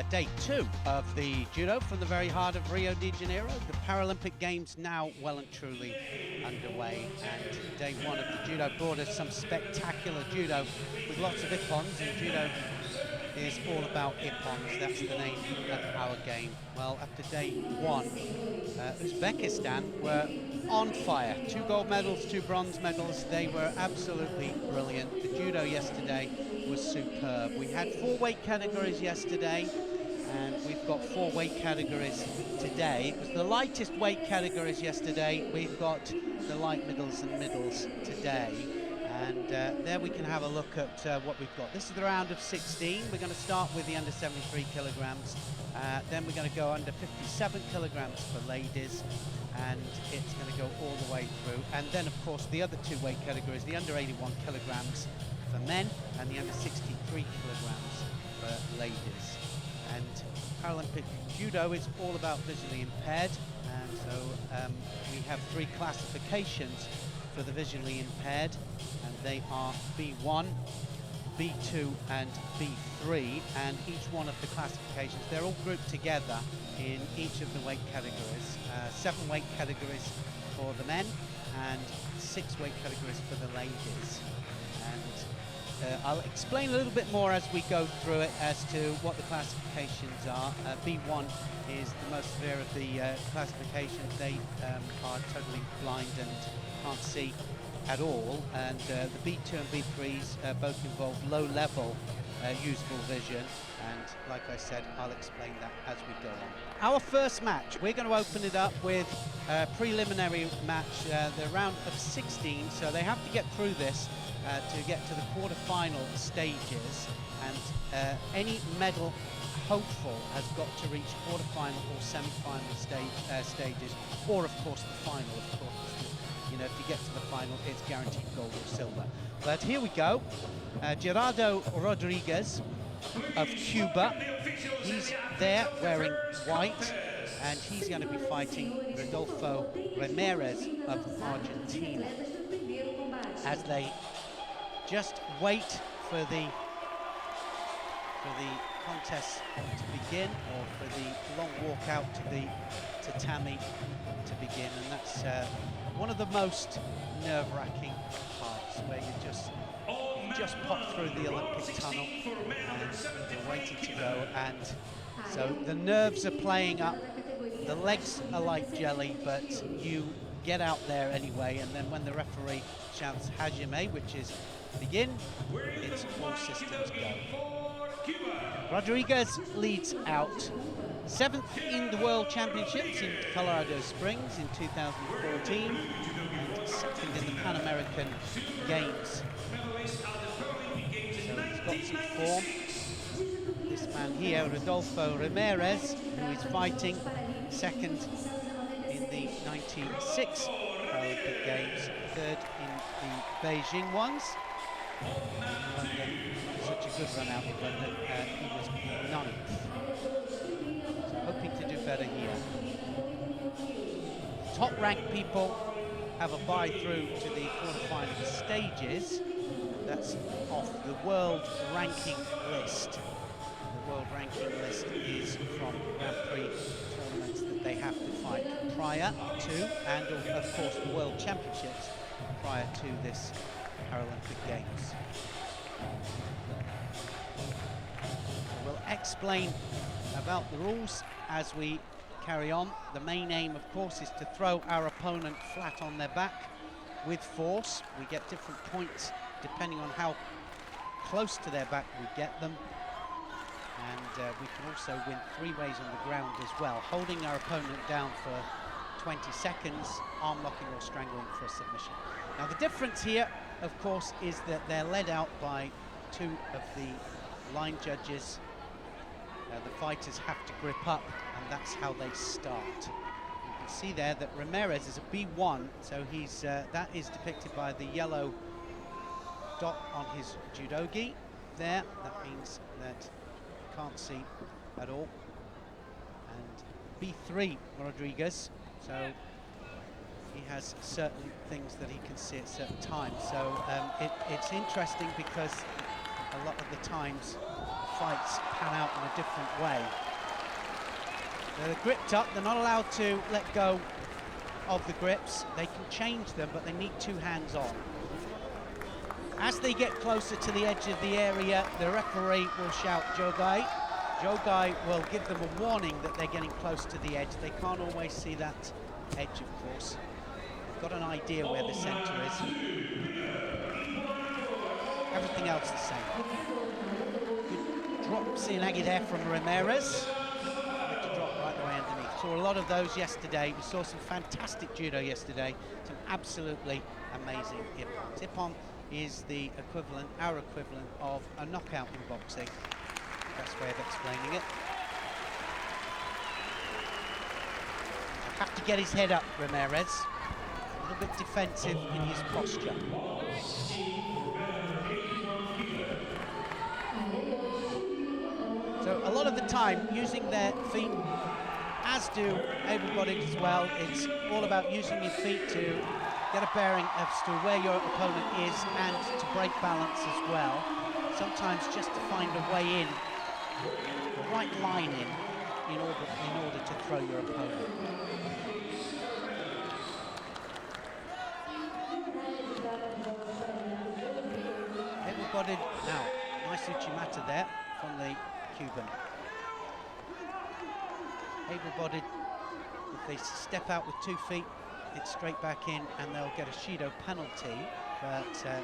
day 2 of the judo from the very heart of Rio de Janeiro. The Paralympic Games now well and truly underway, and day 1 of the judo brought us some spectacular judo with lots of ippons, and judo is all about ippons. That's the name of our game. Well, after day 1, Uzbekistan were on fire. 2 gold medals, 2 bronze medals. They were absolutely brilliant. The judo yesterday was superb. We had 4 weight categories yesterday, and we've got 4 weight categories today. It was the lightest weight categories yesterday. We've got the light middles and middles today. And there we can have a look at what we've got. This is the round of 16. We're going to start with the under 73 kilograms. Then we're going to go under 57 kilograms for ladies, and it's going to go all the way through. And then, of course, the other 2 weight categories, the under 81 kilograms for men and the under 63 kilograms for ladies. And Paralympic judo is all about visually impaired, and so we have 3 classifications for the visually impaired, and they are B1, B2 and B3, and each one of the classifications, they're all grouped together in each of the weight categories. 7 weight categories for the men and 6 weight categories for the ladies. And I'll explain a little bit more as we go through it as to what the classifications are. B1 is the most severe of the classifications. They are totally blind and can't see at all, and the B2 and B3s both involve low-level usable vision, and like I said, I'll explain that as we go on. Our first match, we're going to open it up with a preliminary match, the round of 16, so they have to get through this to get to the quarter-final stages, and any medal hopeful has got to reach quarter-final or semi-final stages, or of course the final, of course. You know, if you get to the final, it's guaranteed gold or silver. But here we go. Gerardo Rodriguez of Cuba. He's there wearing white, and he's going to be fighting Rodolfo Ramirez of Argentina as they just wait for the contest to begin, or for the long walk out to the tatami to begin, and that's one of the most nerve-wracking parts, where you just pop through the Olympic tunnel and you're waiting to go, and so the nerves are playing up, the legs are like jelly, but you get out there anyway, and then when the referee shouts Hajime, which is begin, it's all systems go. Rodriguez leads out. 7th in the World Championships in Colorado Springs in 2014, and 2nd in the Pan American Games. So he's got some form. This man here, Rodolfo Ramirez, who is fighting 2nd in the 96 Paralympic Games, 3rd in the Beijing ones. London, such a good run out of London, he was 9th. Hoping to do better here. Top-ranked people have a bye through to the quarter-final stages. That's off the world ranking list. The world ranking list is from Grand Prix tournaments that they have to fight prior to, and of course the World Championships prior to this Paralympic Games. We'll explain about the rules as we carry on. The main aim, of course, is to throw our opponent flat on their back with force. We get different points depending on how close to their back we get them, and we can also win 3 ways on the ground as well, holding our opponent down for 20 seconds, arm locking or strangling for a submission. Now the difference here, of course, is that they're led out by 2 of the line judges. The fighters have to grip up, and that's how they start. You can see there that Ramirez is a B1, so he's that is depicted by the yellow dot on his judogi there. That means that you can't see at all. And B3 Rodriguez, so he has certain things that he can see at certain times. So it's interesting because a lot of the times fights pan out in a different way. They're gripped up, they're not allowed to let go of the grips. They can change them, but they need two hands on. As they get closer to the edge of the area, the referee will shout Jogai. Jogai will give them a warning that they're getting close to the edge. They can't always see that edge, of course. They've got an idea where the centre is. Everything else the same. Good drop Silva there from Ramirez. To drop right the way underneath. Saw a lot of those yesterday. We saw some fantastic judo yesterday. Some absolutely amazing ippons. Ippon is the equivalent, our equivalent of a knockout in boxing. Best way of explaining it. Have to get his head up, Ramirez. A little bit defensive in his posture. So a lot of the time, using their feet, as do able-bodied as well, it's all about using your feet to get a bearing as to where your opponent is and to break balance as well. Sometimes just to find a way in, the right line in order to throw your opponent. Able-bodied, now, nice Uchimata there from the Cuban. Able-bodied, if they step out with 2 feet, it's straight back in and they'll get a Shido penalty, but a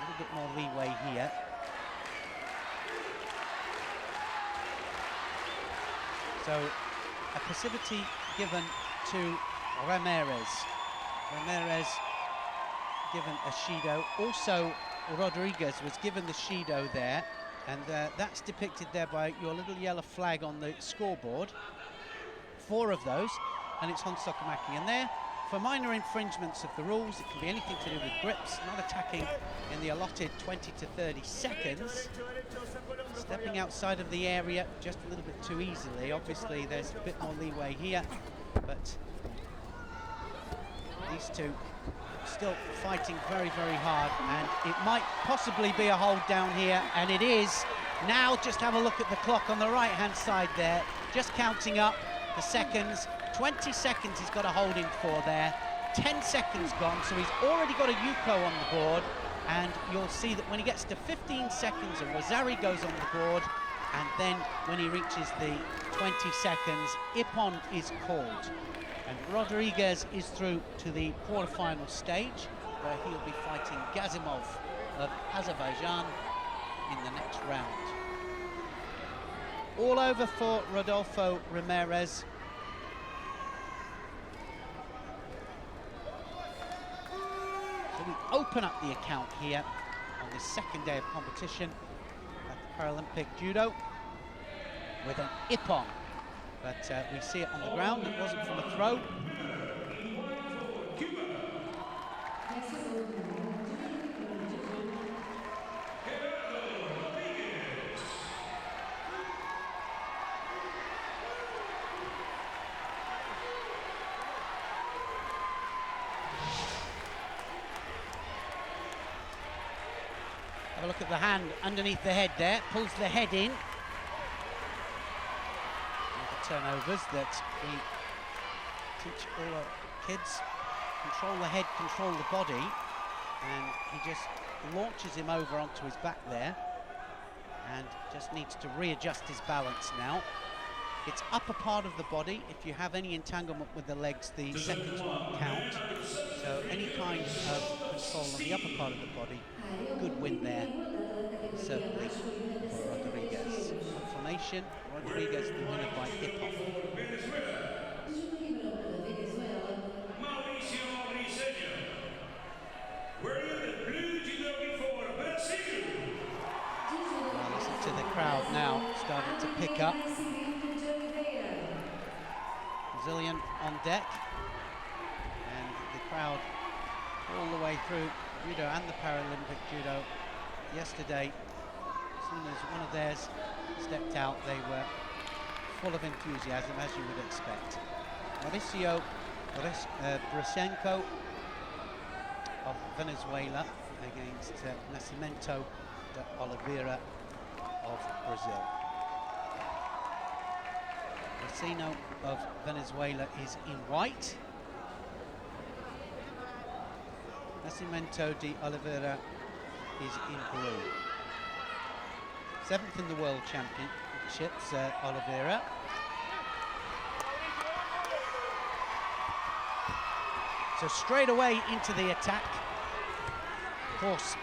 little bit more leeway here. So a passivity given to Ramirez. Ramirez given a Shido. Also Rodriguez was given the Shido there, and that's depicted there by your little yellow flag on the scoreboard. 4 of those, and it's Hon Sokomaki. And there, for minor infringements of the rules, it can be anything to do with grips, not attacking in the allotted 20 to 30 seconds, stepping outside of the area just a little bit too easily. Obviously, there's a bit more leeway here, but these two still fighting very, very hard, and it might possibly be a hold down here, and it is. Now just have a look at the clock on the right-hand side there, just counting up the seconds. 20 seconds he's got a hold in for there. 10 seconds gone, so he's already got a Yuko on the board, and you'll see that when he gets to 15 seconds, a Rosari goes on the board, and then when he reaches the 20 seconds, Ippon is called. And Rodriguez is through to the quarterfinal stage, where he'll be fighting Gazimov of Azerbaijan in the next round. All over for Rodolfo Ramirez. So we open up the account here on the second day of competition at the Paralympic Judo with an Ippon. But we see it on the ground. It wasn't from a throw. Have a look at the hand underneath the head there. Pulls the head in. Turnovers that we teach all our kids. Control the head, control the body, and he just launches him over onto his back there and just needs to readjust his balance now. It's upper part of the body. If you have any entanglement with the legs, the seconds won't count. So any kind of control on the upper part of the body, good win there, certainly for Rodriguez. Confirmation, Rodriguez the winner by Ippon. Well, listen to the crowd now, starting to pick up. Brazilian on deck, and the crowd all the way through judo and the Paralympic judo. Yesterday, as soon as one of theirs stepped out, they were full of enthusiasm, as you would expect. Mauricio Brasenko of Venezuela against Nascimento de Oliveira of Brazil. Vino of Venezuela is in white. Nascimento de Oliveira is in blue. 7th in the World Championships, Oliveira. So straight away into the attack. Of course,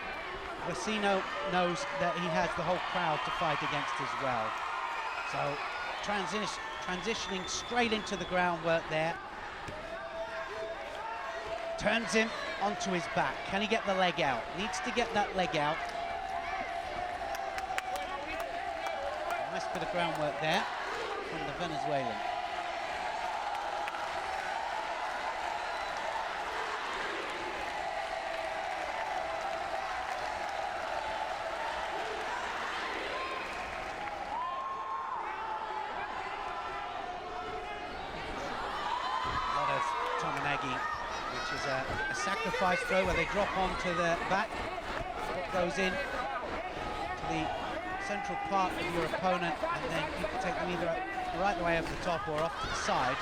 Vino knows that he has the whole crowd to fight against as well. So transitioning straight into the groundwork there. Turns him onto his back. Can he get the leg out? Needs to get that leg out. Nice bit of groundwork there from the Venezuelan. Which is a sacrifice throw where they drop onto the back. What goes in to the central part of your opponent, and then you can take them either right the way over the top or off to the side.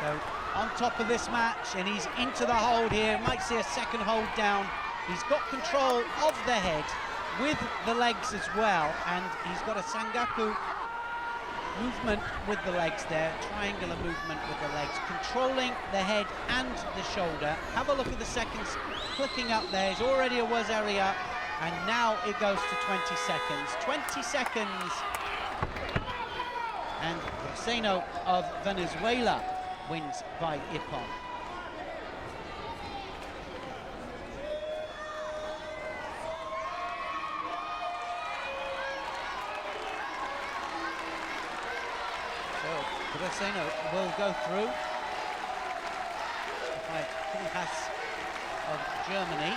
So on top of this match, and he's into the hold here. Might see a second hold down. He's got control of the head with the legs as well, and he's got a Sangaku movement with the legs there, triangular movement with the legs, controlling the head and the shoulder. Have a look at the seconds clicking up there. He's already a was area, and now it goes to 20 seconds. 20 seconds, and Vino of Venezuela wins by Ippon. Vino will go through by Cornhass of Germany.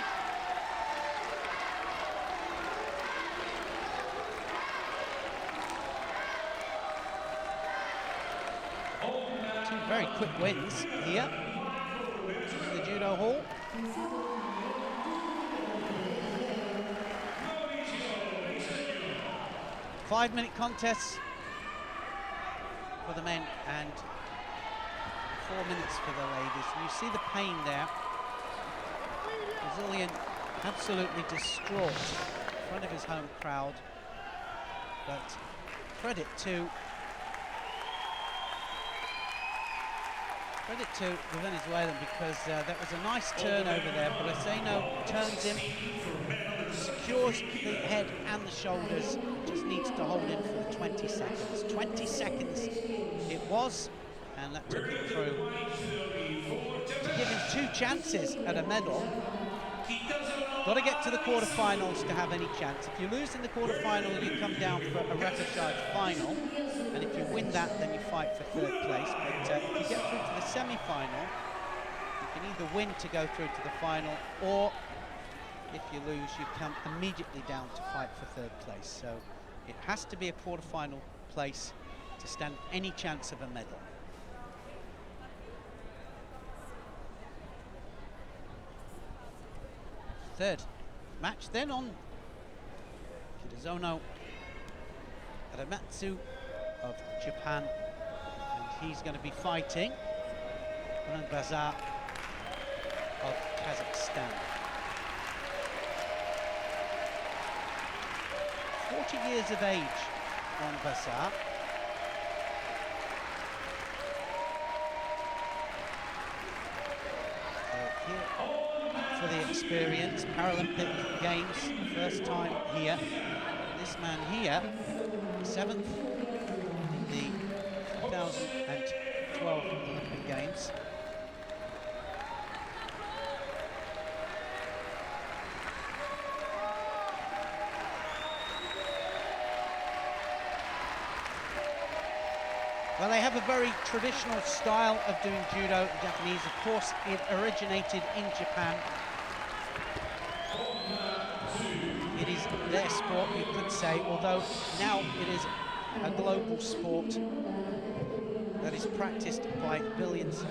Two very quick wins here in the Judo Hall. Five-minute contests for the men and 4 minutes for the ladies. And you see the pain there. Brazilian absolutely distraught in front of his home crowd. But credit to the Venezuelan, because that was a nice turn over there. Vino turns him, secures the head and the shoulders, just needs to hold him for the 20 seconds. 20 seconds it was, and that took him through to give him 2 chances at a medal. Got to get to the quarterfinals to have any chance. If you lose in the quarterfinal, you come down for a repechage final, and if you win that, then you fight for 3rd place. But if you get through to the semi-final, you can either win to go through to the final, or if you lose, you come immediately down to fight for 3rd place. So it has to be a quarterfinal place to stand any chance of a medal. Third match then on Kizono Aramatsu of Japan, and he's going to be fighting Bazar of Kazakhstan. 40 years of age on Bazar. So here for the experience, Paralympic Games, first time here. This man here, 7th in the 2012 Olympic Games. Well, they have a very traditional style of doing judo, the Japanese. Of course, it originated in Japan. It is their sport, you could say, although now it is a global sport that is practiced by billions.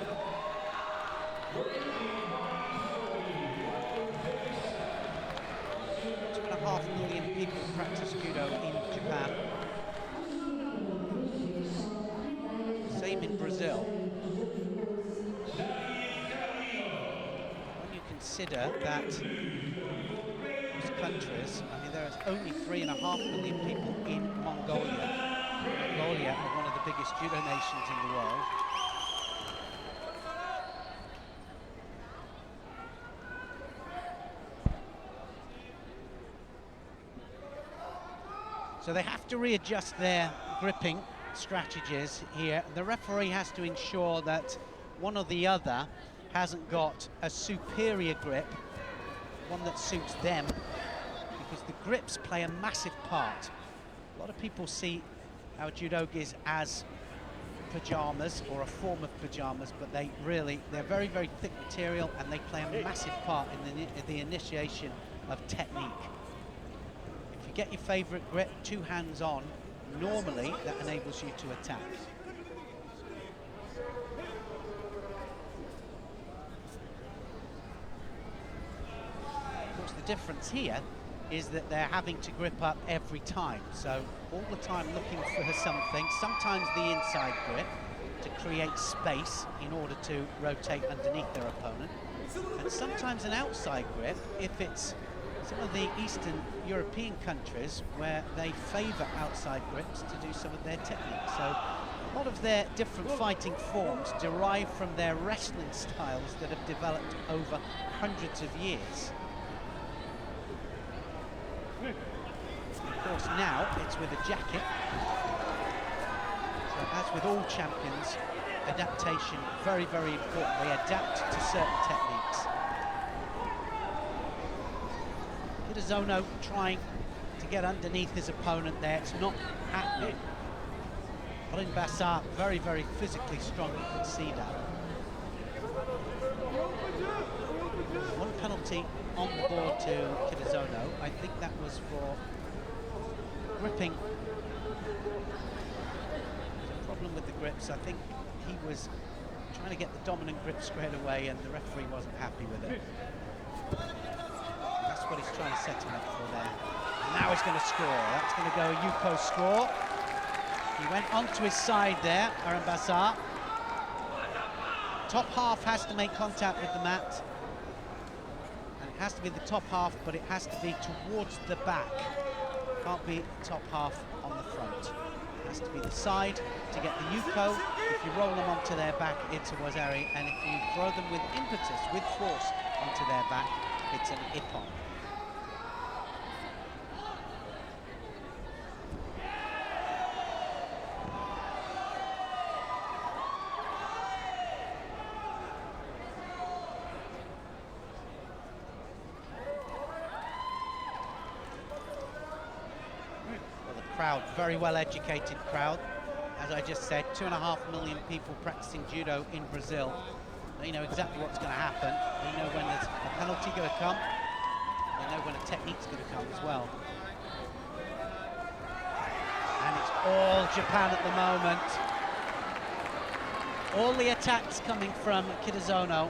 2.5 2.5 million people practice judo in Japan. Same in Brazil. When you consider that those countries, I mean, there are only 3.5 million people in Mongolia. Mongolia are one of the biggest judo nations in the world. So they have to readjust their gripping strategies here. The referee has to ensure that one or the other hasn't got a superior grip, one that suits them, because the grips play a massive part. A lot of people see our judogis as pajamas or a form of pajamas, but they're very, very thick material, and they play a massive part in the initiation of technique. If you get your favorite grip, 2 hands on, normally that enables you to attack. Of course, the difference here is that they're having to grip up every time, so all the time looking for something, sometimes the inside grip to create space in order to rotate underneath their opponent, and sometimes an outside grip if it's some of the Eastern European countries where they favour outside grips to do some of their techniques. So a lot of their different fighting forms derive from their wrestling styles that have developed over hundreds of years. Of course, now it's with a jacket. So as with all champions, adaptation very, very important. They adapt to certain techniques. Kizono trying to get underneath his opponent there. It's not happening. Bazar very, very physically strong. You can see that. One penalty on the board to Kizono. I think that was for gripping. There's a problem with the grips. I think he was trying to get the dominant grip straight away, and the referee wasn't happy with it. That's what he's trying to set him up for there. And now he's going to score. That's going to go a Yuko score. He went onto his side there, Bazar. Top half has to make contact with the mat. And it has to be the top half, but it has to be towards the back. Can't be top half on the front. It has to be the side to get the Yuko. If you roll them onto their back, it's a wazari. And if you throw them with impetus, with force, onto their back, it's an ippon. Crowd, very well educated crowd. As I just said, 2.5 million people practicing judo in Brazil. They know exactly what's going to happen. They know when there's a penalty going to come. They know when a technique's going to come as well. And it's all Japan at the moment. All the attacks coming from Kizono.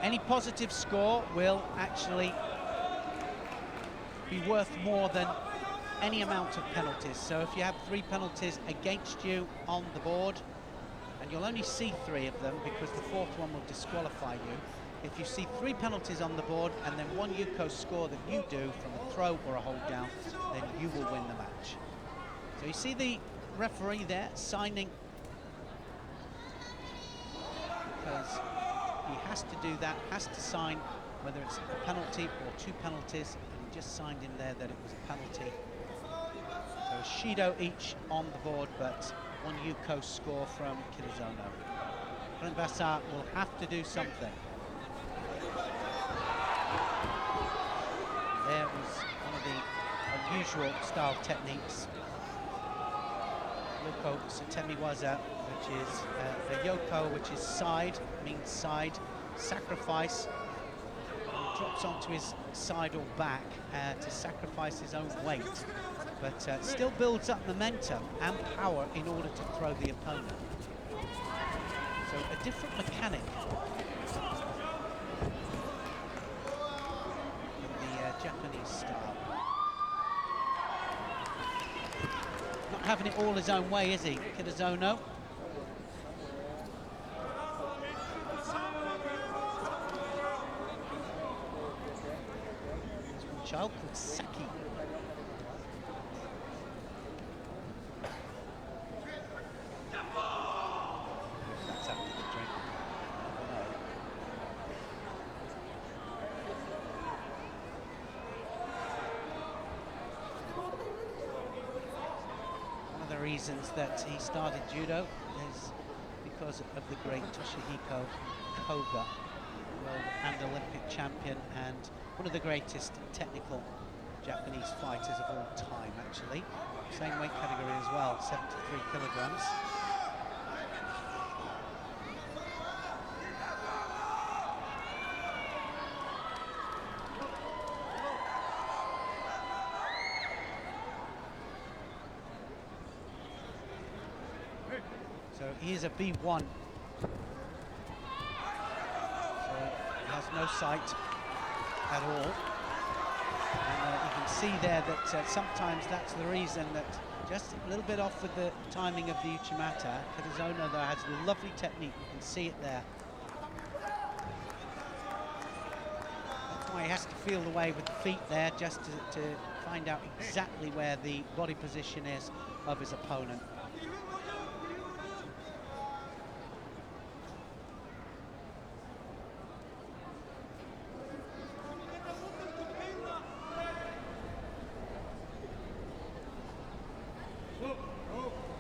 Any positive score will actually be worth more than any amount of penalties. So if you have 3 penalties against you on the board, and you'll only see 3 of them because the 4th one will disqualify you. If you see 3 penalties on the board and then 1 Yuko score that you do from a throw or a hold down, then you will win the match. So you see the referee there signing, because he has to do that, has to sign whether it's a penalty or 2 penalties. Just signed in there that it was a penalty. So a Shido each on the board, but 1 Yuko score from Kizono. Bazar will have to do something. There was one of the unusual style techniques. Yoko Satemiwaza, which is the Yoko, which is side, means side, sacrifice. Drops onto his side or back to sacrifice his own weight, but still builds up momentum and power in order to throw the opponent. So a different mechanic. having it all his own way, is he, Kizono? There's one child called Saki. That's after the drink. Reasons that he started judo is because of the great Toshihiko Koga, world and Olympic champion, and one of the greatest technical Japanese fighters of all time, actually. Same weight category as well, 73 kilograms. So he is a B1. So he has no sight at all. And you can see there that sometimes that's the reason that just a little bit off with the timing of the Uchimata. Kizono though has a lovely technique, you can see it there. That's why he has to feel the way with the feet there, just to find out exactly where the body position is of his opponent.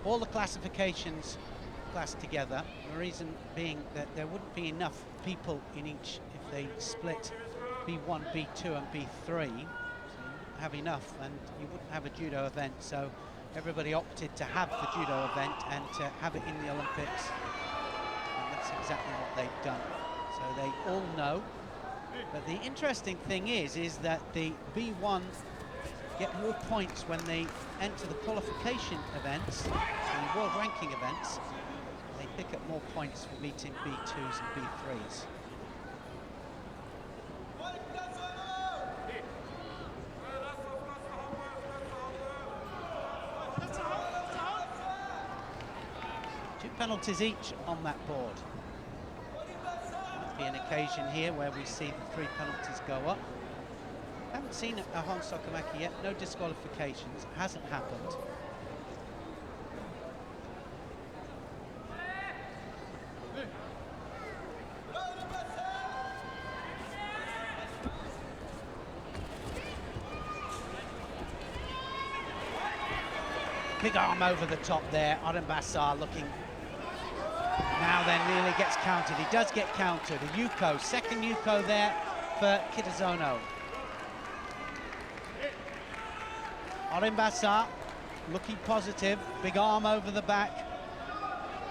All the classifications classed together, the reason being that there wouldn't be enough people in each if they split B1, B2 and B3. So you wouldn't have enough and you wouldn't have a judo event, so everybody opted to have the judo event and to have it in the Olympics, and that's exactly what they've done. So they all know, but the interesting thing is that the B1 get more points when they enter the qualification events, the world ranking events. They pick up more points for beating B2s and B3s. Two penalties each on that board. Might be an occasion here where we see the 3 penalties go up. Haven't seen a Hon Sokomaki yet, no disqualifications, hasn't happened. Big arm over the top there, Bazar looking, now then nearly gets countered. He does get countered, a Yuko, second Yuko there for Kizono. Bazar looking positive, big arm over the back,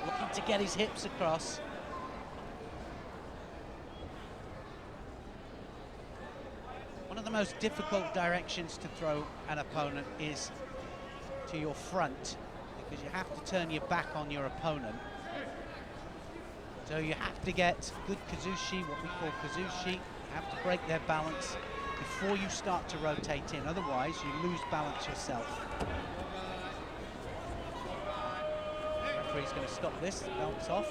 looking to get his hips across. One of the most difficult directions to throw an opponent is to your front, because you have to turn your back on your opponent. So you have to get good kazushi, what we call kazushi. You have to break their balance before you start to rotate in, otherwise you lose balance yourself. The referee's going to stop this, the belt's off.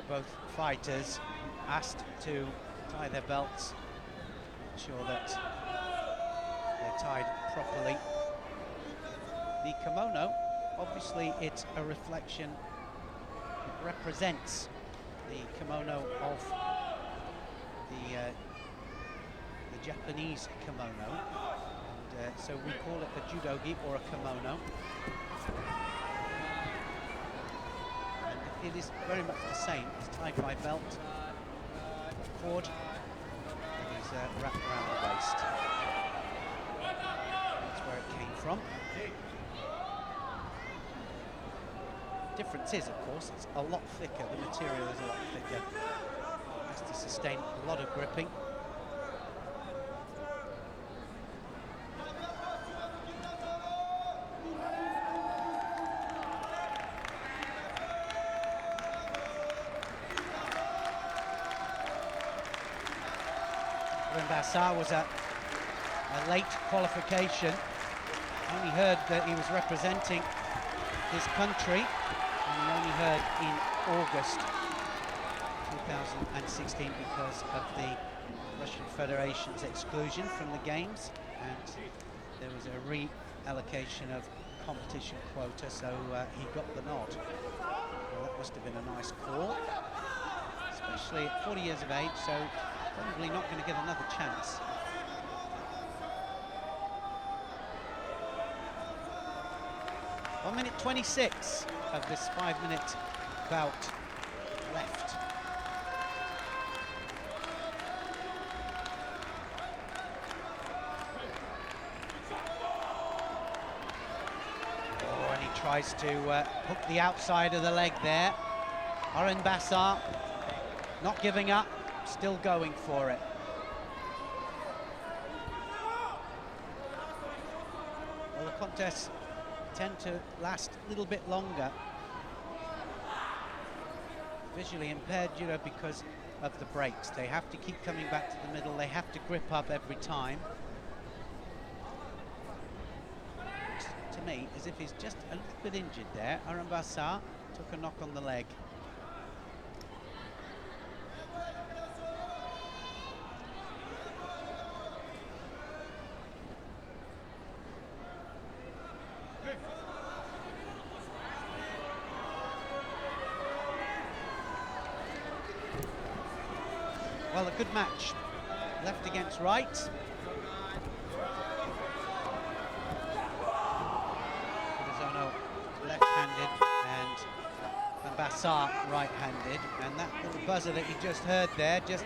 Both fighters asked to tie their belts, ensure that they're tied properly. The kimono, obviously it's a reflection, it represents the kimono of the Japanese kimono, and so we call it a judogi or a kimono. It is very much the same. It's tied by belt, cord, and is wrapped around the waist. That's where it came from. Difference is, of course, it's a lot thicker. The material is a lot thicker. It has to sustain a lot of gripping. Bazar was a late qualification. Only heard that he was representing his country, and he only heard in August 2016 because of the Russian Federation's exclusion from the games, and there was a reallocation of competition quota, so he got the nod. Well, that must have been a nice call, especially at 40 years of age, so probably not going to get another chance. One minute 26 of this 5-minute bout left. Oh, and he tries to hook the outside of the leg there. Bazar not giving up, still going for it. Well, the contests tend to last a little bit longer. Visually impaired judo because of the breaks. They have to keep coming back to the middle. They have to grip up every time. Looks to me as if he's just a little bit injured there. Bazar took a knock on the leg. Well, a good match, left against right. Kizono left-handed and Bazar right-handed, and that little buzzer that you just heard there, just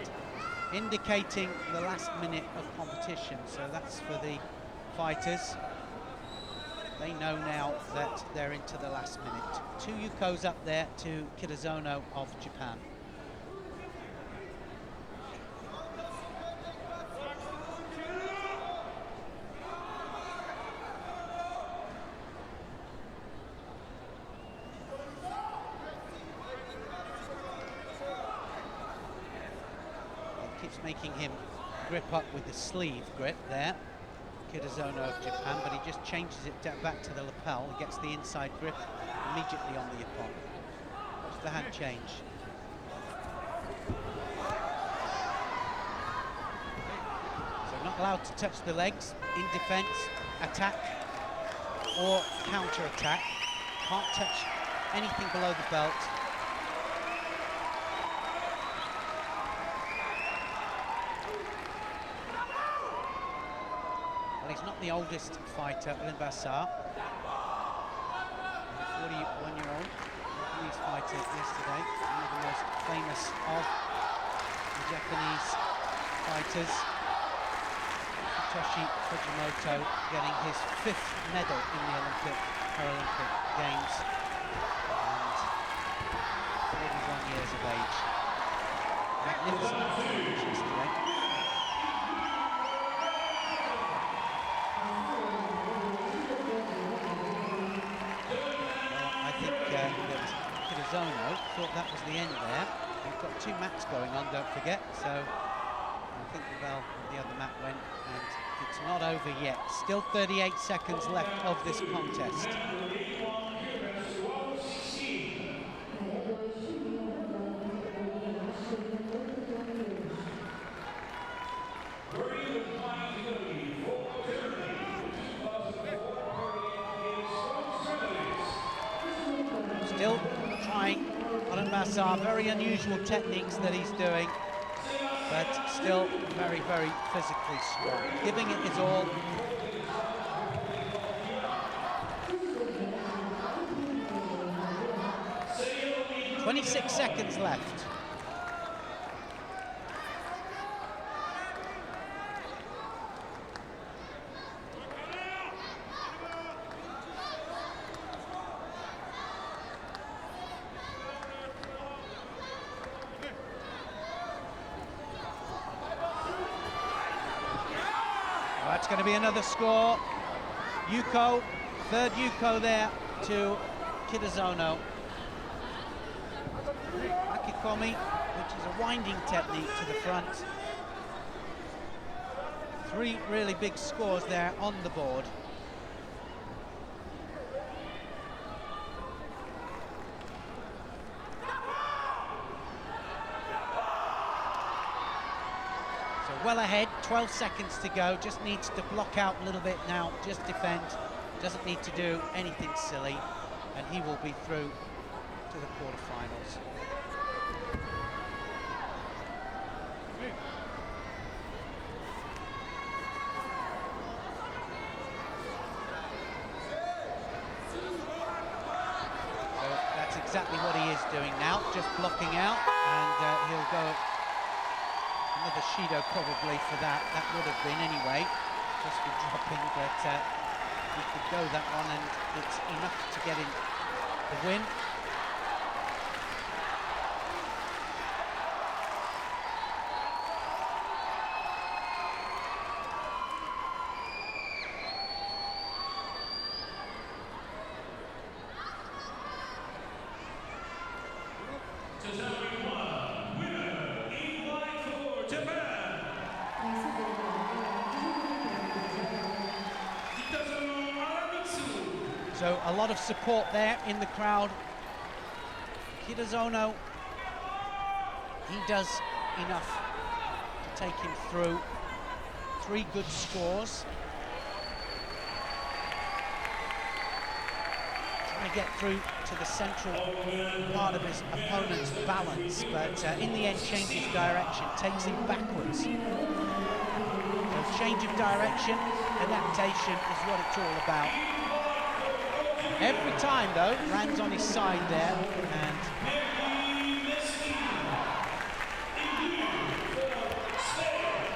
indicating the last minute of competition. So that's for the fighters. They know now that they're into the last minute. 2 yukos up there to Kizono of Japan. Making him grip up with the sleeve grip there, Kizono of Japan, but he just changes it back to the lapel. He gets the inside grip immediately on the ippon. Watch the hand change. So not allowed to touch the legs in defense, attack or counter attack. Can't touch anything below the belt. He's not the oldest fighter, Bazar. 41-year-old Japanese fighter yesterday, one of the most famous of the Japanese fighters. Hitoshi Fujimoto getting his 5th medal in the Paralympic Games, and 41 years of age. Magnificent performance yesterday. Kizono thought that was the end there. We've got 2 mats going on, don't forget, so I think the bell of the other mat went, and it's not over yet. Still 38 seconds left of this contest. Still trying Bazar, very unusual techniques that he's doing, but still very, very physically strong, giving it his all. "26 seconds left. That's going to be another score. Yuko, 3rd Yuko there to Kizono. Akikomi, which is a winding technique to the front. Three really big scores there on the board. So well ahead, 12 seconds to go, just needs to block out a little bit now, just defend, doesn't need to do anything silly, and he will be through to the quarterfinals. Exactly what he is doing now, just blocking out, and he'll go another Shido probably for that. That would have been anyway, just for dropping, but he could go that one, and it's enough to get him the win. So a lot of support there in the crowd. Kizono, he does enough to take him through. Three good scores. Trying to get through to the central part of his opponent's balance, but in the end changes direction, takes him backwards. So change of direction, adaptation is what it's all about. Every time, though, lands on his side there, and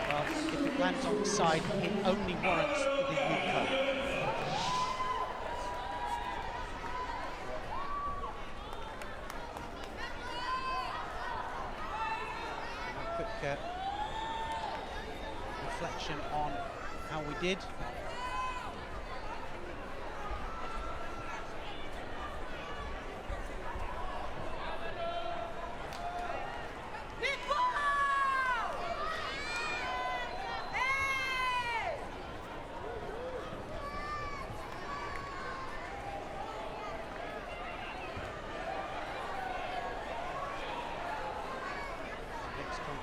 well, if it lands on the side, it only warrants the Yuko. A quick reflection on how we did.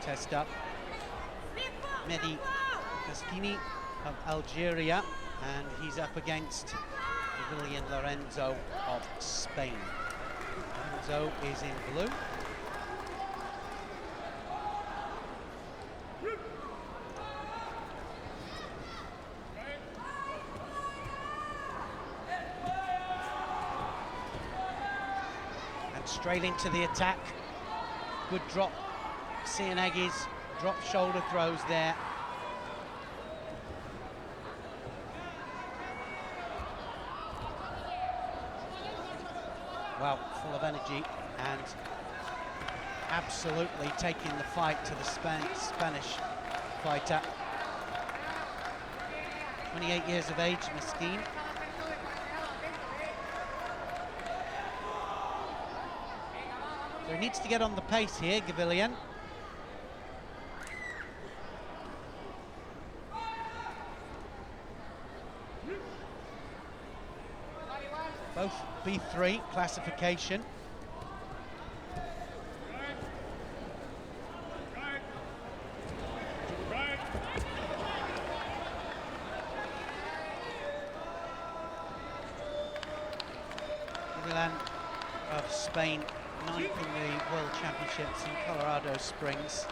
Test up. Mehdi Mskin of Algeria, and he's up against the Brazilian Lorenzo of Spain. Lorenzo is in blue. And straight into the attack. Good drop. Sheniak's drop shoulder throws there. Well, full of energy and absolutely taking the fight to the Spanish fighter. 28 years of age, Mskin. So he needs to get on the pace here, Gavillian. Both B3 classification. Milan of Spain, 9th in the World Championships in Colorado Springs.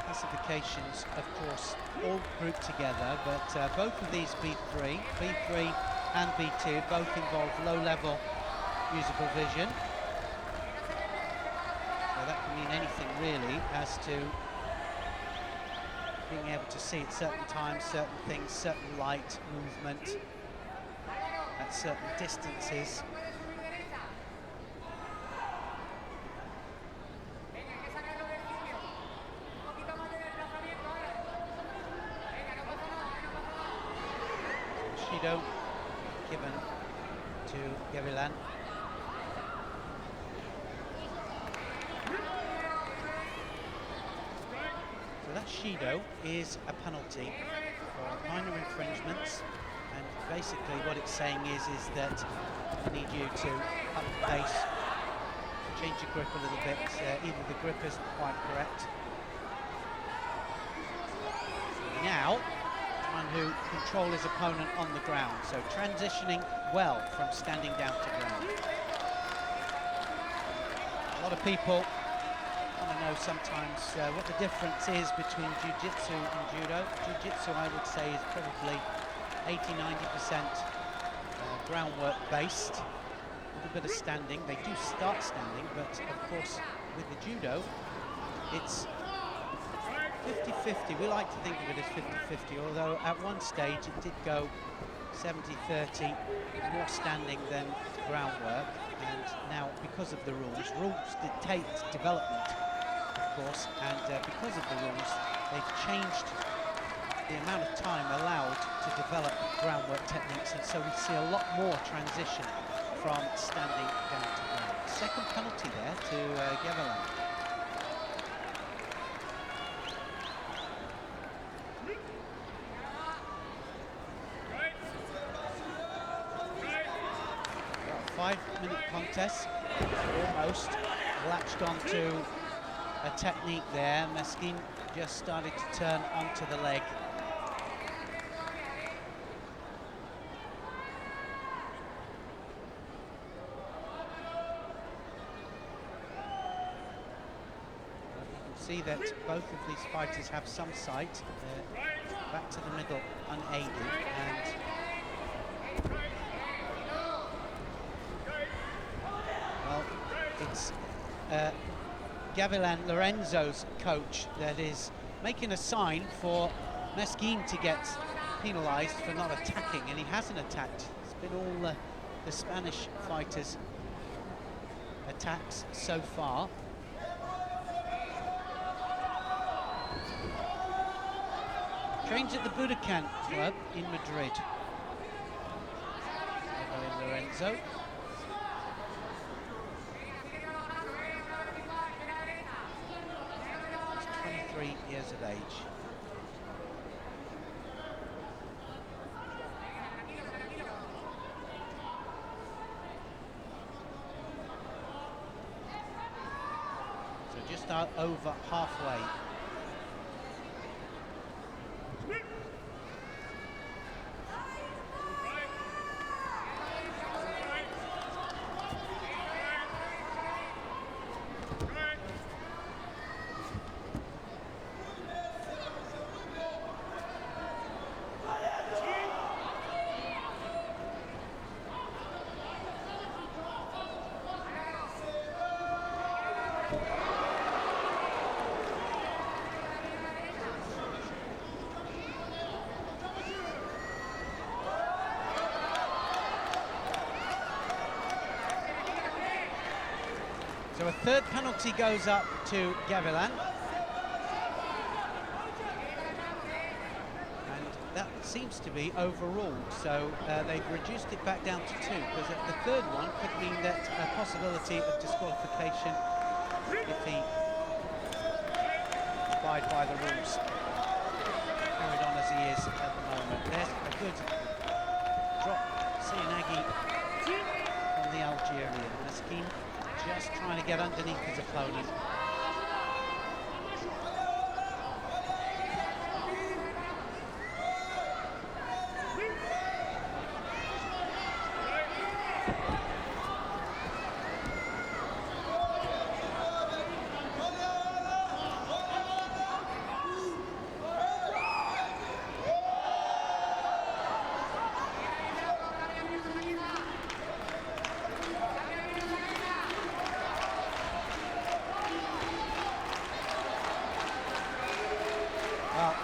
Classifications, of course, all grouped together, but both of these B3 and B2 both involve low-level usable vision. So that can mean anything really as to being able to see at certain times, certain things, certain light, movement at certain distances. given to Gavilan. So that Shido is a penalty for minor infringements, and basically what it's saying is that I need you to up the pace, change your grip a little bit. Either the grip isn't quite correct. Now, trying to control his opponent on the ground, so transitioning well from standing down to ground. A lot of people want to know sometimes what the difference is between jiu-jitsu and judo. Jiu-jitsu, I would say, is probably 80–90% groundwork based, a little bit of standing. They do start standing, but of course with the judo it's 50-50. We like to think of it as 50-50, although at one stage it did go 70-30, more standing than groundwork. And now, because of the rules dictate development, of course, and because of the rules, they've changed the amount of time allowed to develop groundwork techniques, and so we see a lot more transition from standing down to ground. Second penalty there to Gavilan. Well, 5-minute contest, almost latched onto a technique there. Mskin just started to turn onto the leg. See that both of these fighters have some sight. Back to the middle unaided, and well, it's Gavilan, Lorenzo's coach, that is making a sign for Mskin to get penalised for not attacking, and he hasn't attacked. It's been all the Spanish fighters' attacks so far. Trains at the Budokan Club in Madrid. Lorenzo. He's 23 years of age. So just over halfway. So a third penalty goes up to Gavilan. And that seems to be overruled, so they've reduced it back down to 2, because the third one could mean that a possibility of disqualification if he abide by the rules. Carried on as he is at the moment. There's a good drop, Sheniak from the Algerian. Mskin just trying to get underneath his opponent.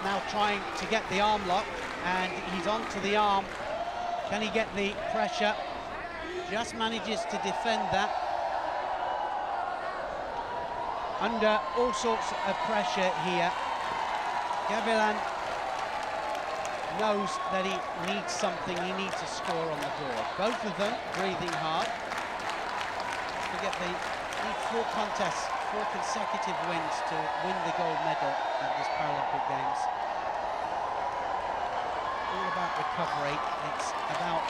Now trying to get the arm lock, and he's onto the arm. Can he get the pressure? Just manages to defend that. Under all sorts of pressure here. Gavilan knows that he needs something, he needs a score on the board. Both of them breathing hard. Don't forget they need 4 contests, 4 consecutive wins to win the gold medal at this Paralympic Games. All about recovery, it's about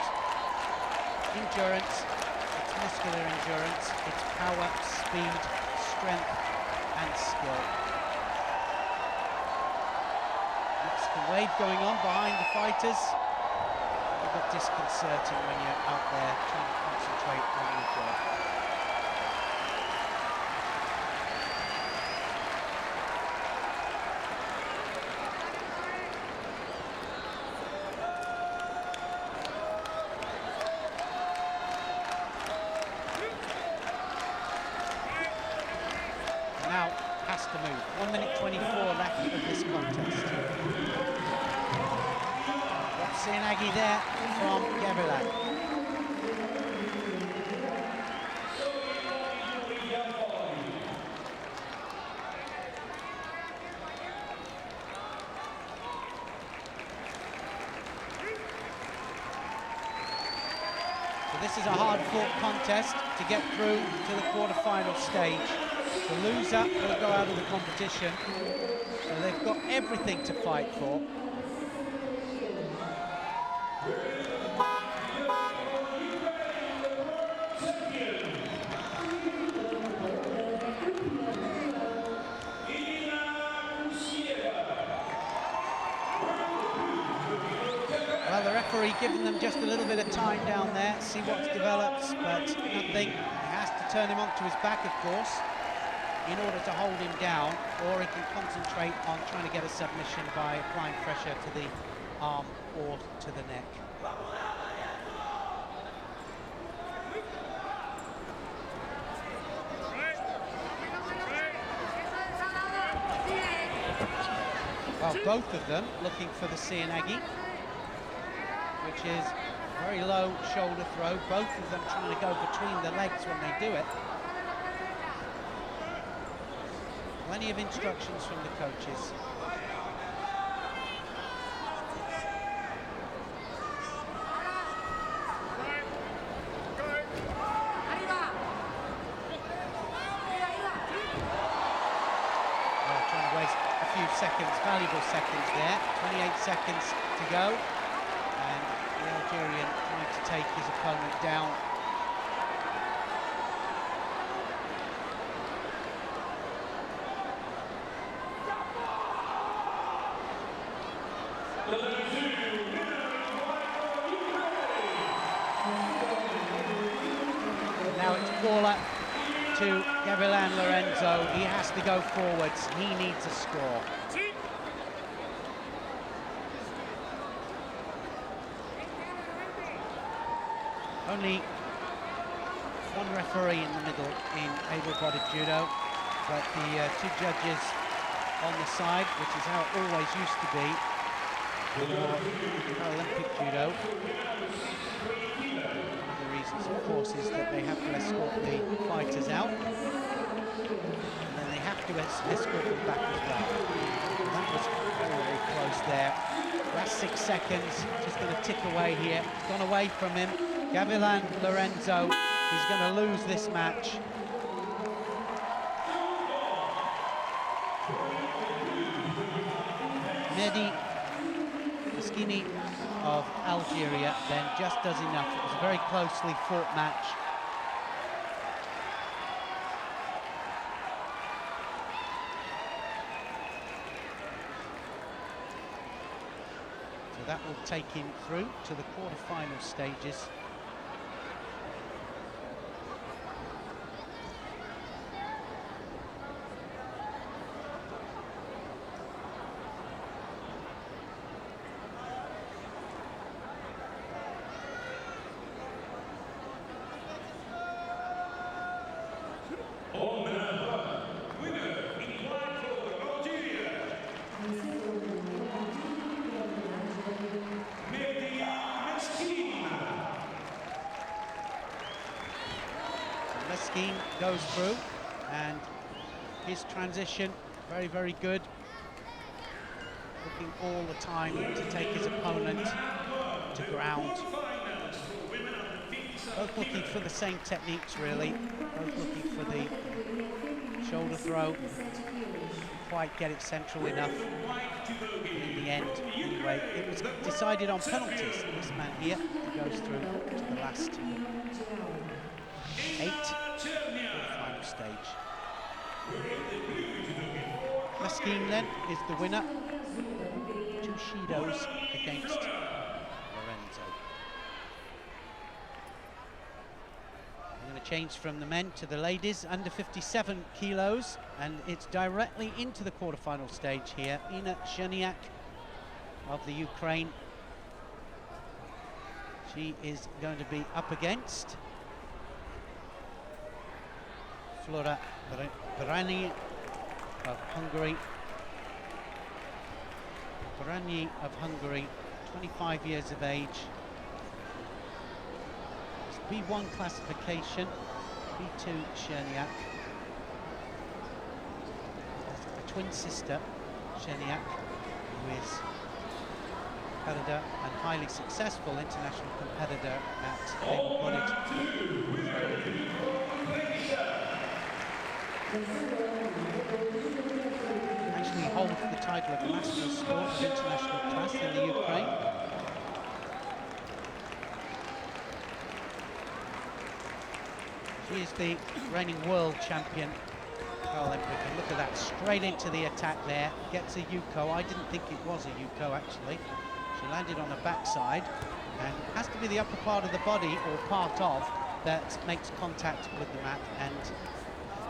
endurance, it's muscular endurance, it's power, speed, strength and skill. Mexican wave going on behind the fighters. A bit disconcerting when you're out there trying to concentrate on your job. Now has to move. 1 minute 24 left of this contest. Sinagi there from Gavilan. So this is a hard-fought contest to get through to the quarter-final stage. The loser will go out of the competition, so they've got everything to fight for. Well, the referee giving them just a little bit of time down there, see what develops, but nothing. He has to turn him onto his back, of course, in order to hold him down, or he can concentrate on trying to get a submission by applying pressure to the arm or to the neck. Well, both of them looking for the Sianagi, which is a very low shoulder throw. Both of them trying to go between the legs when they do it. Plenty of instructions from the coaches. Trying to waste a few seconds, valuable seconds there. 28 seconds to go. And the Algerian trying to take his opponent down. Now it's Paula to Gavilan Lorenzo. He has to go forwards. He needs a score. Only one referee in the middle in able-bodied judo, but the 2 judges on the side, which is how it always used to be for Paralympic judo. One of the reasons, of course, is that they have to escort the fighters out, and then they have to escort them back as well. And that was very, very close there. Last 6 seconds, just going to tick away here. It's gone away from him. Gavilan Lorenzo, he's going to lose this match. Mehdi Mskin of Algeria then just does enough. It was a very closely fought match. So that will take him through to the quarter-final stages. Mskin goes through, and his transition very, very good. looking all the time to take his opponent to ground. Both looking for the same techniques, really. Both looking for the shoulder throw. Quite get it central enough. In the end, anyway, it was decided on penalties. This man here goes through to the last 8 for the final stage. Mskin then is the winner. 2 Shidos against Lorenzo. We're going to change from the men to the ladies, under 57 kilos, and it's directly into the quarterfinal stage here. Sheniak of the Ukraine. She is going to be up against Flora Vani of Hungary. Vani of Hungary, 25 years of age. It's B1 classification, B2 Sheniak. A twin sister, Sheniak, who is a competitor and highly successful international competitor at able-bodied. Actually holds the title of Master of Sport of international class in the Ukraine. She is the reigning world champion Paralympic, and look at that, straight into the attack there, gets a Yuko. I didn't think it was a Yuko actually. She landed on her backside, and it has to be the upper part of the body, or part of, that makes contact with the mat, and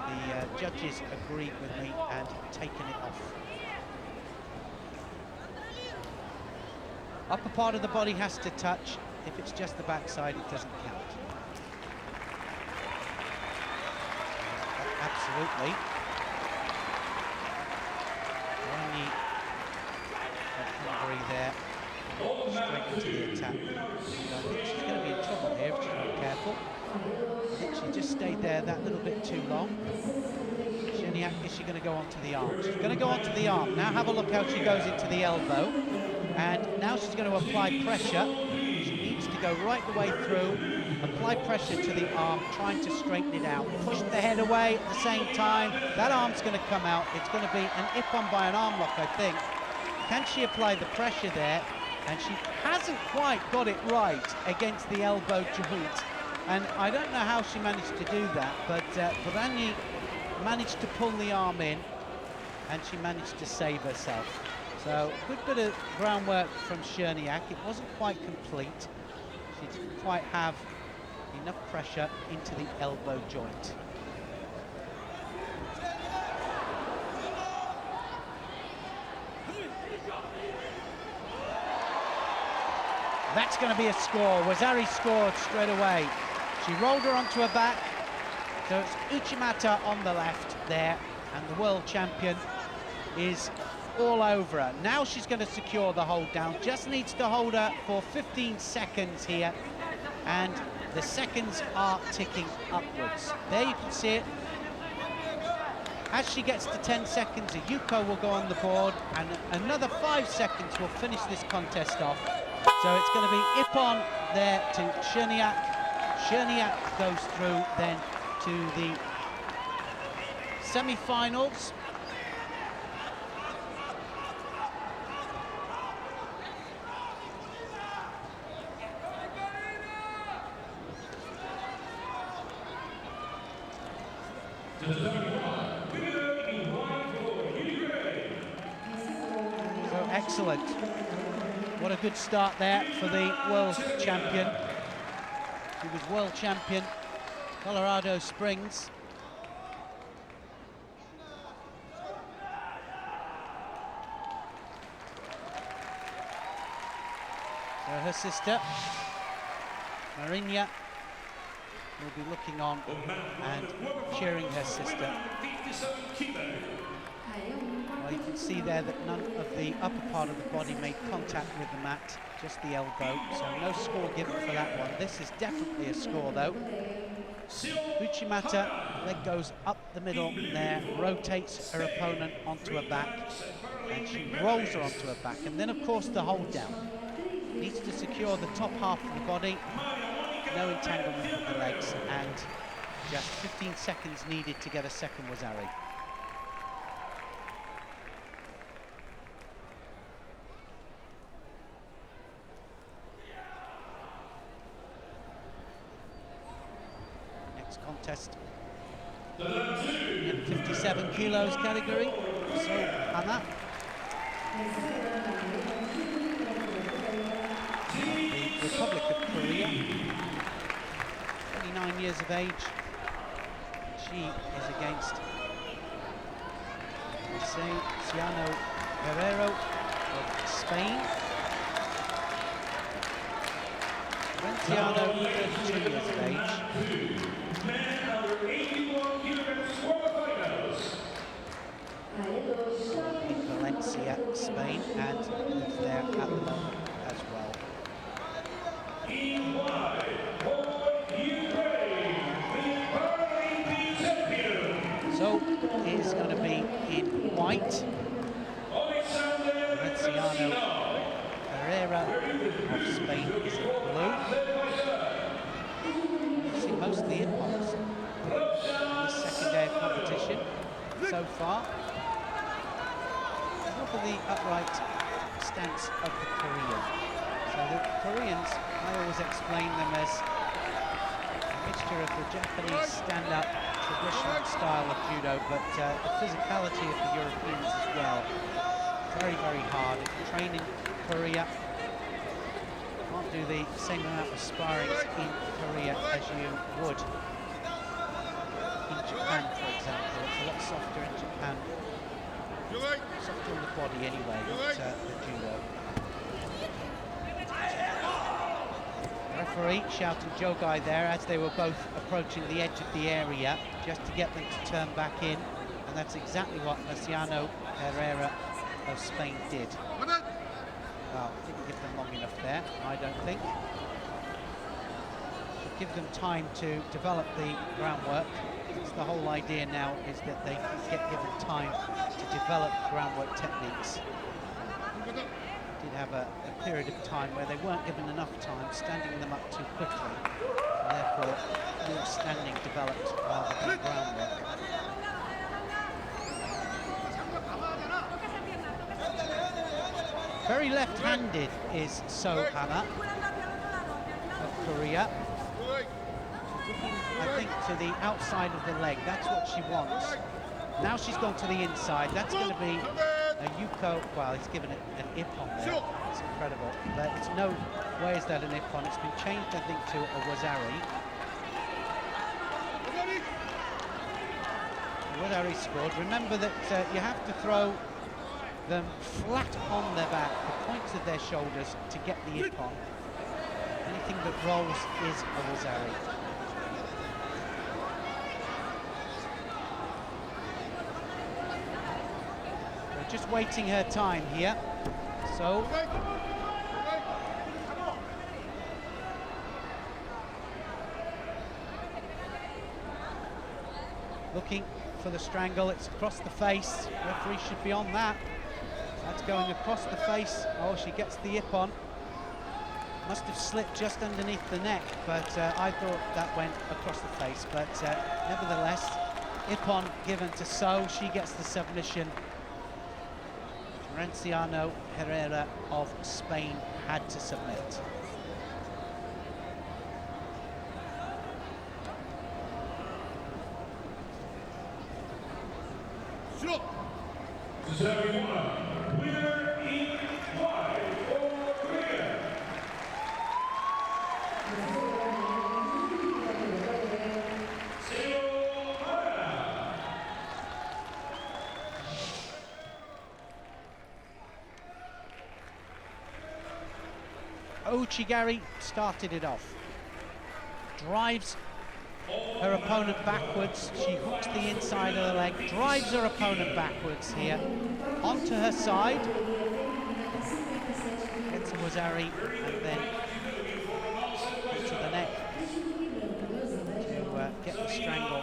the judges agreed with me and taken it off. Upper part of the body has to touch. If it's just the backside, it doesn't count. Absolutely. Vani of Hungary there, straight into the attack. And I think she's going to be in trouble here if she's not careful. I think she just stayed there that little bit too long. Sheniak, is she going to go onto the arm? She's going to go onto the arm. Now have a look how she goes into the elbow. And now she's going to apply pressure. She needs to go right the way through, apply pressure to the arm, trying to straighten it out. Push the head away at the same time. That arm's going to come out. It's going to be an ippon by an arm lock, I think. Can she apply the pressure there? And she hasn't quite got it right against the elbow joint. And I don't know how she managed to do that, but Vani managed to pull the arm in, and she managed to save herself. So good bit of groundwork from Sheniak. It wasn't quite complete. She didn't quite have enough pressure into the elbow joint. That's going to be a score. Wazari scored straight away. She rolled her onto her back. So it's Uchimata on the left there, and the world champion is all over her. Now she's going to secure the hold down. Just needs to hold her for 15 seconds here, and the seconds are ticking upwards. There you can see it. As she gets to 10 seconds, a Yuko will go on the board, and another 5 seconds will finish this contest off. So it's going to be ippon there to Sheniak. Sheniak goes through then to the semi-finals. So excellent. What a good start there for the world champion. He was world champion, Colorado Springs. So her sister, Marinia, will be looking on and cheering her sister. Well, you can see there that none of the upper part of the body made contact with the mat, just the elbow, so no score given for that one. This is definitely a score though. Uchimata, leg goes up the middle there, rotates her opponent onto her back. and she rolls her onto her back. And then, of course, the hold down. Needs to secure the top half of the body, no entanglement with the legs, and just 15 seconds needed to get a second Wazari. Next contest in 57 kilos category, so Hana. The Republic of Korea, 29 years of age. She is against Herrero of Spain. Lorenzo, 32 years of age. In Valencia, Spain, and lives there at the moment as well. So is going to be in white. Lorenzo Herrera of Spain is in blue. You see most of the in-box on the second day of competition so far. Look at the upright stance of the Korean. So the Koreans, I always explain them as a mixture of the Japanese stand-up traditional style of judo, but the physicality of the Europeans as well. Very, very hard. If you train in Korea, you can't do the same amount of sparrings in Korea as you would in Japan, for example. It's a lot softer in Japan. Softer on the body anyway, but the judo. Referee shouting Jogai there as they were both approaching the edge of the area just to get them to turn back in, and that's exactly what Nascimento Herrera of Spain did. Well, didn't give them long enough there, I don't think. Should give them time to develop the groundwork. That's the whole idea now, is that they get given time to develop groundwork techniques. Did have a period of time where they weren't given enough time, standing them up too quickly, and therefore more standing developed rather than groundwork. Very left-handed is So Hana of Korea. Looking, I think, to the outside of the leg. That's what she wants. Now she's gone to the inside. That's going to be a Yuko. Well, he's given it an ippon there. It's incredible. But it's no way is that an ippon. It's been changed, I think, to a Wazari. Wazari scored. Remember that you have to throw them flat on their back, the points of their shoulders, to get the ippon. Anything that rolls is a Wazari. We're just waiting her time here. So looking for the strangle. It's across the face. Referee should be on that. That's going across the face. Oh, she gets the ippon. Must have slipped just underneath the neck, but I thought that went across the face. But nevertheless, ippon given to So. She gets the submission. Lorenzo Herrera of Spain had to submit. Winner in white for Korea. Uchigari started it off. Drives her opponent backwards. She hooks the inside of the leg, drives her opponent backwards here, onto her side. Gets a Wazari, and then into the neck to get the strangle.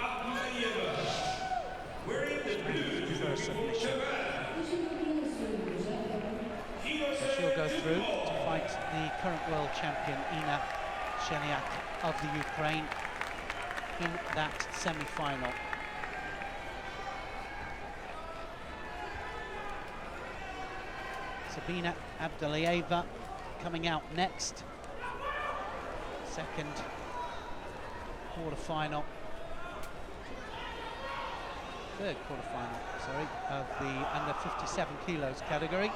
Strangle for a submission. go through to fight the current world champion Sheniak of the Ukraine in that semi-final. Sabina Abdalieva coming out next. Second quarterfinal. Third quarterfinal, sorry, of the under 57 kilos category.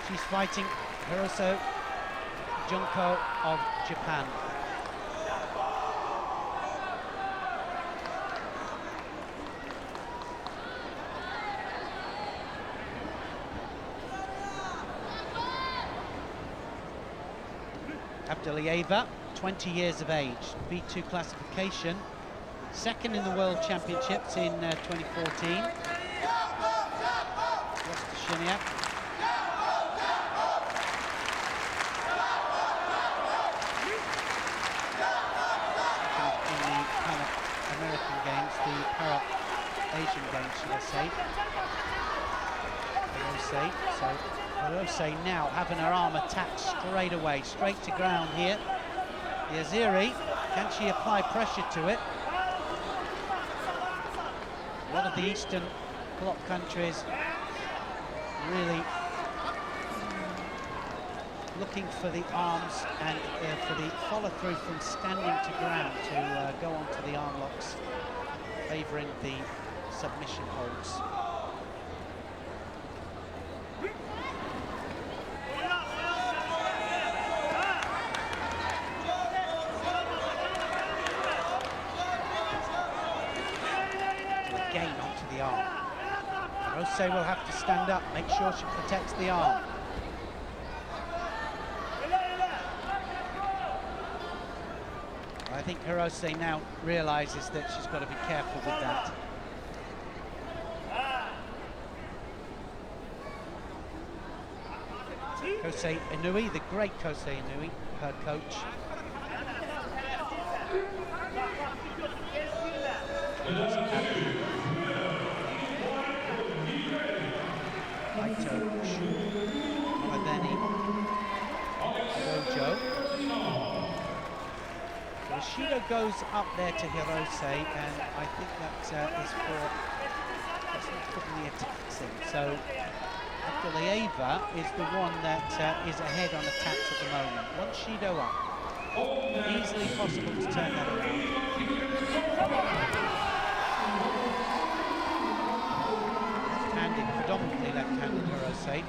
She's fighting Hirose Junko of Japan. Abdalieva, 20 years of age, B2 classification, second in the World Championships in 2014. Lost to Sheniak. In the Pan-American Games, the Para-Asian Games, should I say. So Hirose now having her arm attacked straight away, straight to ground here. The Azeri, can she apply pressure to it? A lot of the Eastern Bloc countries really looking for the arms and for the follow-through from standing to ground to go on to the arm locks, favouring the submission holds. Hirose will have to stand up, make sure she protects the arm. I think Hirose now realises that she's got to be careful with that. Kosei Inui, the great Kosei Inui, her coach. Shido goes up there to Hirose, and I think that is for that's not putting the attacks in. So Abdalieva is the one that is ahead on attacks at the moment. Once Shido up, easily possible to turn that around. Left-handed, predominantly left-handed Hirose.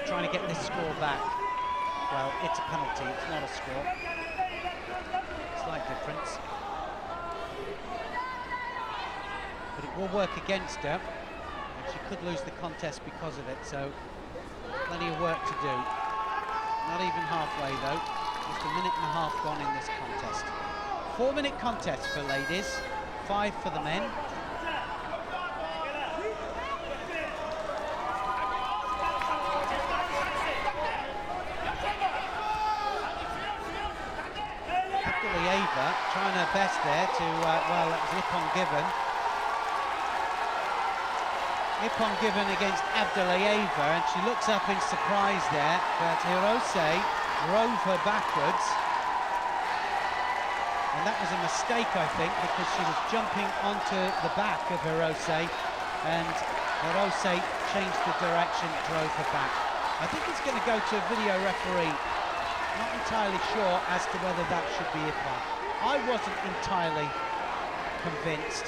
Trying to get this score back. Well, it's a penalty, it's not a score. Slight difference. But it will work against her. And she could lose the contest because of it, so plenty of work to do. Not even halfway though. Just a minute and a half gone in this contest. 4-minute contest for ladies, 5 for the men. Trying her best there to, well, that was Ippon given. Ippon given against Abdalieva, and she looks up in surprise there, but Hirose drove her backwards. And that was a mistake, I think, because she was jumping onto the back of Hirose, and Hirose changed the direction, drove her back. I think it's going to go to a video referee. Not entirely sure as to whether that should be Ippon. I wasn't entirely convinced.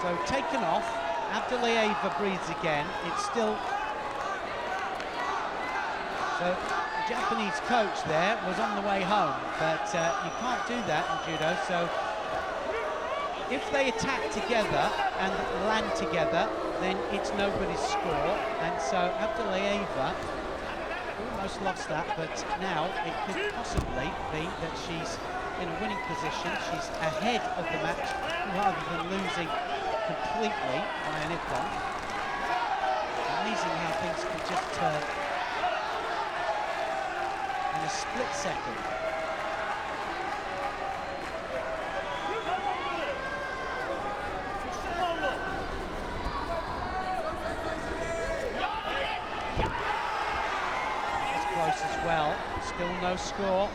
So taken off, Abdalieva breathes again. It's still... So the Japanese coach there was on the way home, but you can't do that in judo, so if they attack together and land together, then it's nobody's score. And so Abda almost lost that, but now it could possibly be that she's in a winning position. She's ahead of the match rather than losing completely by an ippon. Amazing how things can just turn in a split second. As well, still no score.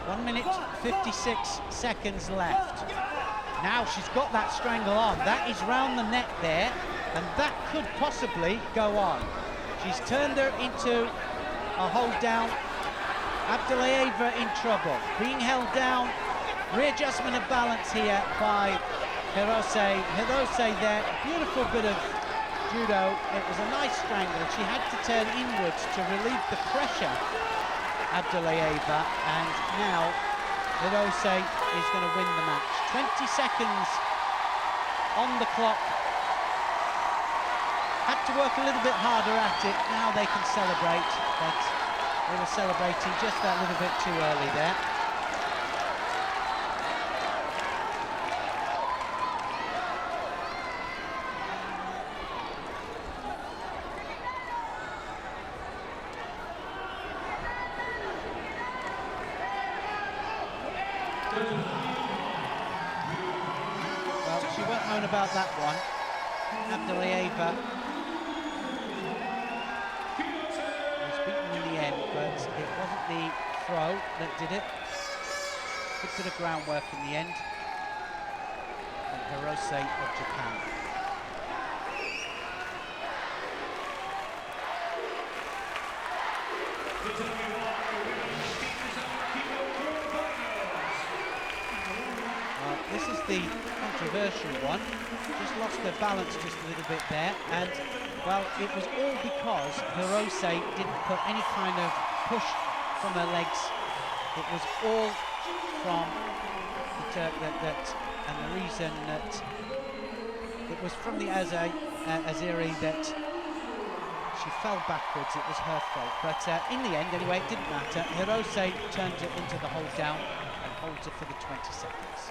One minute, 56 seconds left. Now she's got that strangle on. That is round the neck there, and that could possibly go on. She's turned her into a hold down. Abda in trouble, being held down. Readjustment of balance here by Herrero there. Beautiful bit of judo. It was a nice strangle. She had to turn inwards to relieve the pressure, Abda, and now Herrero is going to win the match. 20 seconds on the clock. Had to work a little bit harder at it. Now they can celebrate, but they were celebrating just that little bit too early there. About that one, Abda was beaten in the end, but it wasn't the throw that did it. Good bit of groundwork in the end from Herrero of Japan. This is the controversial one. Just lost their balance just a little bit there, and well, it was all because Herrero didn't put any kind of push from her legs. It was all from and the reason that it was from the Azeri that she fell backwards. It was her fault, but in the end, anyway, it didn't matter. Herrero turns it into the hold down and holds it for the 20 seconds.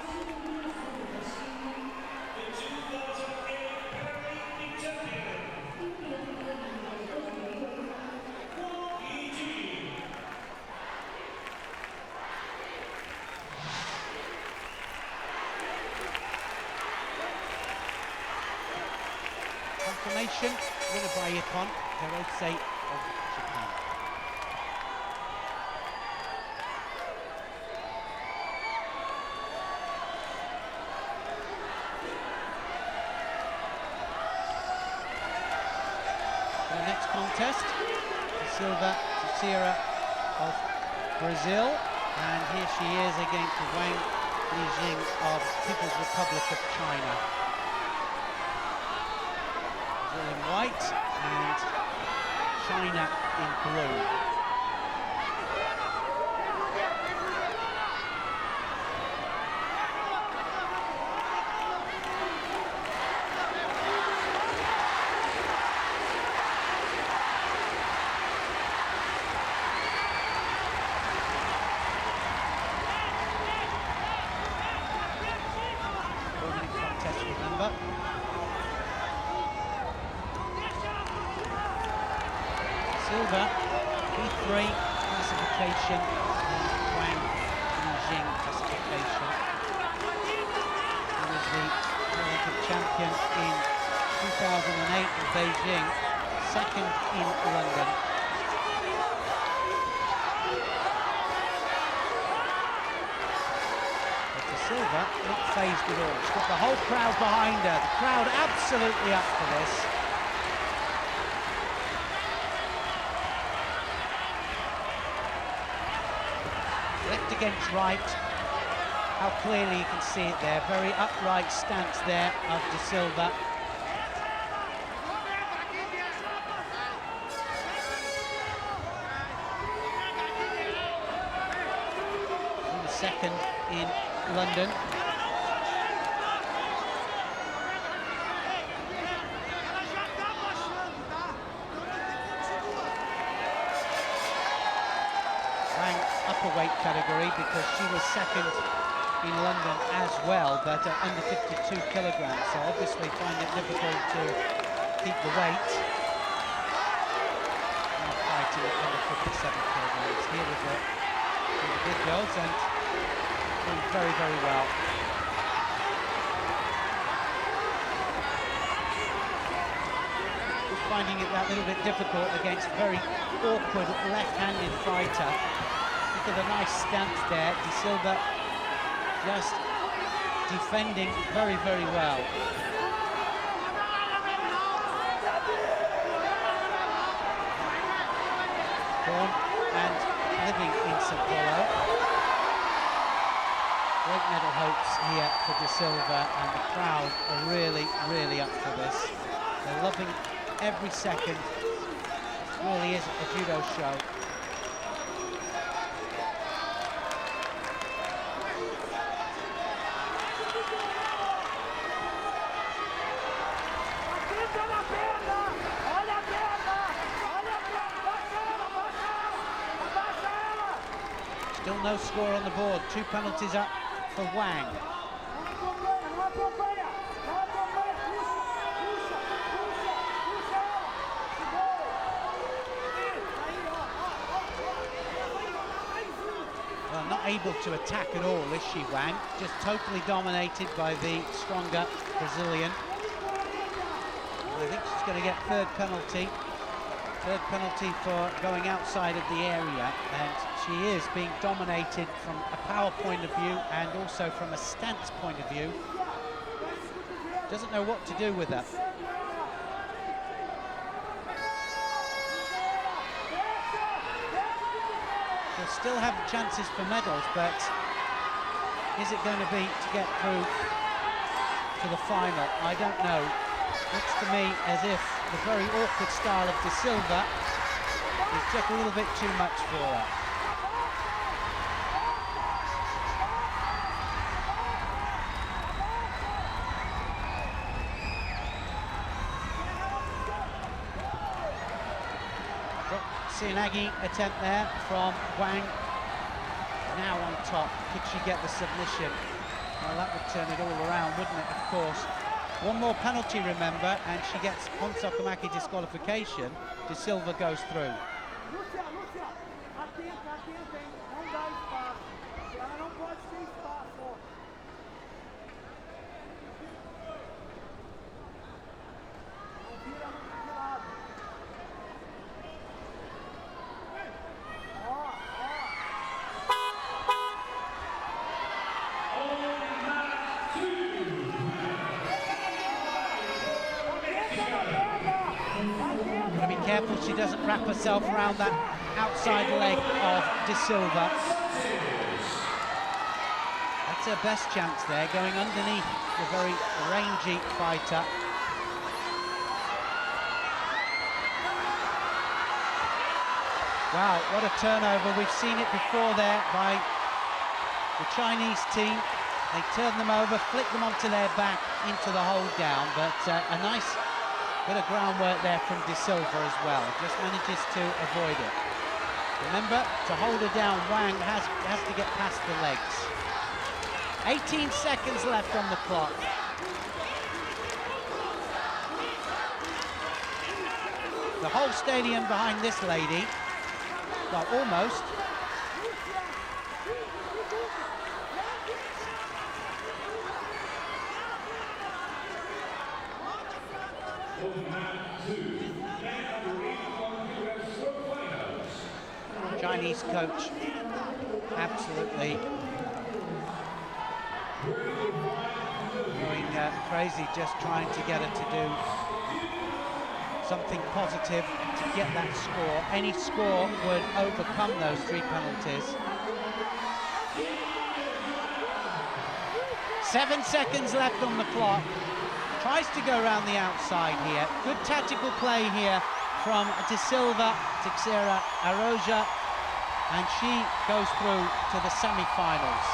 Confirmation, winner by ippon, Herrero of Japan. The next contest, Silva of Brazil, and here she is against Wang Beijing of People's Republic of China. Brazil in white and China in blue. Silva, E3 classification, and Wang Beijing classification. He was the Paralympic champion in 2008 in Beijing, second in London. But for Silva, not phased at all. She's got the whole crowd behind her. The crowd absolutely up for this. Against right, how clearly you can see it there. Very upright stance there of De Silva. London. Upper weight category because she was second in London as well, but under 52 kilograms, so obviously find it difficult to keep the weight. Now fighting at under 57 kilograms here with the big girls and doing very, very well. Just finding it that little bit difficult against a very awkward left-handed fighter. Look at the nice stance there. De Silva just defending very, very well. Born and living in Sao Paulo. Great medal hopes here for De Silva, and the crowd are really, really up for this. They're loving every second. It really is a judo show. Still no score on the board. 2 penalties up for Wang. Well, not able to attack at all, is she, Wang? Just totally dominated by the stronger Brazilian. I think she's going to get third penalty for going outside of the area, and she is being dominated from a power point of view and also from a stance point of view. Doesn't know what to do with her. She'll still have chances for medals, but is it going to be to get through to the final? I don't know. Looks to me as if the very awkward style of De Silva is just a little bit too much for her. Sianagi attempt there from Wang. Now on top. Could she get the submission? Well, that would turn it all around, wouldn't it, of course. One more penalty, remember, and she gets on Sokomaki disqualification. De Silva goes through. Careful she doesn't wrap herself around that outside leg of De Silva. That's her best chance there, going underneath the very rangy fighter. Wow, what a turnover. We've seen it before there by the Chinese team. They turn them over, flick them onto their back into the hold down, but a nice bit of groundwork there from De Silva as well. Just manages to avoid it. Remember, to hold her down, Wang has to get past the legs. 18 seconds left on the clock. The whole stadium behind this lady. Well, almost. Chinese coach absolutely going crazy, just trying to get her to do something positive to get that score. Any score would overcome those 3 penalties. 7 seconds left on the clock. Tries to go around the outside here. Good tactical play here from De Silva, Teixeira Aroja, and she goes through to the semi-finals.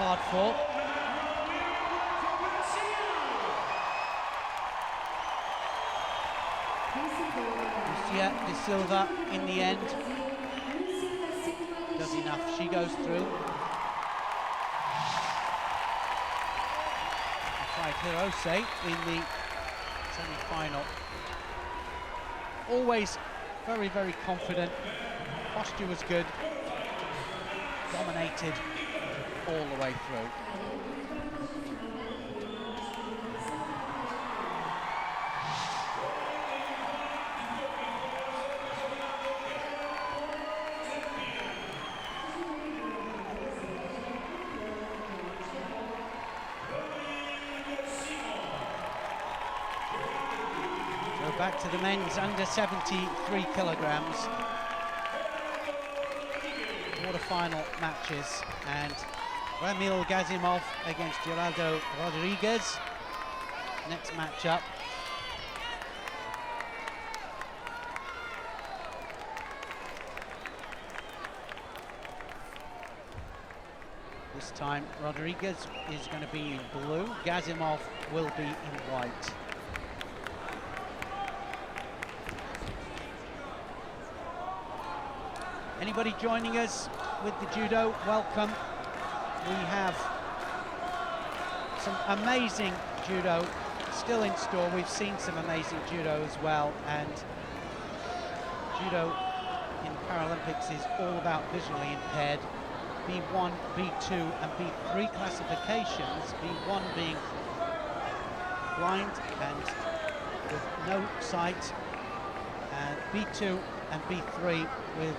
hard fought. De Silva in the end does enough. She goes through. Tried Hiro in the semi-final. Always very, very confident. Posture was good. Dominated all the way through. Back to the men's under 73 kilograms. Quarterfinal matches, and Ramil Gazimov against Gerardo Rodriguez. Next matchup. This time Rodriguez is going to be in blue. Gazimov will be in white. Anybody joining us with the judo, welcome. We have some amazing judo still in store. We've seen some amazing judo as well, and judo in Paralympics is all about visually impaired. B1, B2 and B3 classifications, B1 being blind and with no sight, and B2 and B3 with,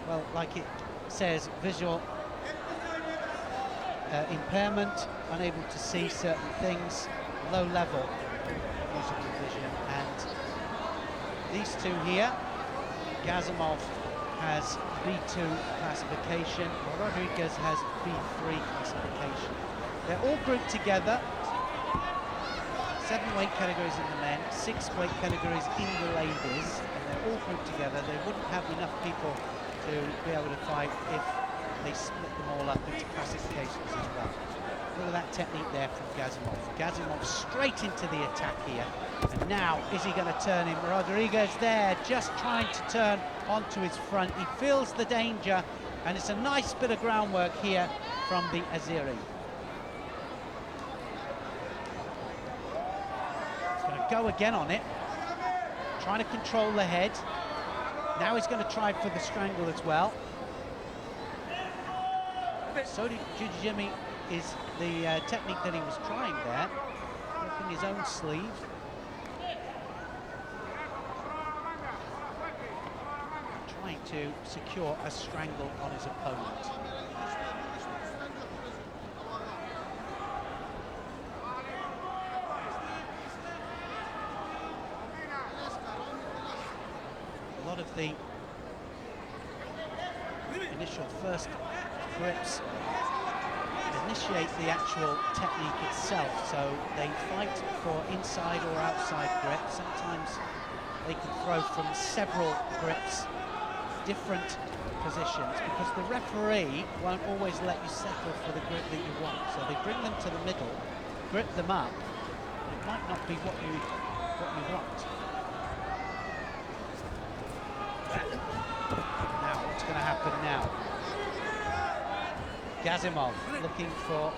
well, like it says, visual impairment, unable to see certain things, low level musical vision. And these two here, Gazimov has B2 classification, Rodriguez has B3 classification. They're all grouped together, 7 weight categories in the men, 6 weight categories in the ladies, and they're all grouped together. They wouldn't have enough people to be able to fight if they split them all up into classifications as well. Look at that technique there from Gazimov. Gazimov straight into the attack here. And now, is he going to turn him? Rodriguez there, just trying to turn onto his front. He feels the danger, and it's a nice bit of groundwork here from the Azeri. He's going to go again on it, trying to control the head. Now he's going to try for the strangle as well. Soliv Jujijimi is the technique that he was trying there, gripping his own sleeve. Trying to secure a strangle on his opponent. A lot of the initial first grips initiate the actual technique itself, so they fight for inside or outside grips. Sometimes they can throw from several grips, different positions, because the referee won't always let you settle for the grip that you want. So they bring them to the middle, grip them up, but it might not be what you want. Now, what's going to happen now? Gazimov looking for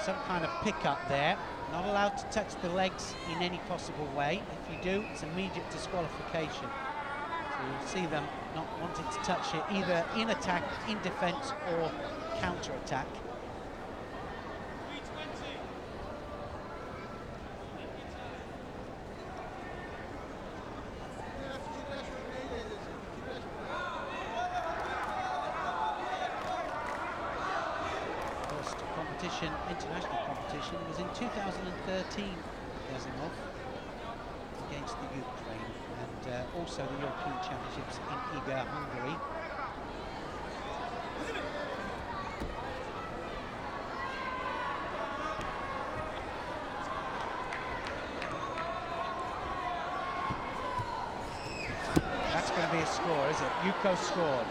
some kind of pickup there. Not allowed to touch the legs in any possible way. If you do, it's immediate disqualification. So you'll see them not wanting to touch it, either in attack, in defense, or counter-attack. International competition was in 2013, Gazimov, against the Ukraine, and also the European Championships in Iga, Hungary. That's going to be a score, is it? Yuko scored.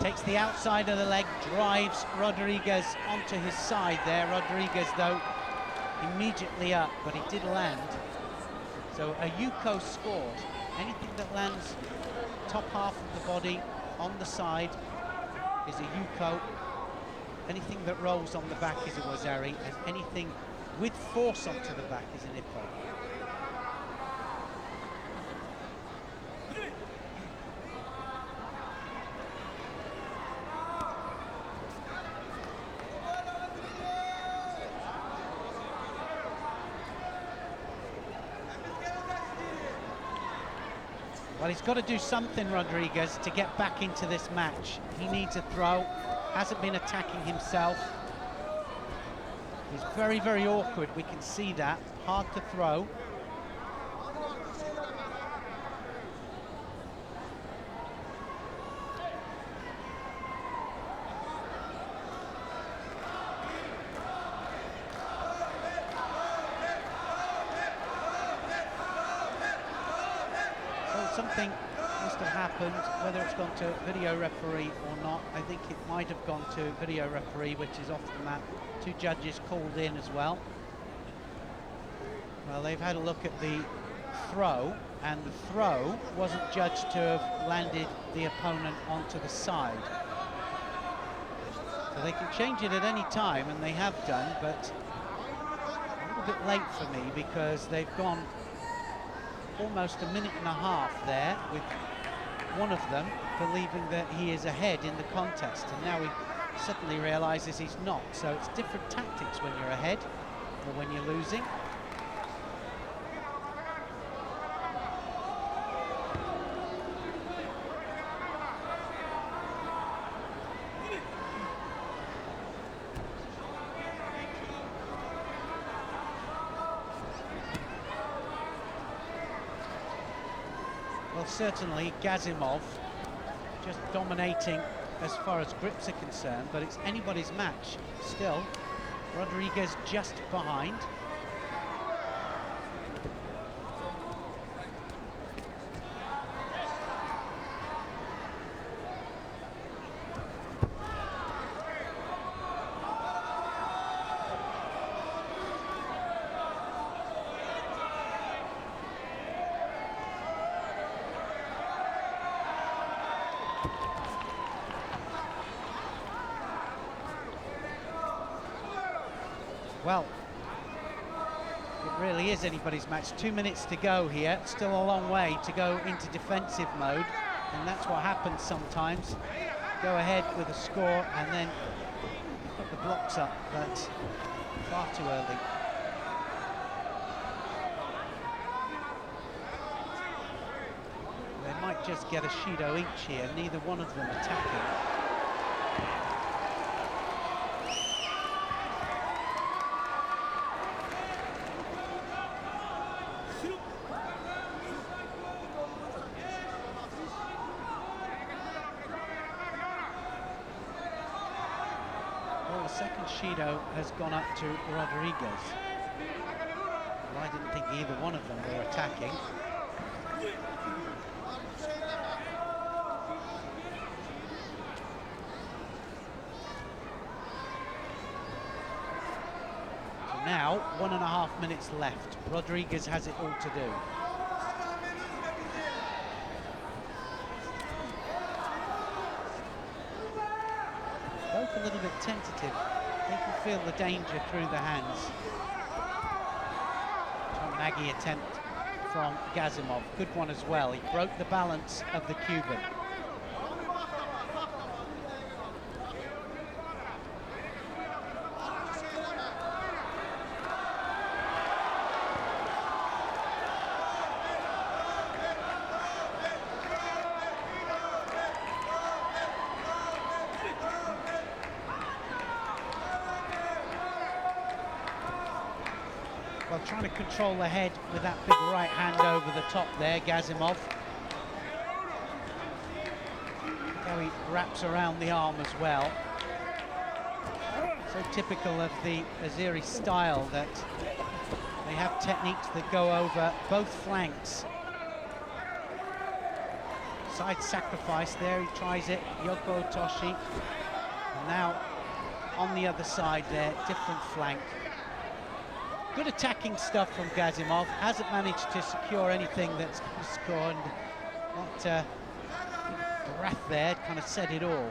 Takes the outside of the leg, drives Rodriguez onto his side there. Rodriguez, though, immediately up, but he did land. So a Yuko scored. Anything that lands top half of the body on the side is a Yuko. Anything that rolls on the back is a Wazari, and anything with force onto the back is an Ippo. Well, he's got to do something, Rodriguez, to get back into this match. He needs a throw. Hasn't been attacking himself. He's very, very awkward. We can see that. Hard to throw. Something must have happened, whether it's gone to video referee or not. I think it might have gone to video referee, which is off the map. 2 judges called in as well. Well, they've had a look at the throw, and the throw wasn't judged to have landed the opponent onto the side. So they can change it at any time, and they have done, but a little bit late for me because they've gone almost a minute and a half there with one of them believing that he is ahead in the contest, and now he suddenly realizes he's not. So it's different tactics when you're ahead or when you're losing. Well, certainly Gazimov just dominating as far as grips are concerned, but it's anybody's match still. Rodriguez just behind. Well, it really is anybody's match. 2 minutes to go here. Still a long way to go into defensive mode, and that's what happens sometimes. Go ahead with a score and then put the blocks up, but far too early. They might just get a Shido each here, neither one of them attacking. Shido has gone up to Rodriguez. Well, I didn't think either one of them were attacking. So now, 1.5 minutes left. Rodriguez has it all to do. Both a little bit tentative. They can feel the danger through the hands. Nagi attempt from Gazimov. Good one as well. He broke the balance of the Cuban. Trying to control the head with that big right hand over the top there, Gazimov. Look how he wraps around the arm as well. So typical of the Azeri style that they have techniques that go over both flanks. Side sacrifice there, he tries it, Yoko Toshi. And now on the other side there, different flank. Good attacking stuff from Gazimov, hasn't managed to secure anything that's going to score, and that breath there kind of said it all.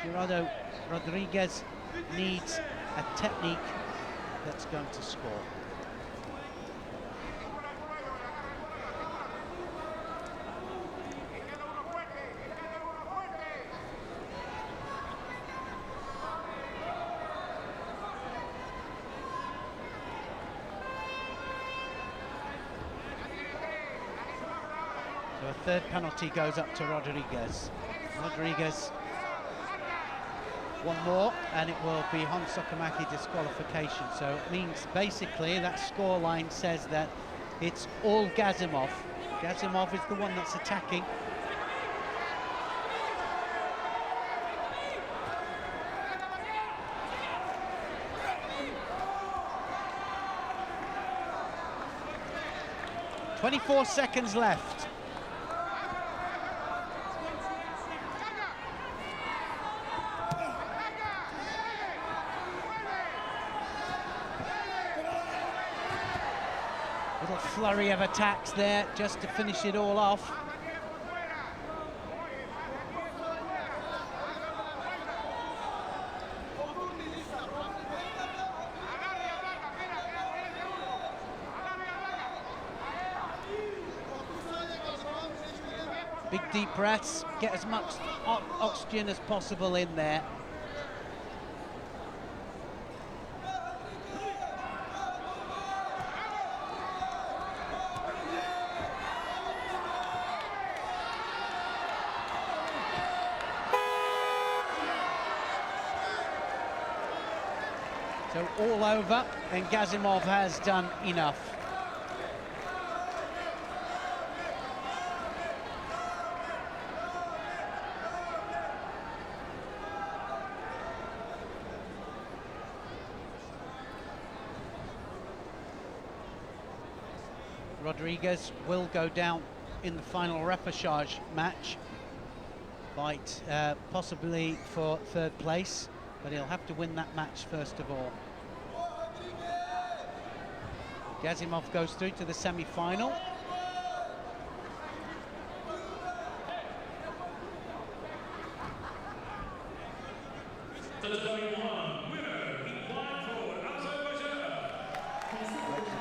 Gerardo Rodriguez needs a technique that's going to score. So a third penalty goes up to Rodriguez. Rodriguez, one more, and it will be Hon Sokomaki disqualification. So it means basically that scoreline says that it's all Gazimov. Gazimov is the one that's attacking. .24 seconds left. Little flurry of attacks there just to finish it all off. Big deep breaths, get as much oxygen as possible in there. So all over, and Gazimov has done enough. Rodriguez will go down in the final repechage match, fight possibly for third place, but he'll have to win that match first of all. Gazimov goes through to the semi-final. A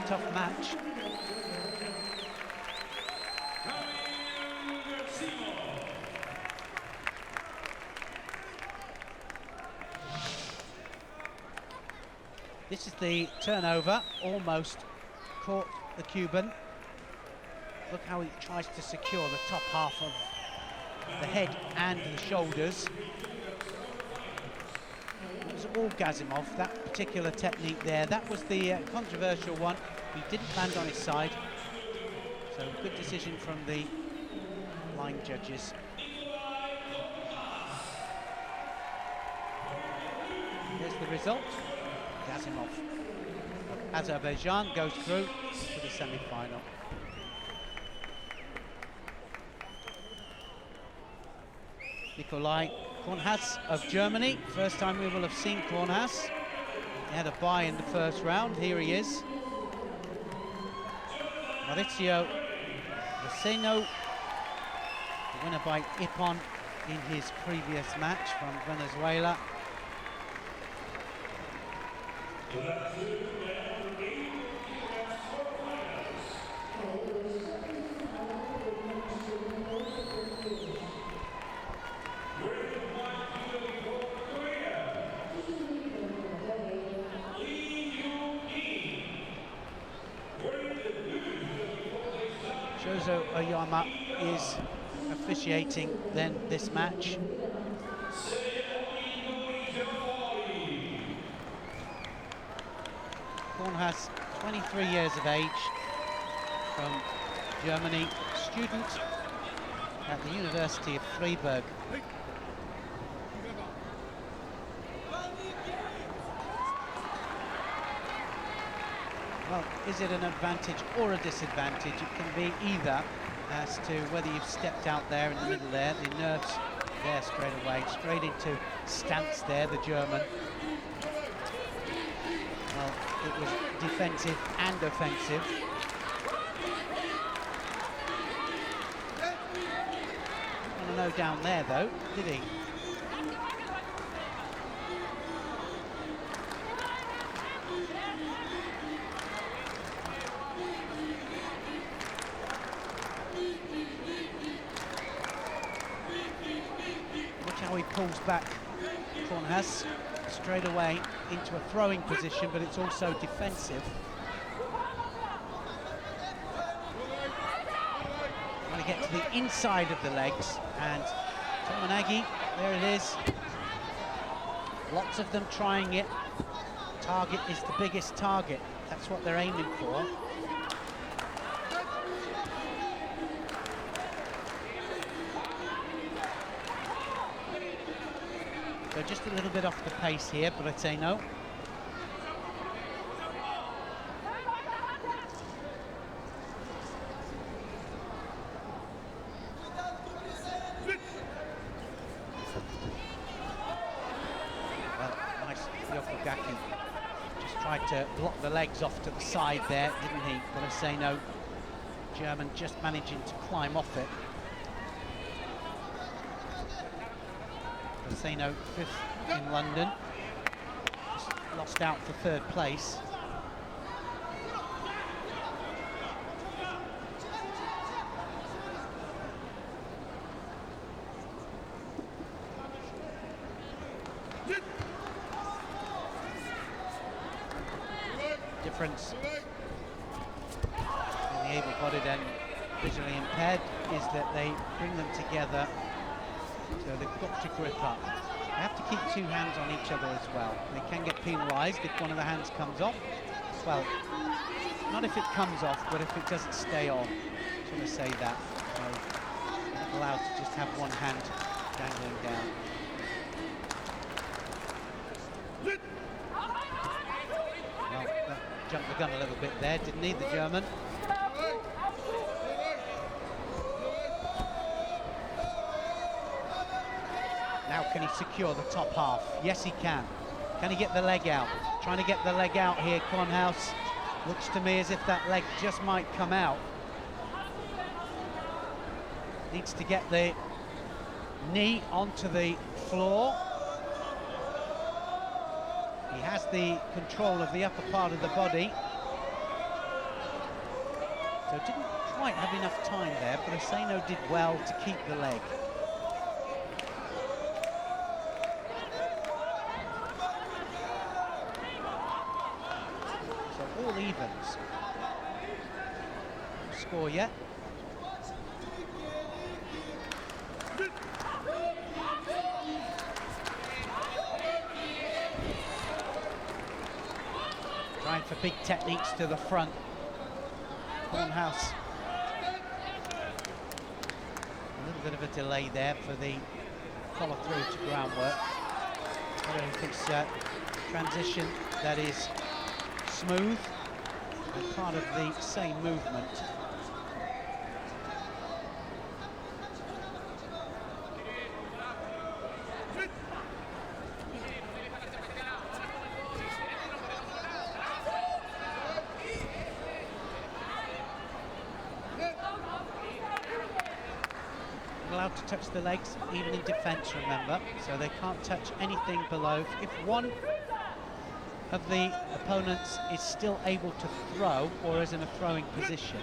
tough match. This is the turnover, almost caught the Cuban. Look how he tries to secure the top half of the head and the shoulders. It was all Gazimov, that particular technique there. That was the controversial one. He didn't land on his side. So good decision from the line judges. Here's the result. Gazimov of Azerbaijan goes through to the semi-final. Nikolai Cornhass of Germany. First time we will have seen Cornhass. He had a bye in the first round. Here he is. Maurizio Vecino, the winner by Ippon in his previous match from Venezuela. Shozo Oyama is officiating then this match. Cornhass, 23 years of age, from Germany, student at the University of Freiburg. Well, is it an advantage or a disadvantage? It can be either, as to whether you've stepped out there in the middle there. The nerves there straight away, straight into stance there, the German. Well, it was defensive and offensive. Didn't want to know down there though, did he? He pulls back Cornhass straight away into a throwing position, but it's also defensive. Trying to get to the inside of the legs, and Tomonagi, there it is. Lots of them trying it. Target is the biggest target. That's what they're aiming for. So just a little bit off the pace here, but I'd say no. Well, nice Yokogaki. Just tried to block the legs off to the side there, didn't he? But I say no. German just managing to climb off it. Seno, 5th in London, just lost out for 3rd place. Difference in the able-bodied and visually impaired is that they bring them together. So they've got to grip up. They have to keep 2 hands on each other as well. They can get penalised if one of the hands comes off. Well, not if it comes off, but if it doesn't stay on. I just want to say that. So you're not allowed to just have one hand dangling down. Well, that jumped the gun a little bit there, didn't he, the German? Now can he secure the top half? Yes, he can. Can he get the leg out? Trying to get the leg out here, Cornhass. Looks to me as if that leg just might come out. Needs to get the knee onto the floor. He has the control of the upper part of the body. So didn't quite have enough time there, but Aseno did well to keep the leg. All evens. Score yet. Trying for big techniques to the front. Cornhass. A little bit of a delay there for the follow through to groundwork. I don't think it's transition that is smooth and part of the same movement. Allowed to touch the legs even in defense, remember, so they can't touch anything below. If one of the opponents is still able to throw or is in a throwing position,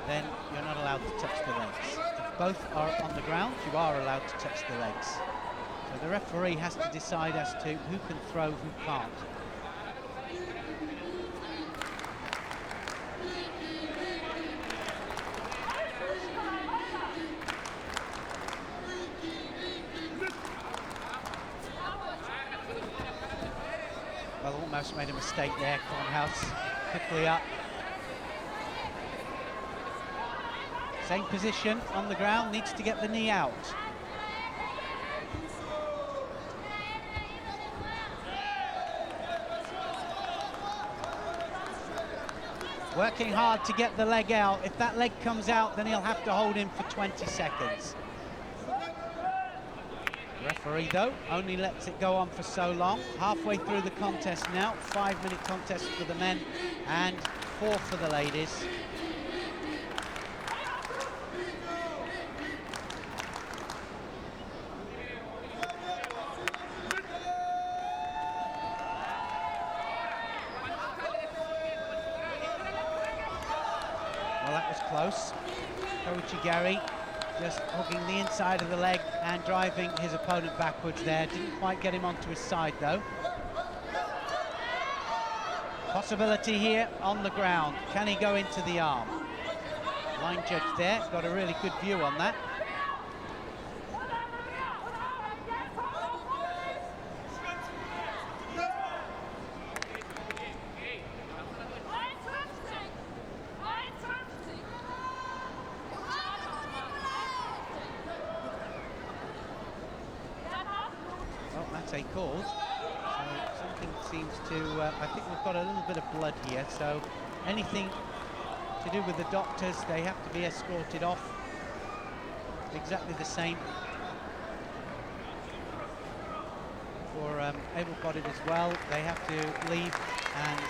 then you're not allowed to touch the legs. If both are on the ground, you are allowed to touch the legs. So the referee has to decide as to who can throw, who can't. Well, almost made a mistake there, Cornhass. Quickly up. Same position on the ground, needs to get the knee out. Working hard to get the leg out. If that leg comes out, then he'll have to hold him for 20 seconds. Referee, though, only lets it go on for so long. Halfway through the contest now. 5-minute contest for the men and 4 for the ladies. Well, that was close. Gary just hooking the inside of the leg and driving his opponent backwards there. Didn't quite get him onto his side, though. Possibility here on the ground. Can he go into the arm? Line judge there, got a really good view on that. A call. So something seems to, I think we've got a little bit of blood here, so anything to do with the doctors, they have to be escorted off. Exactly the same for able-bodied as well. They have to leave and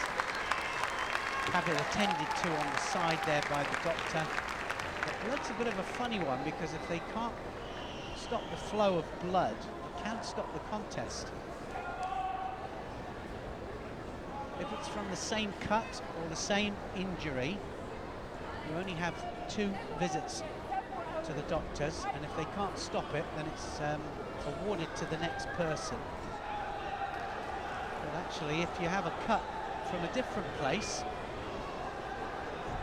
have it attended to on the side there by the doctor. But blood's a bit of a funny one, because if they can't stop the flow of blood, can't stop the contest. If it's from the same cut or the same injury, you only have 2 visits to the doctors, and if they can't stop it, then it's awarded to the next person. But actually, if you have a cut from a different place,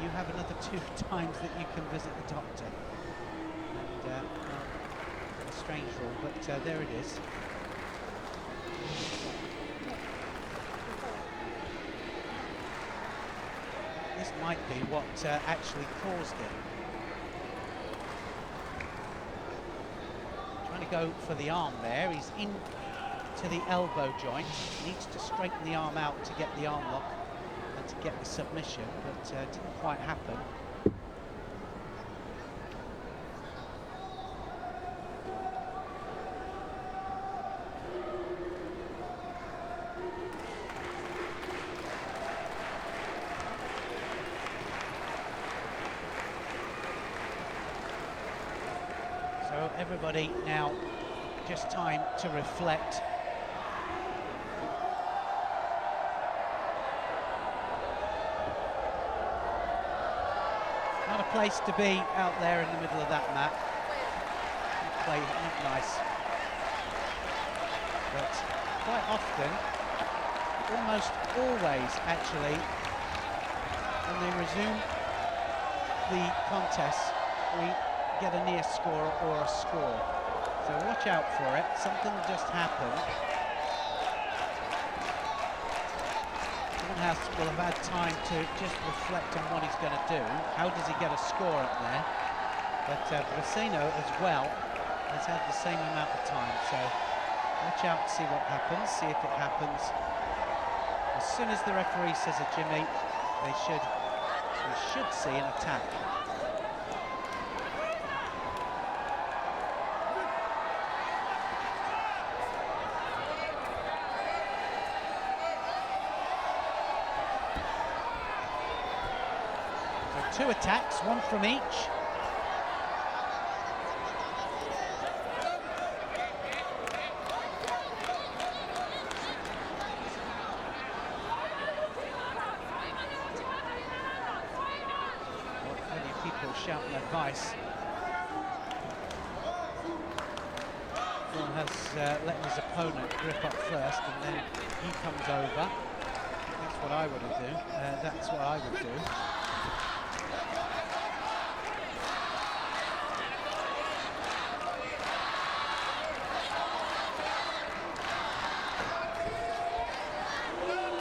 you have another 2 times that you can visit the doctor. And, well, strange rule, but there it is. This might be what actually caused it. Trying to go for the arm there. He's in to the elbow joint. Needs to straighten the arm out to get the arm lock and to get the submission, but didn't quite happen. Everybody now, just time to reflect. Not a place to be out there in the middle of that mat. Play not nice. But quite often, almost always actually, when they resume the contest, we get a near score or a score. So watch out for it. Something just happened. Cornhass will have had time to just reflect on what he's going to do. How does he get a score up there? But Vino as well has had the same amount of time. So watch out to see what happens. See if it happens. As soon as the referee says a Jimmy, we should see an attack. Two attacks, one from each. Many people shouting advice. Has let his opponent grip up first, and then he comes over. That's what I would do. That's what I would do.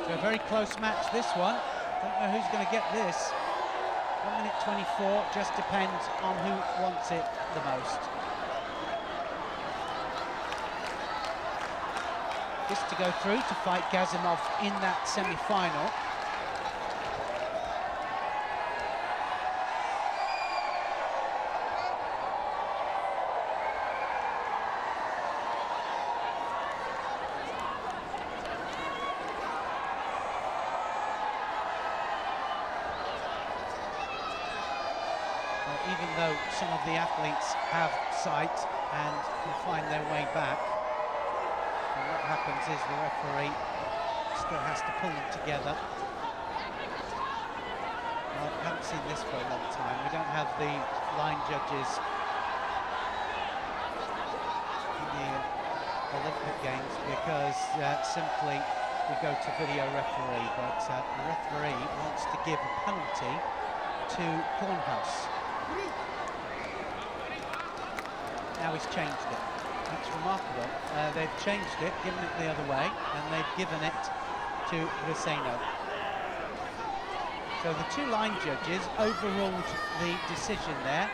A very close match, this one. Don't know who's going to get this. 1 minute 24, just depends on who wants it the most. This to go through to fight Gazimov in that semi-final. even though some of the athletes have sight and can find their way back. And what happens is the referee still has to pull them together. Well, I haven't seen this for a long time. We don't have the line judges in the Olympic Games because simply we go to video referee, but the referee wants to give a penalty to Cornhass. Now he's changed it. That's remarkable. They've changed it, given it the other way, and they've given it to Veno. So the two line judges overruled the decision there.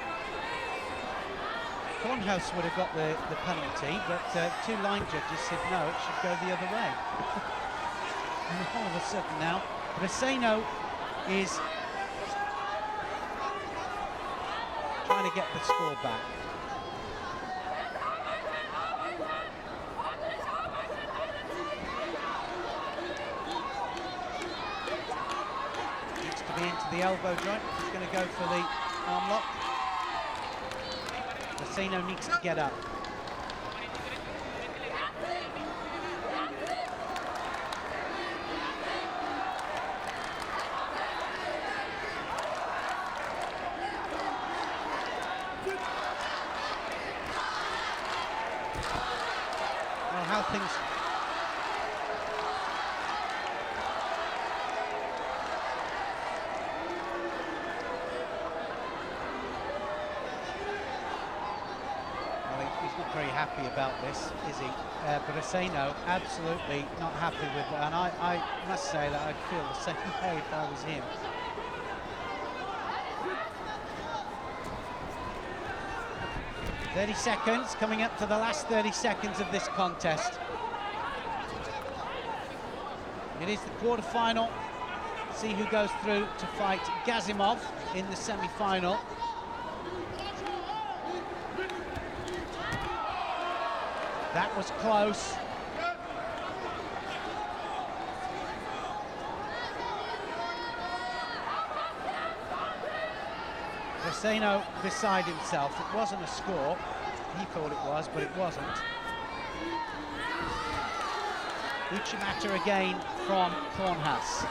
Cornhass would have got the penalty, but two line judges said no, it should go the other way. And all of a sudden now, Veno is trying to get the score back. Needs to be into the elbow joint. He's going to go for the arm lock. Veno needs to get up. Well, how things... He's not very happy about this, is he? But Veno absolutely not happy with it, and I must say that I'd feel the same way if I was him. .30 coming up to the last 30 seconds of this contest. It is the quarterfinal. See who goes through to fight Gazimov in the semi-final. That was close. Veno beside himself. It wasn't a score. He thought it was, but it wasn't. Uchimata again from Cornhass.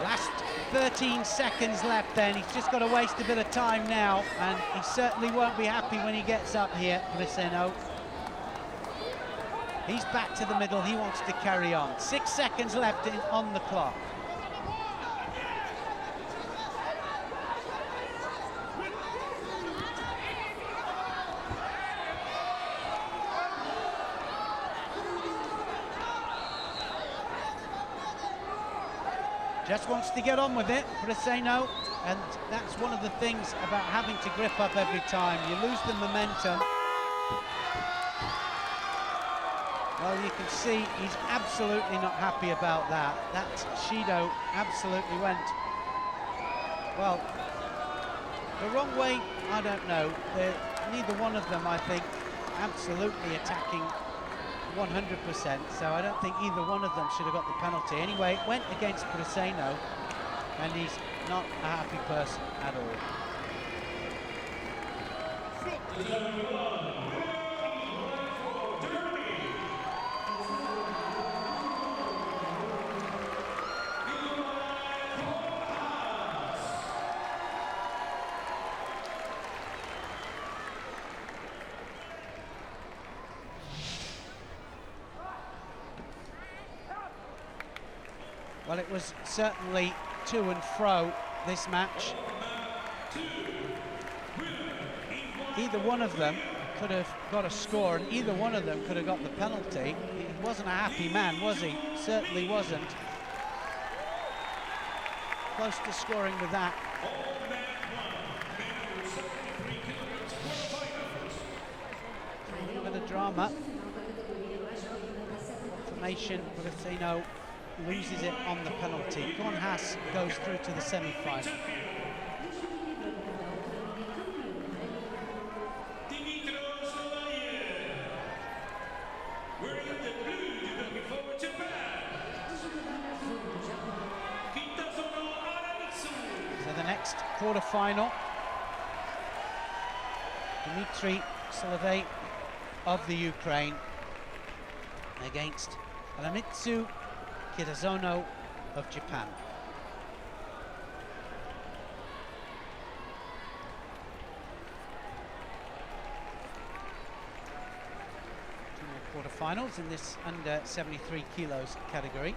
Last 13 seconds left then. He's just got to waste a bit of time now, and he certainly won't be happy when he gets up here, Veno. He's back to the middle, he wants to carry on. 6 seconds left on the clock. Just wants to get on with it, Veno, and that's one of the things about having to grip up every time. You lose the momentum. Well, you can see he's absolutely not happy about that. That Shido absolutely went, well, the wrong way, I don't know. Neither one of them, I think, absolutely attacking 100%, so I don't think either one of them should have got the penalty. Anyway, it went against Veno, and he's not a happy person at all. Well, it was certainly to and fro, this match. Either one of them could have got a score, and either one of them could have got the penalty. He wasn't a happy man, was he? Certainly wasn't. Close to scoring with that. A bit of drama. Confirmation, Veno loses it on the penalty. Cornhass goes through to the semi-final. quarter-final. Dmitry Soliv of the Ukraine against Alamitsu Kizono of Japan. Two more quarterfinals in this under 73 kilos category.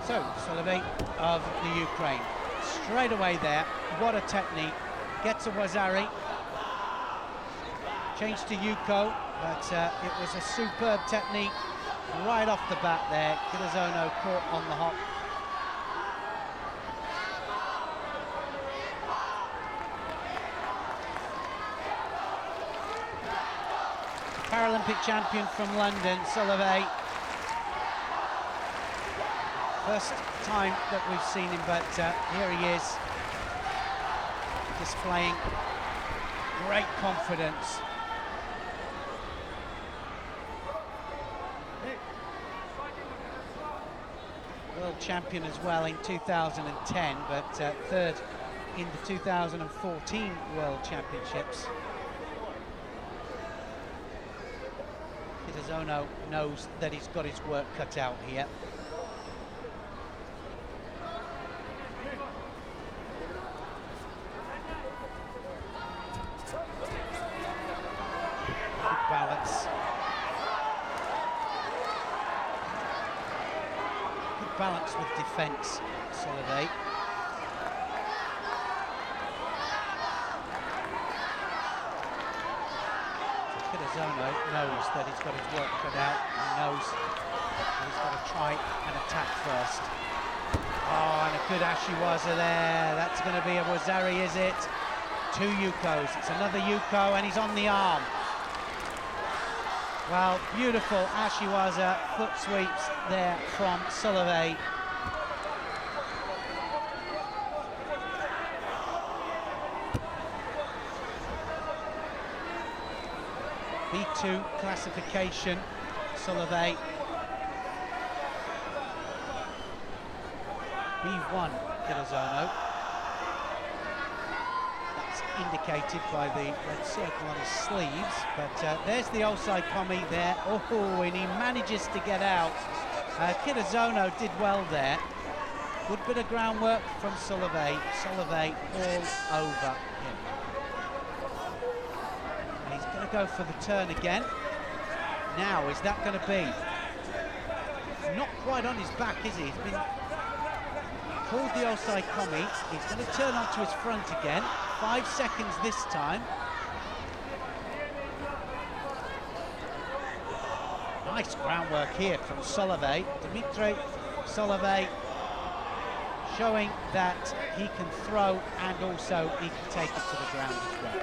So, Soliv of the Ukraine, straight away there, what a technique, gets a Wazari, changed to Yuko, but it was a superb technique right off the bat there. Kizono caught on the hop. Paralympic champion from London, Soliv. First time that we've seen him, but here he is, displaying great confidence. World champion as well in 2010, but third in the 2014 World Championships. Kizono knows that he's got his work cut out here. Balance with defence, Soliv. So Kizono knows that he's got his work cut out. He knows that he's got to try and attack first. Oh, and a good Ashiwaza there. That's going to be a Wazari, is it? Two Yukos. It's another Yuko, and he's on the arm. Well, beautiful Ashiwaza foot sweeps there from Soliv. B2 classification, Soliv. B1, Kizono. Indicated by the red circle on his sleeves, but there's the offside commie there. Oh, and he manages to get out. Kizono did well there. Good bit of groundwork from Soliv. Soliv all over him. And he's going to go for the turn again. Now, is that going to be? Not quite on his back, is he? He's been called the offside commie. He's going to turn onto his front again. 5 seconds this time. Nice groundwork here from Soliv. Dmitry Soliv showing that he can throw and also he can take it to the ground as well.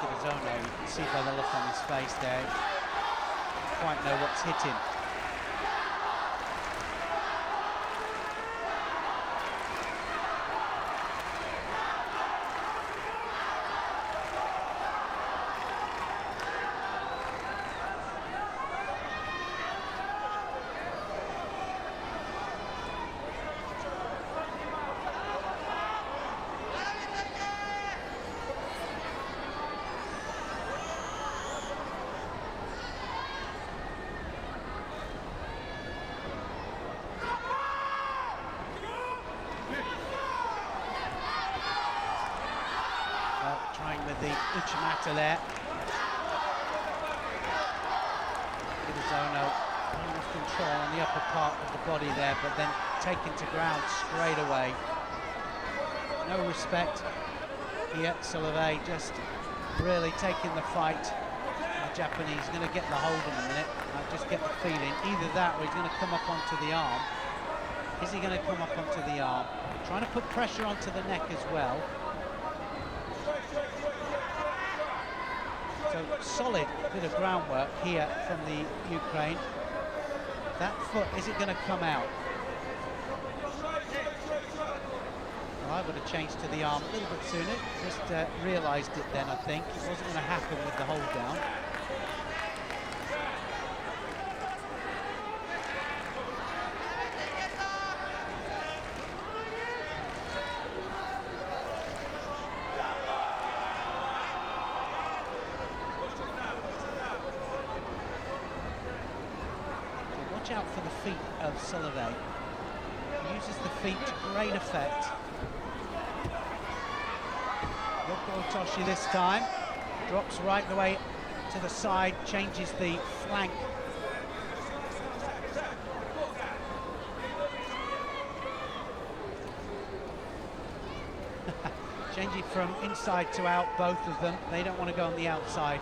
Kizono, you can see by the look on his face there, don't quite know what's hit him. The Uchimata there. Kizono control on the upper part of the body there, but then taken to ground straight away. No respect here. Soliv just really taking the fight. The Japanese is going to get the hold in a minute. I just get the feeling either that or he's going to come up onto the arm. Is he going to come up onto the arm? Trying to put pressure onto the neck as well. So solid bit of groundwork here from the Ukraine. That foot, is it going to come out? Well, I would have changed to the arm a little bit sooner. Just realised it then, I think. It wasn't going to happen with the hold down. Watch out for the feet of Soliv. He uses the feet to great effect. Toshi this time, drops right the way to the side, changes the flank. Changing from inside to out, both of them. They don't want to go on the outside.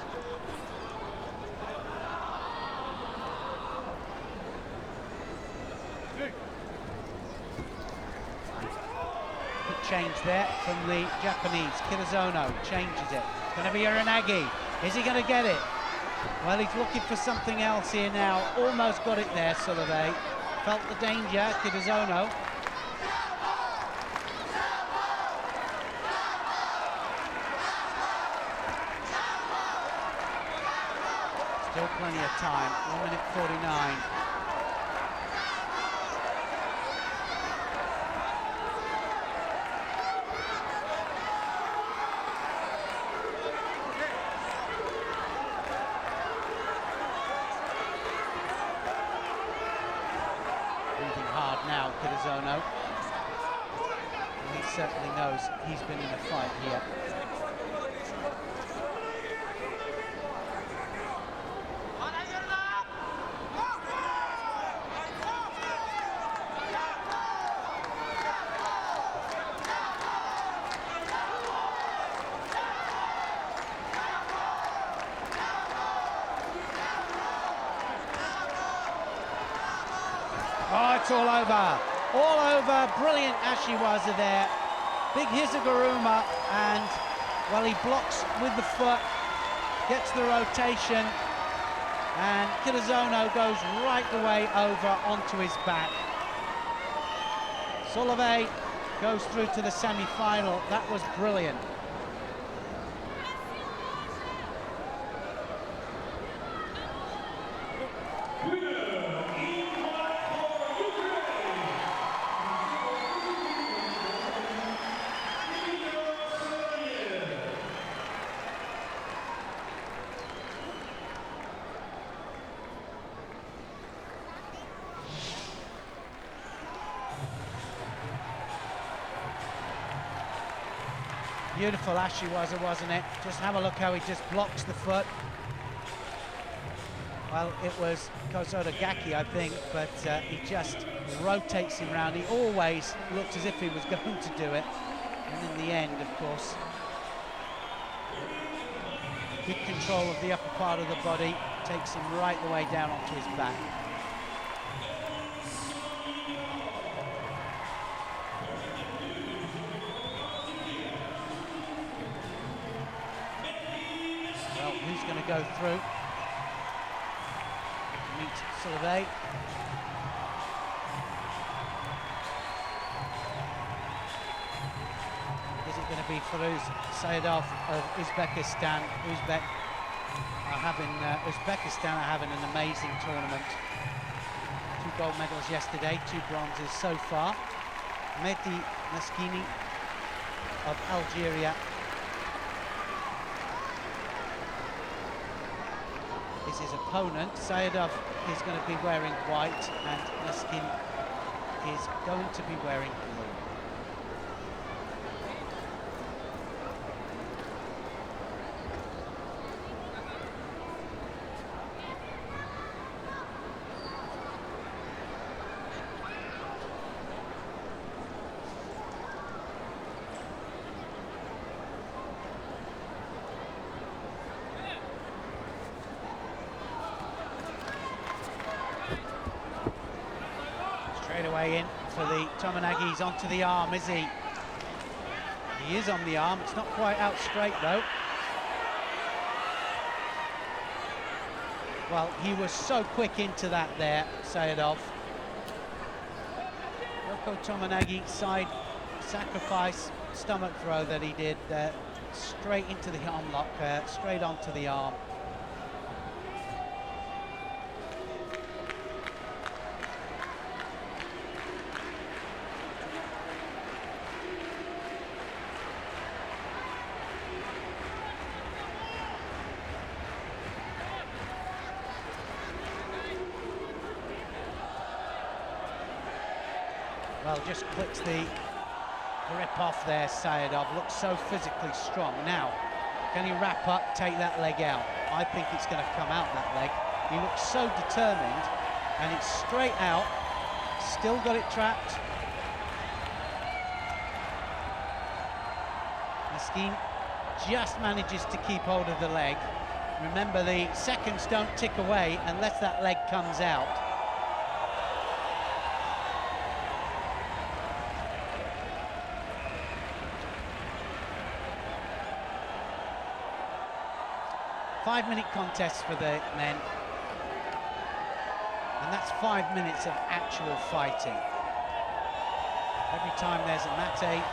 Change there from the Japanese. Kizono changes it. Going to be Uranagi. Is he going to get it? Well, he's looking for something else here now. Almost got it there, Soliv. Felt the danger, Kizono. Still plenty of time. 1 minute 49. Kizono. He certainly knows he's been in a fight here. Oh, it's all over. All over, brilliant Ashiwaza there. Big Hizuguruma, and, well, he blocks with the foot, gets the rotation, and Kizono goes right the way over onto his back. Soliv goes through to the semi-final. That was brilliant. Beautiful Ashiwaza, wasn't it? Just have a look how he just blocks the foot. Well, it was Kozodagaki, I think, but he just rotates him round. He always looked as if he was going to do it. And in the end, of course, good control of the upper part of the body, takes him right the way down onto his back. Who's going to go through? Meet Soliv. Is it going to be Firuz Sedov of Uzbekistan? Uzbekistan are having an amazing tournament. 2 gold medals yesterday, 2 bronzes so far. Mehdi Mskin of Algeria is his opponent. Sedov is going to be wearing white and Mskin is going to be wearing blue. Breakaway in for the Tominagi. He's onto the arm, is he? He is on the arm. It's not quite out straight, though. Well, he was so quick into that there, Sedov. Roko Tominagi side sacrifice stomach throw that he did, straight into the arm lock, straight onto the arm. Well, just clicks the grip off there, Sedov. Looks so physically strong. Now, can he wrap up, take that leg out? I think it's going to come out, that leg. He looks so determined, and it's straight out. Still got it trapped. Mskin just manages to keep hold of the leg. Remember, the seconds don't tick away unless that leg comes out. Five-minute contest for the men, and that's 5 minutes of actual fighting. Every time there's a mate,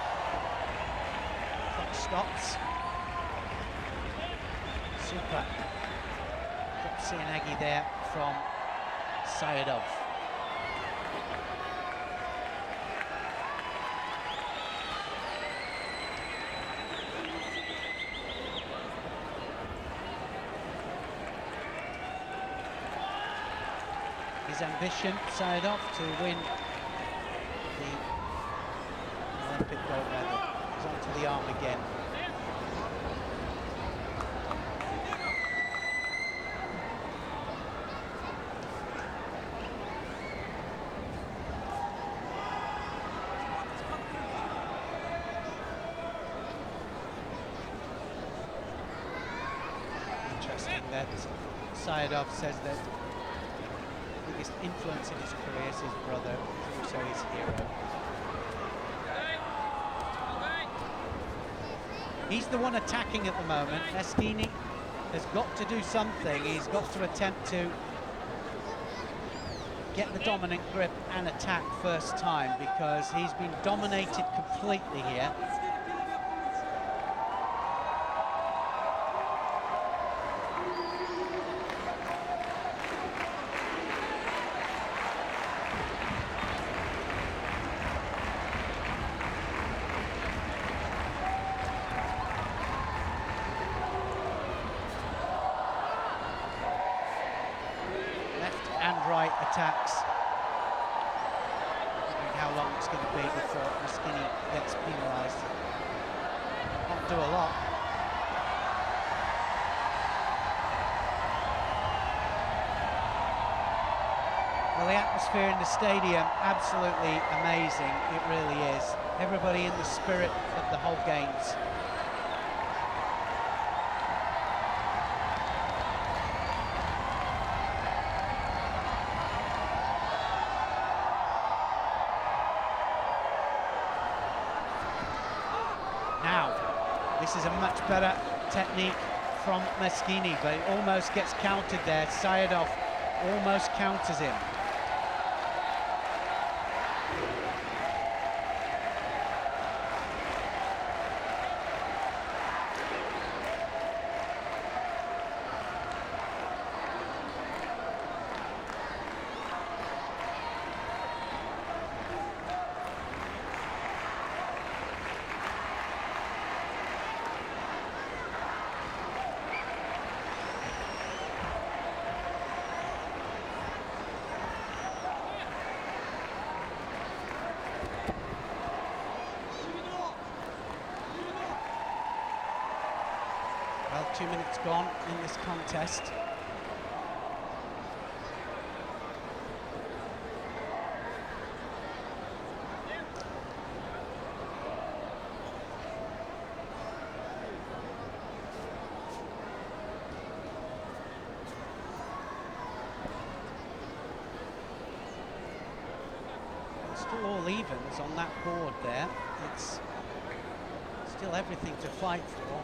clock stops. Super. Got Sheniak there from Sedov. His ambition, Sedov, to win the Olympic gold medal. He's onto the arm again. Interesting that Sedov says that biggest influence in his career is his brother, who's also his hero. He's the one attacking at the moment. Mskin has got to do something. He's got to attempt to get the dominant grip and attack first time, because he's been dominated completely here. Attacks. Wondering how long it's going to be before Mskin gets penalised. Can't do a lot. Well, the atmosphere in the stadium, absolutely amazing. It really is. Everybody in the spirit of the whole games. This is a much better technique from Mskin, but it almost gets countered there. Sedov almost counters him. Well, 2 minutes gone in this contest. Still all evens on that board there. It's still everything to fight for.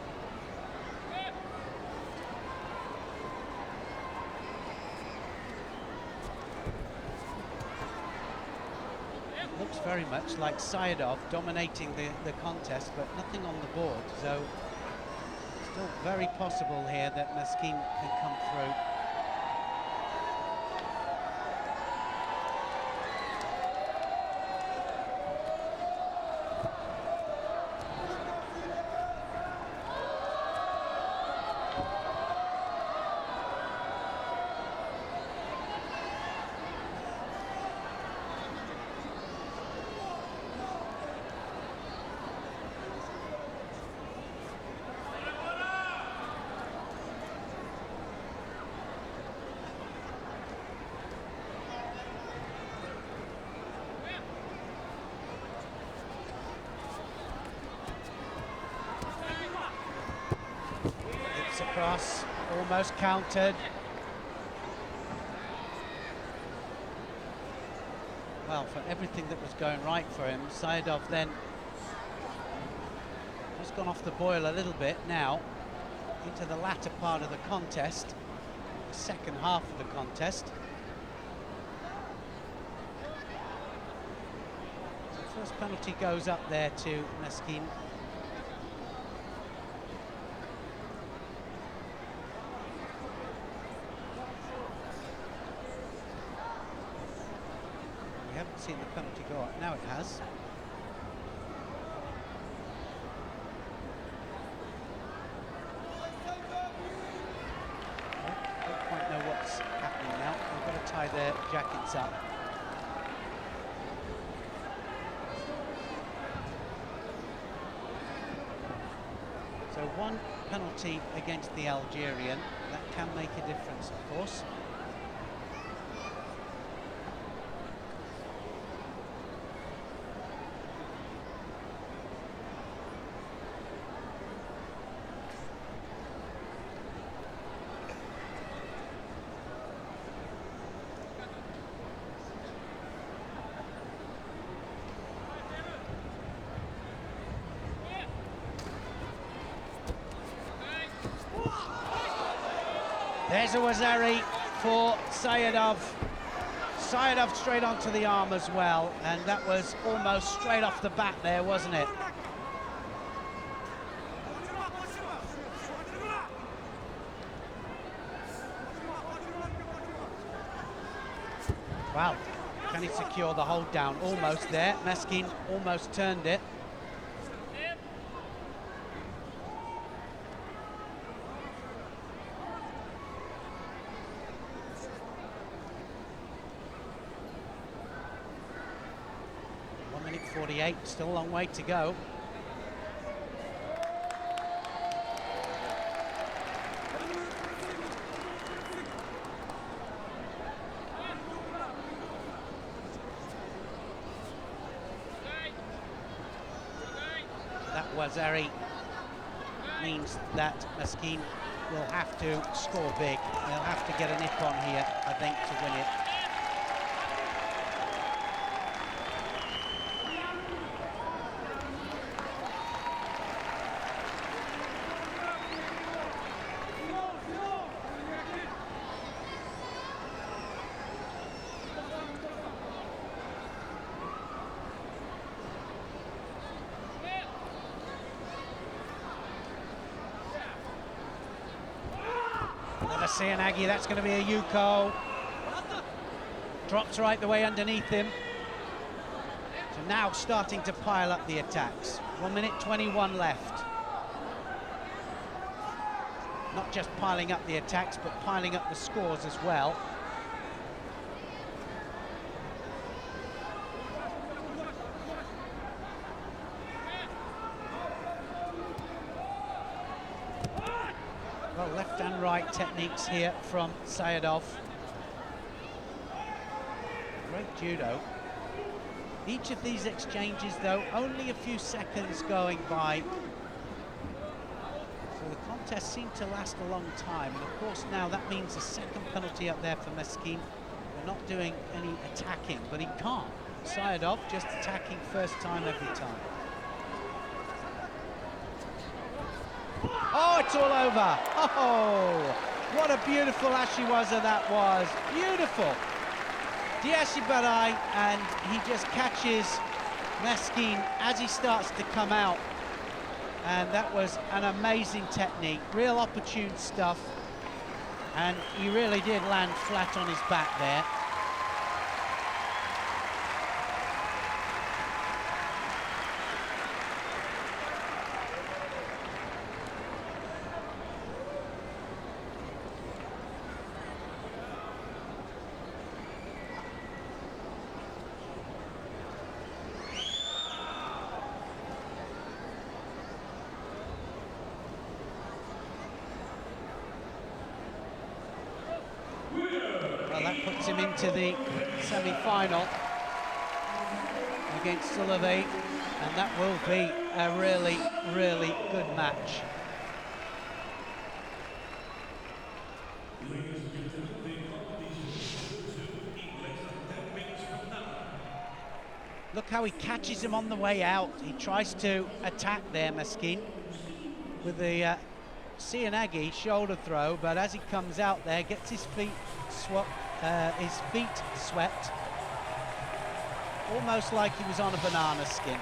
It looks very much like Sedov dominating the contest, but nothing on the board. So still very possible here that Mskin can come through. Across, almost countered. Well, for everything that was going right for him, Sedov then has gone off the boil a little bit now into the latter part of the contest, the second half of the contest. The first penalty goes up there to Mskin. Seen the penalty go up. Now it has. Don't quite know what's happening now. They've got to tie their jackets up. So one penalty against the Algerian. That can make a difference, of course. There's a Wazari for Sedov. Sedov straight onto the arm as well, and that was almost straight off the bat there, wasn't it? Wow, can he secure the hold down? Almost there. Mskin almost turned it. Still a long way to go. That Wazari means that Mskin will have to score big. He'll have to get a nip on here, I think, to win it. Sheniak, that's going to be a Yuko. Drops right the way underneath him. So now starting to pile up the attacks. 1 minute 21 left. Not just piling up the attacks, but piling up the scores as well. Well, left and right techniques here from Sedov. Great judo. Each of these exchanges, though, only a few seconds going by. So the contest seemed to last a long time. And of course now that means a second penalty up there for Mskin. We're not doing any attacking, but he can't. Sedov just attacking first time every time. Oh, it's all over. Oh, what a beautiful ashiwaza that was. Beautiful. Diashibarai, and he just catches Mskin as he starts to come out. And that was an amazing technique, real opportune stuff. And he really did land flat on his back there. Well, that puts him into the semi-final against Soliv, and that will be a really, really good match. Look how he catches him on the way out. He tries to attack there, Mskin, with the Sheniak shoulder throw, but as he comes out there, gets his feet swept, almost like he was on a banana skin.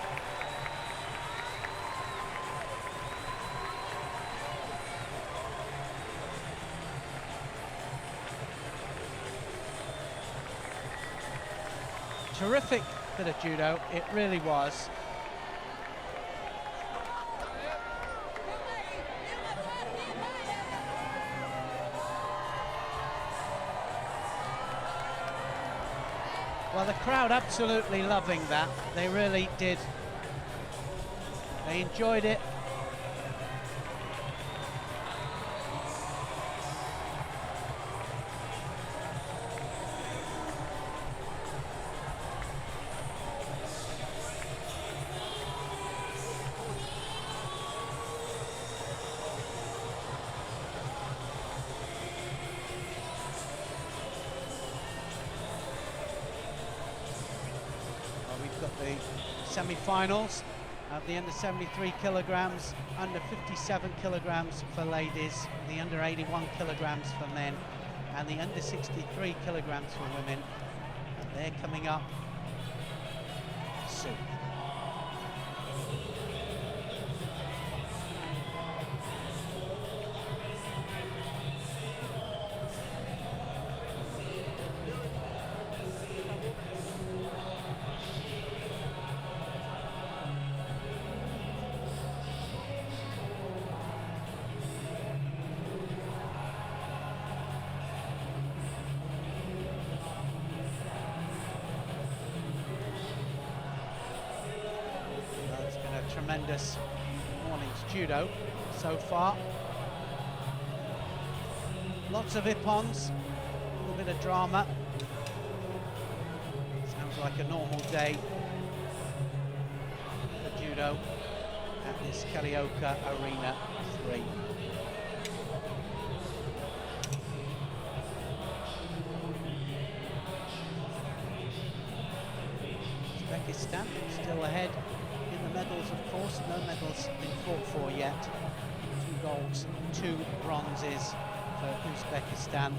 Terrific bit of judo, it really was. Well, the crowd absolutely loving that. They really did. They enjoyed it. Semi-finals at the under 73 kilograms, under 57 kilograms for ladies, the under 81 kilograms for men, and the under 63 kilograms for women. And they're coming up soon. Tremendous morning's judo so far. Lots of ippons, a little bit of drama. Sounds like a normal day for judo at this Karaoke Arena 3. Uzbekistan still ahead. Medals, of course, no medals been fought for yet. 2 golds, 2 bronzes for Uzbekistan.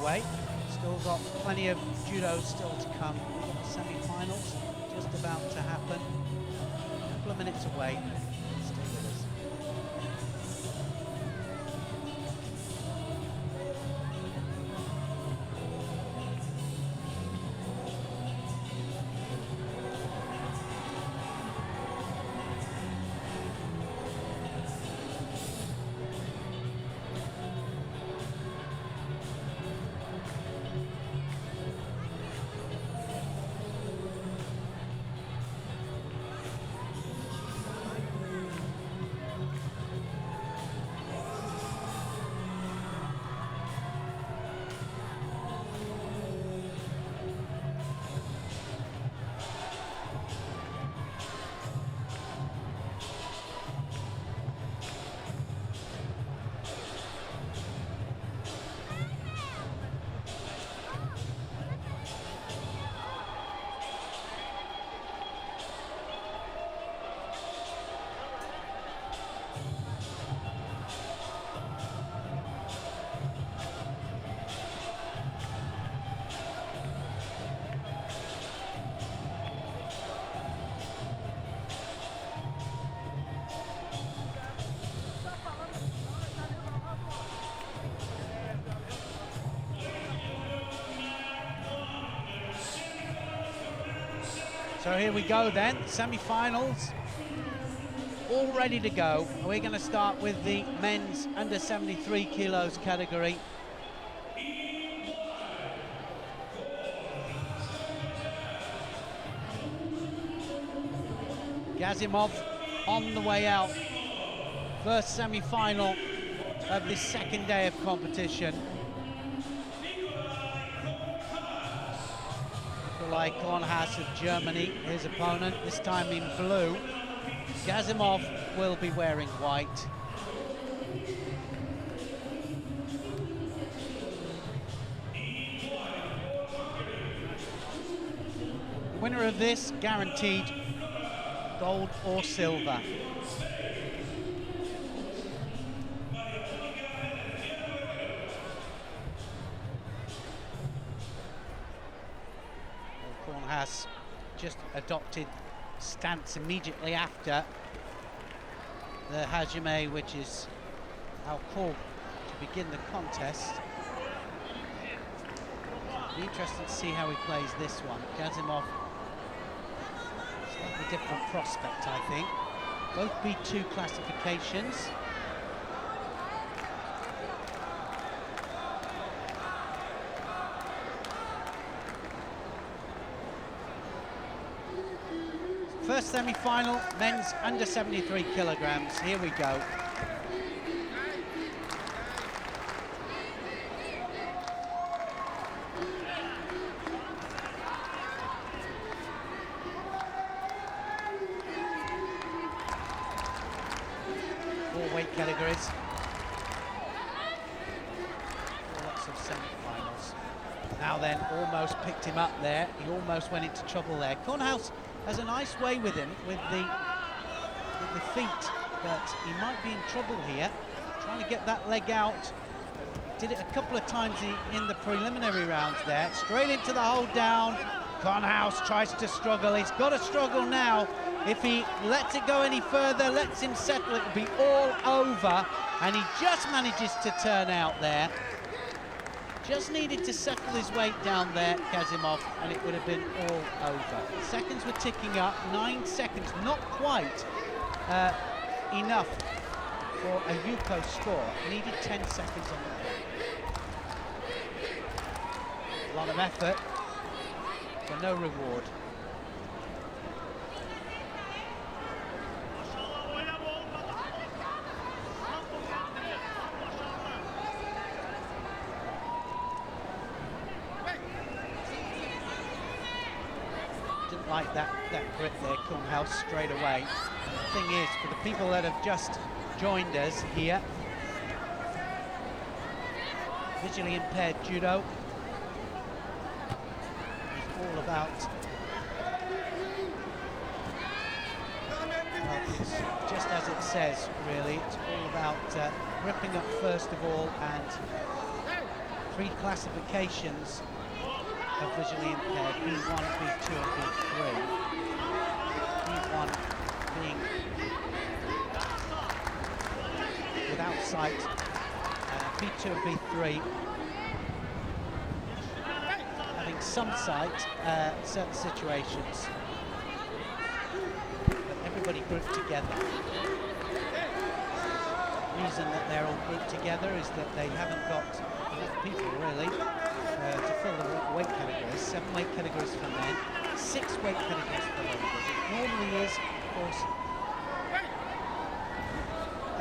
underway. Still got plenty of judo still to come. We've got the semi-finals just about to happen. A couple of minutes away. Stay with us. So here we go then, semi-finals, all ready to go. We're going to start with the men's under 73 kilos category. Gazimov on the way out. First semi-final of this second day of competition. Cornhass of Germany, his opponent, this time in blue. Gazimov will be wearing white. Winner of this, guaranteed gold or silver. Cornhass just adopted stance immediately after the hajime, which is our call to begin the contest. It'll be interesting to see how he plays this one. Gazimov, slightly different prospect, I think. Both B2 classifications. First semi-final, men's under 73 kilograms. Here we go. Four weight categories. Lots of semi-finals. Now then, almost picked him up there. He almost went into trouble there. Cornhass has a nice way with him, with the feet, but he might be in trouble here. Trying to get that leg out. Did it a couple of times in the preliminary rounds there. Straight into the hold down. Cornhass tries to struggle. He's got to struggle now. If he lets it go any further, lets him settle, it'll be all over. And he just manages to turn out there. Just needed to settle his weight down there, Gazimov, and it would have been all over. Seconds were ticking up, 9 seconds, not quite enough for a Yuko score. Needed 10 seconds on the clock. A lot of effort for no reward. Like that grip there, Cornhass, straight away. And the thing is, for the people that have just joined us here, visually impaired judo is all about, well, it's just as it says, really. It's all about gripping up first of all and 3 classifications of visually impaired, B1, B2 and B3. B1 being without sight, B2 and B3 having some sight, certain situations, but everybody grouped together. The reason that they're all grouped together is that they haven't got enough people really to fill the weight categories. 7 weight categories for men, 6 weight categories for ladies. It normally is, of course,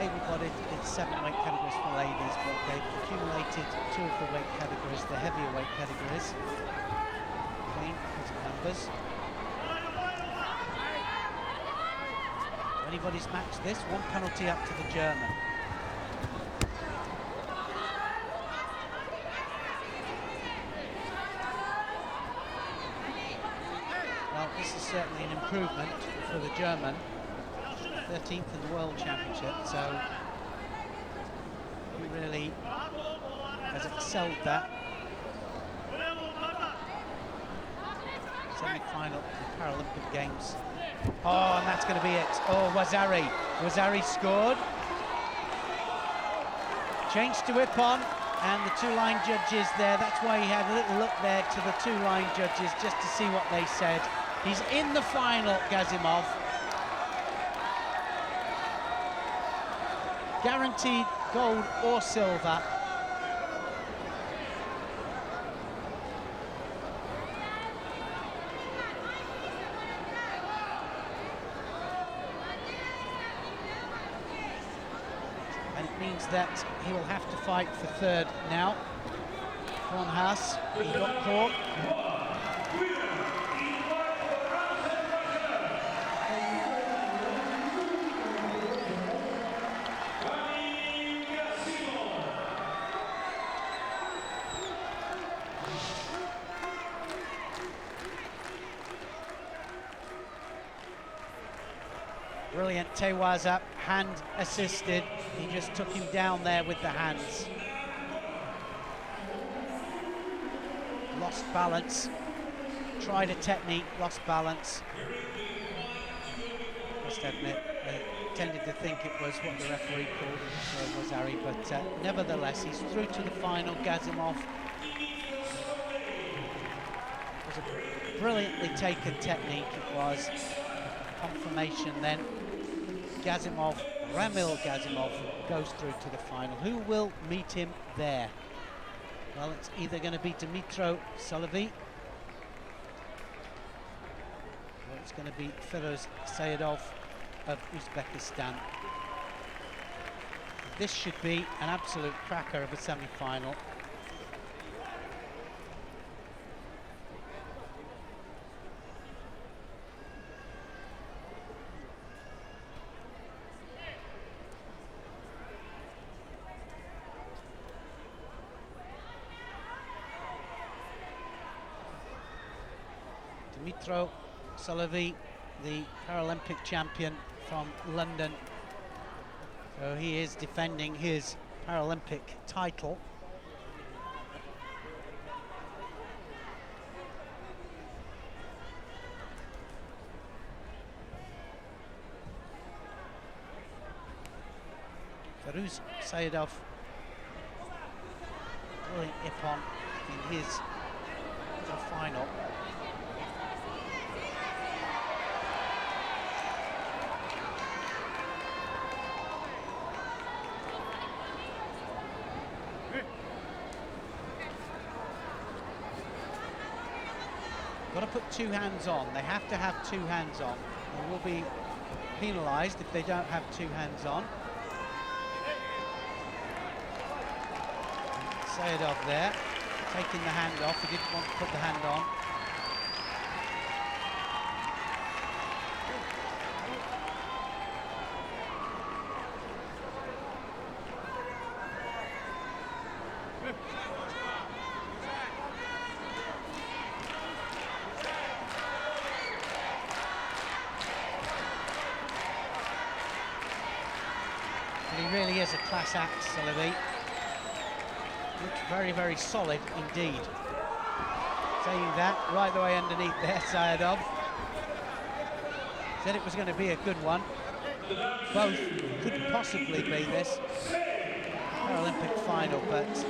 able-bodied, it's 7 weight categories for ladies, but they've accumulated 2 of the weight categories, the heavier weight categories. Clean, because of numbers. Anybody's matched this, 1 penalty up to the German. Well, this is certainly an improvement for the German. 13th in the World Championship, so he really has excelled that. Semi-final of the Paralympic Games. Oh, and that's going to be it. Oh, Wazari scored. Changed to Ippon, and the 2 line judges there, that's why he had a little look there to the 2 line judges just to see what they said. He's in the final, Gazimov. Guaranteed gold or silver. And it means that he will have to fight for 3rd now. Cornhass, he got caught. Brilliant, Tewaza, hand assisted. He just took him down there with the hands. Lost balance, tried a technique, lost balance. Must admit, I tended to think it was what the referee called Wazari, but nevertheless, he's through to the final. Gazimov. It was a brilliantly taken technique, it was. Confirmation then. Gazimov, Ramil Gazimov goes through to the final. Who will meet him there? Well, it's either going to be Dmitro Soliv, or it's going to be Firoz Sayedov of Uzbekistan. This should be an absolute cracker of a semi-final. Dmitro Soliv, the Paralympic champion from London. So he is defending his Paralympic title. Firoz Sayedov, brilliant Ippon in his final. Got to put 2 hands on. They have to have 2 hands on. They will be penalised if they don't have 2 hands on. Sayedov there, taking the hand off. He didn't want to put the hand on. But he really is a class act, Soliv. Looks very, very solid indeed. Saying that, right the way underneath there, Sayedov. Said it was going to be a good one. Both could possibly be this Paralympic final, but it's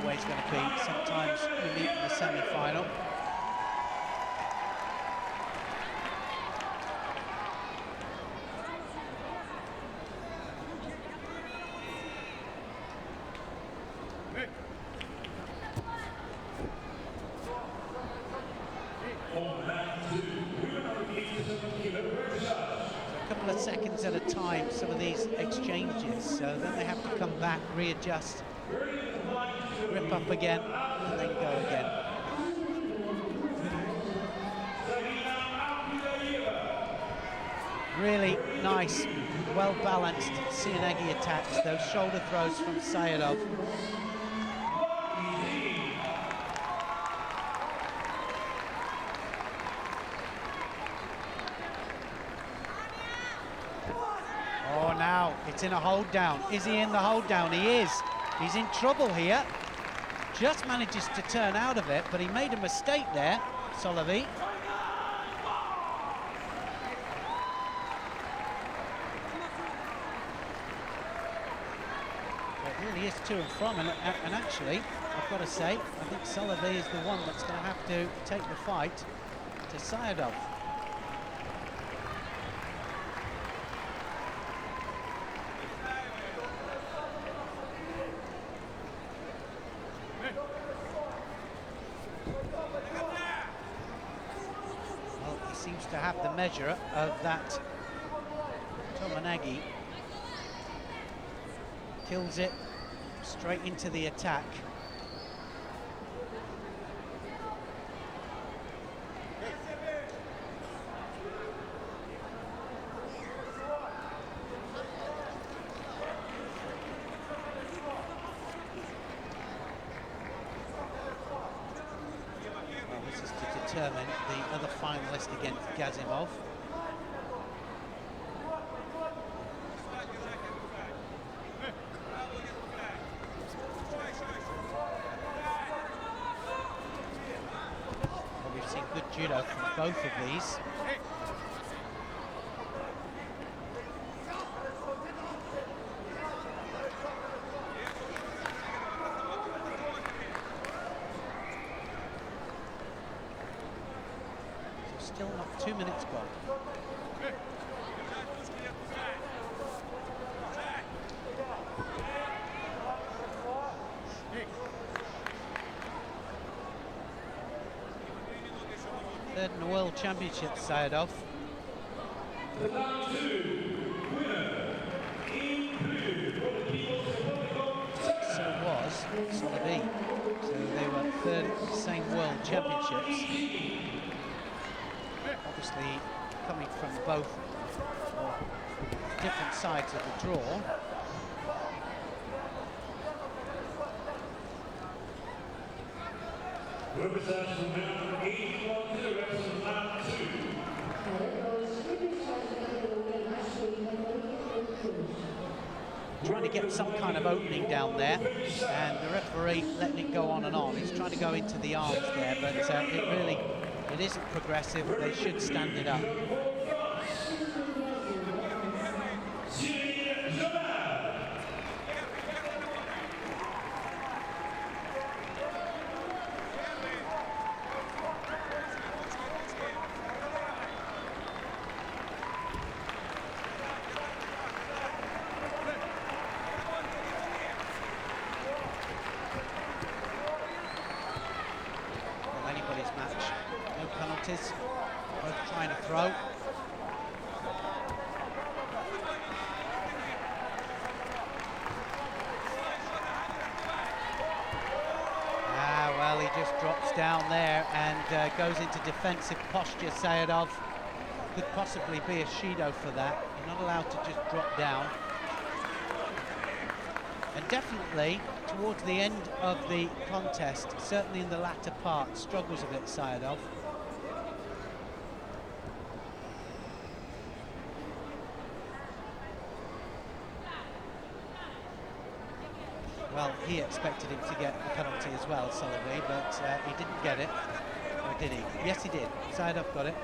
always going to be. Sometimes you meet in the semi-final. Seconds at a time, some of these exchanges, so then they have to come back, readjust, rip up again, and then go again. Really nice, well-balanced Sianegi attacks, those shoulder throws from Sayedov. Now it's in a hold down. Is he in the hold down? He is. He's in trouble here. Just manages to turn out of it, but he made a mistake there, Soliv. It really is to and from, and actually, I've got to say, I think Soliv is the one that's going to have to take the fight to Sayedov. To have the measure of that Tomanagi. Kills it straight into the attack. Determine the other finalist against Gazimov. Well, we've seen good judo from both of these. Still not 2 minutes gone. Third in the World Championship, Sayedov. So was Soliv. So they were third in the same World Championships. Obviously coming from both different sides of the draw. Trying to get some kind of opening down there, and the referee letting it go on and on. He's trying to go into the arms there, but it isn't progressive. They should stand it up. Both trying to throw. Well, he just drops down there and goes into defensive posture. Sayedov could possibly be a Shido for that. You're not allowed to just drop down. And definitely towards the end of the contest, certainly in the latter part, struggles a bit, Sayedov. Well, he expected him to get the penalty as well, Soliv, but he didn't get it. Or did he? Yes, he did. Sedov got it.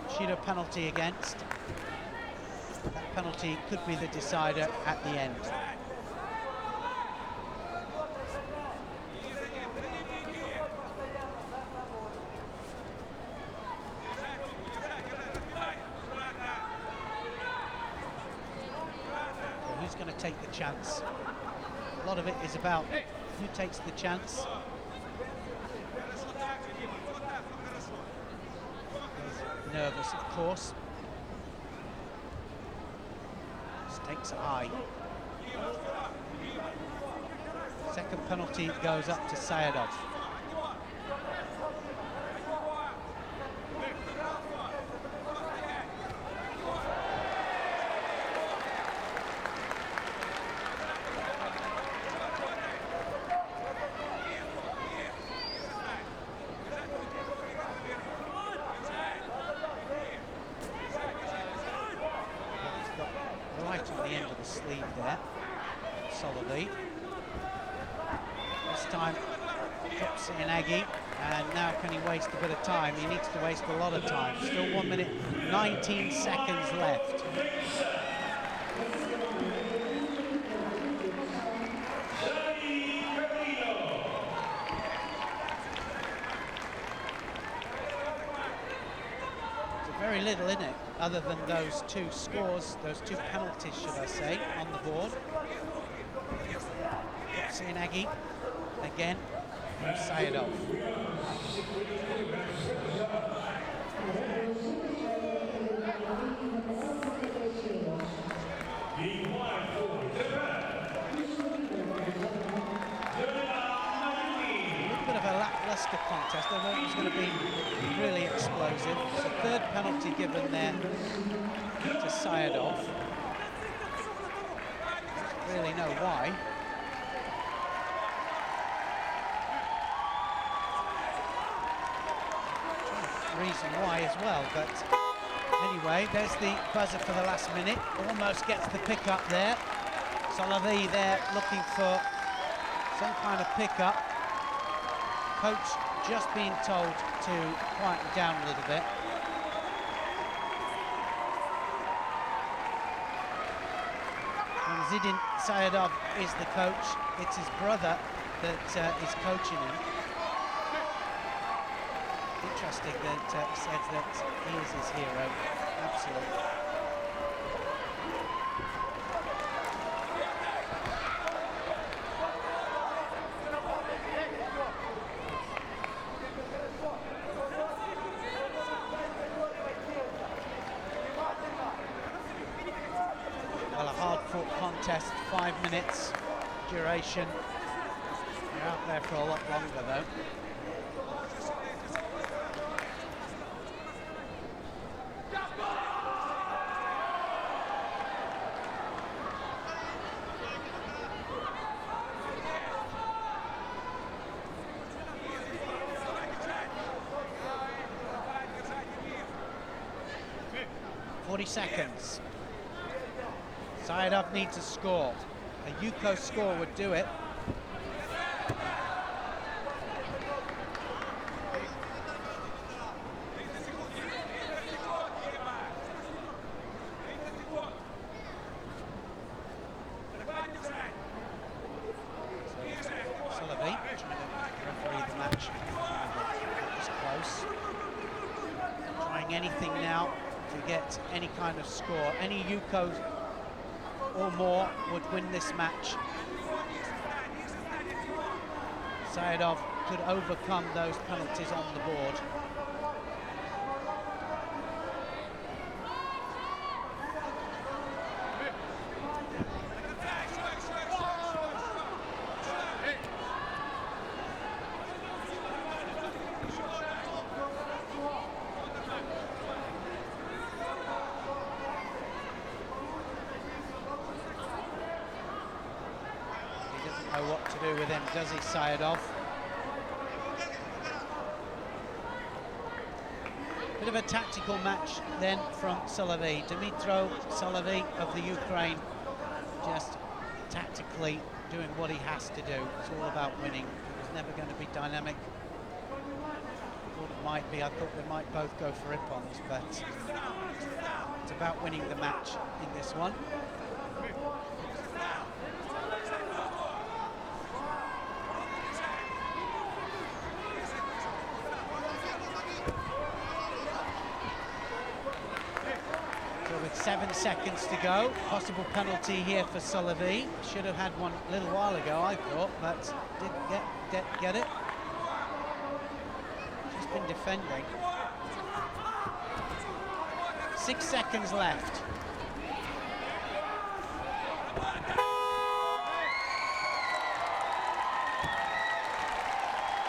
Shido penalty against. That penalty could be the decider at the end. Who's going to take the chance? A lot of it is about who takes the chance. Nervous, of course. Stakes are high. Second penalty goes up to Sedov. And now can he waste a bit of time? He needs to waste a lot of time. Still 1 minute, 19 seconds left. It's very little in it, other than those two scores, those two penalties, should I say, on the board. Sheniak again. Sedov. Bit of a lackluster contest. I thought it was going to be really explosive. So third penalty given there to Sedov. Don't really know why. Reason why as well, but anyway, there's the buzzer for the last minute. Almost gets the pick up there. Soliv there looking for some kind of pickup. Coach just being told to quieten down a little bit. And Zidin Sedov is the coach. It's his brother that is coaching him. Interesting that he says that he is his hero. Absolutely. Well, a hard-fought contest, 5 minutes duration. You're out there for a lot longer, though. Seconds. Sedov needs a score. A Yuko score would do it. Soliv trying to referee the match. It's close. Trying anything now to get any kind of score. Any Yuko or more would win this match. Sedov could overcome those penalties on the board. What to do with him, does he, Sedov? Bit of a tactical match then from Soliv. Dmytro Soliv of the Ukraine, just tactically doing what he has to do. It's all about winning. It was never going to be dynamic. I thought it might be. I thought they might both go for ippons, but it's about winning the match in this one. So with 7 seconds to go, possible penalty here for Soliv. Should have had one a little while ago, I thought, but didn't get it. She's been defending. 6 seconds left.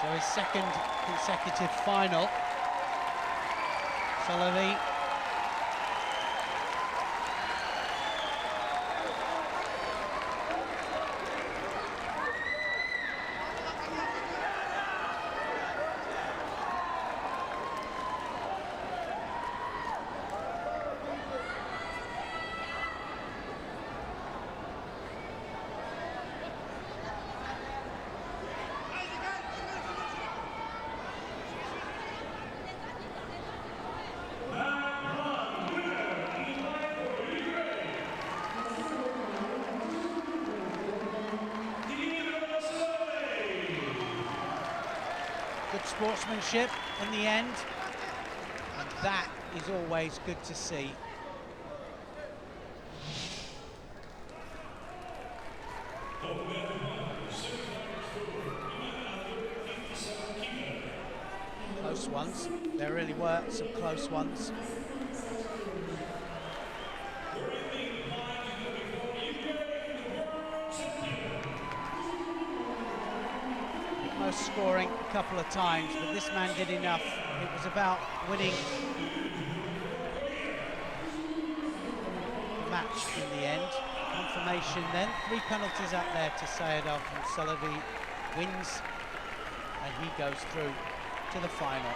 So his second consecutive final. Soliv. Sportsmanship in the end, and that is always good to see. Close ones, there really were some close ones. Scoring a couple of times, but this man did enough. It was about winning the match in the end. Confirmation then, 3 penalties up there to Sedov, and Soliv wins, and he goes through to the final.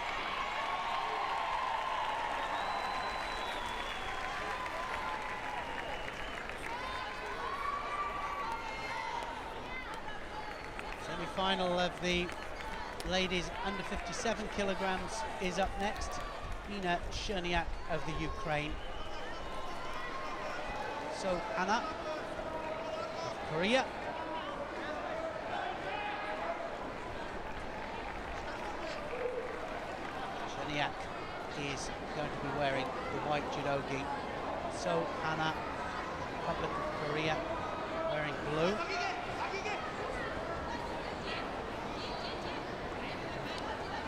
Semi-final of the ladies under 57 kilograms is up next. Nina Sheniak of the Ukraine. So Anna of Korea. Sheniak is going to be wearing the white judogi. So Anna, Republic of Korea, wearing blue.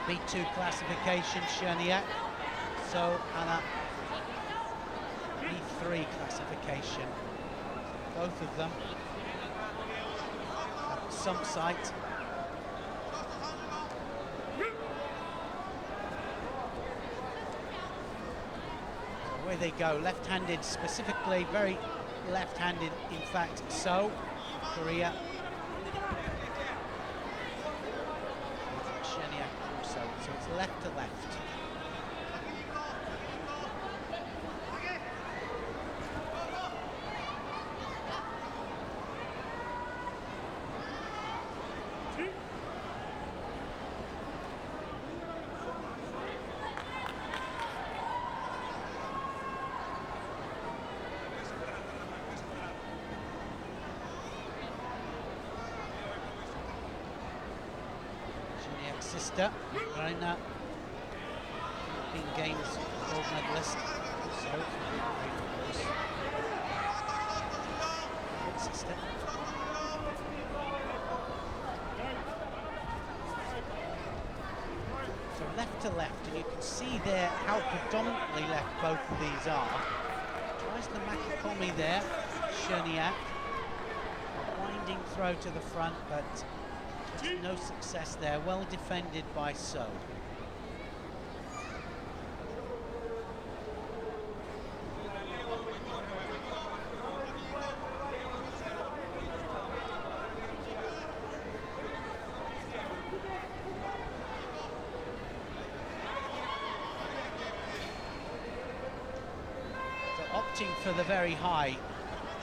B2 classification, Sheniak. So Anna, B3 classification. Both of them at some site. So away they go, left-handed specifically, very left-handed in fact. So Korea. So it's left to left. Sheniak's sister, Ukraina, European Games gold medalist. So, good sister. So left to left, and you can see there how predominantly left both of these are. Tries the Makikomi there, Sheniak. A winding throw to the front, but just no success there. Well defended by So. for the very high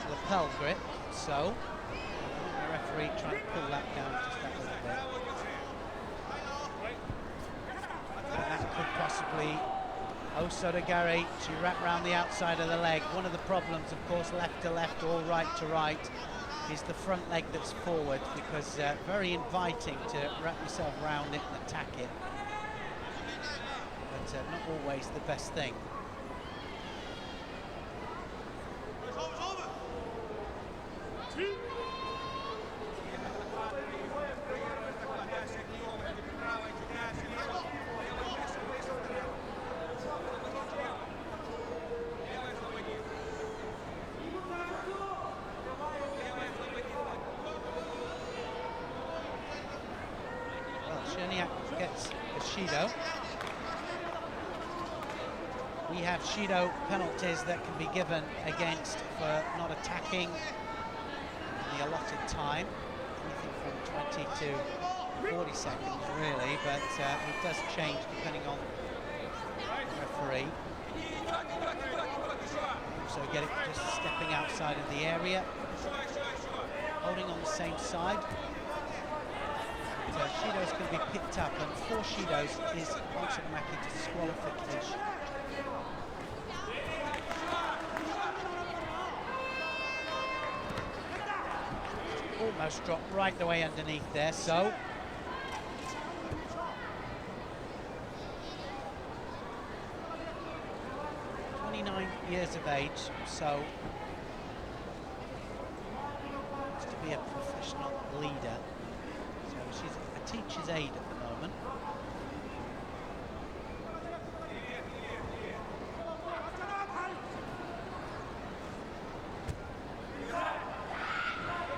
lapel grip, so the referee trying to pull that down just that little bit. And that could possibly, Osodagari to wrap around the outside of the leg. One of the problems, of course, left to left or right to right, is the front leg that's forward, because very inviting to wrap yourself around it and attack it, but not always the best thing. Sheniak gets a Shido. We have Shido penalties that can be given against for not attacking in the allotted time, anything from 20 to 40 seconds really, but it does change depending on the referee. So get it just stepping outside of the area, holding on the same side. Shido's can be picked up, and 4 Shidos is automatic disqualification. Almost dropped right the way underneath there, so 29 years of age, so wants to be a professional leader. So she's a teacher's aide at the moment.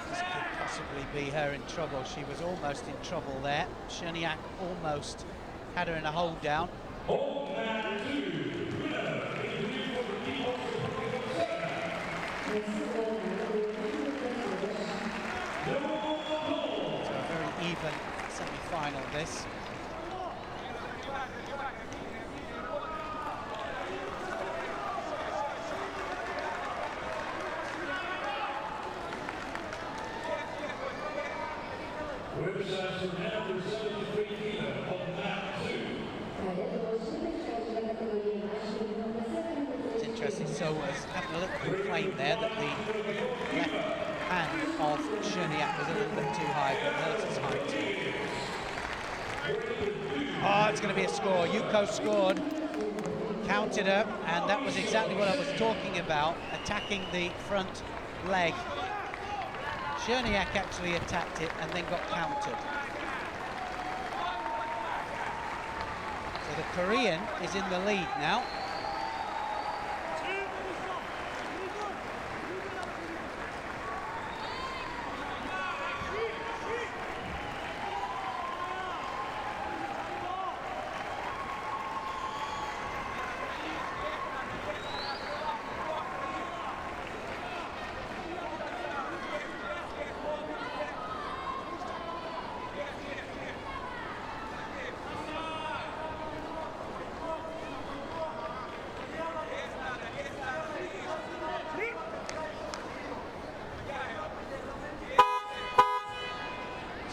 This could possibly be her in trouble. She was almost in trouble there. Sheniak almost had her in a hold down. Even semi-final this. It's interesting, so was having a little complaint there that the left hand of Sheniak was a little bit too high, but hurts his height. Oh, it's going to be a score. Yuko scored, counted her, and that was exactly what I was talking about, attacking the front leg. Sheniak actually attacked it and then got countered. So the Korean is in the lead now.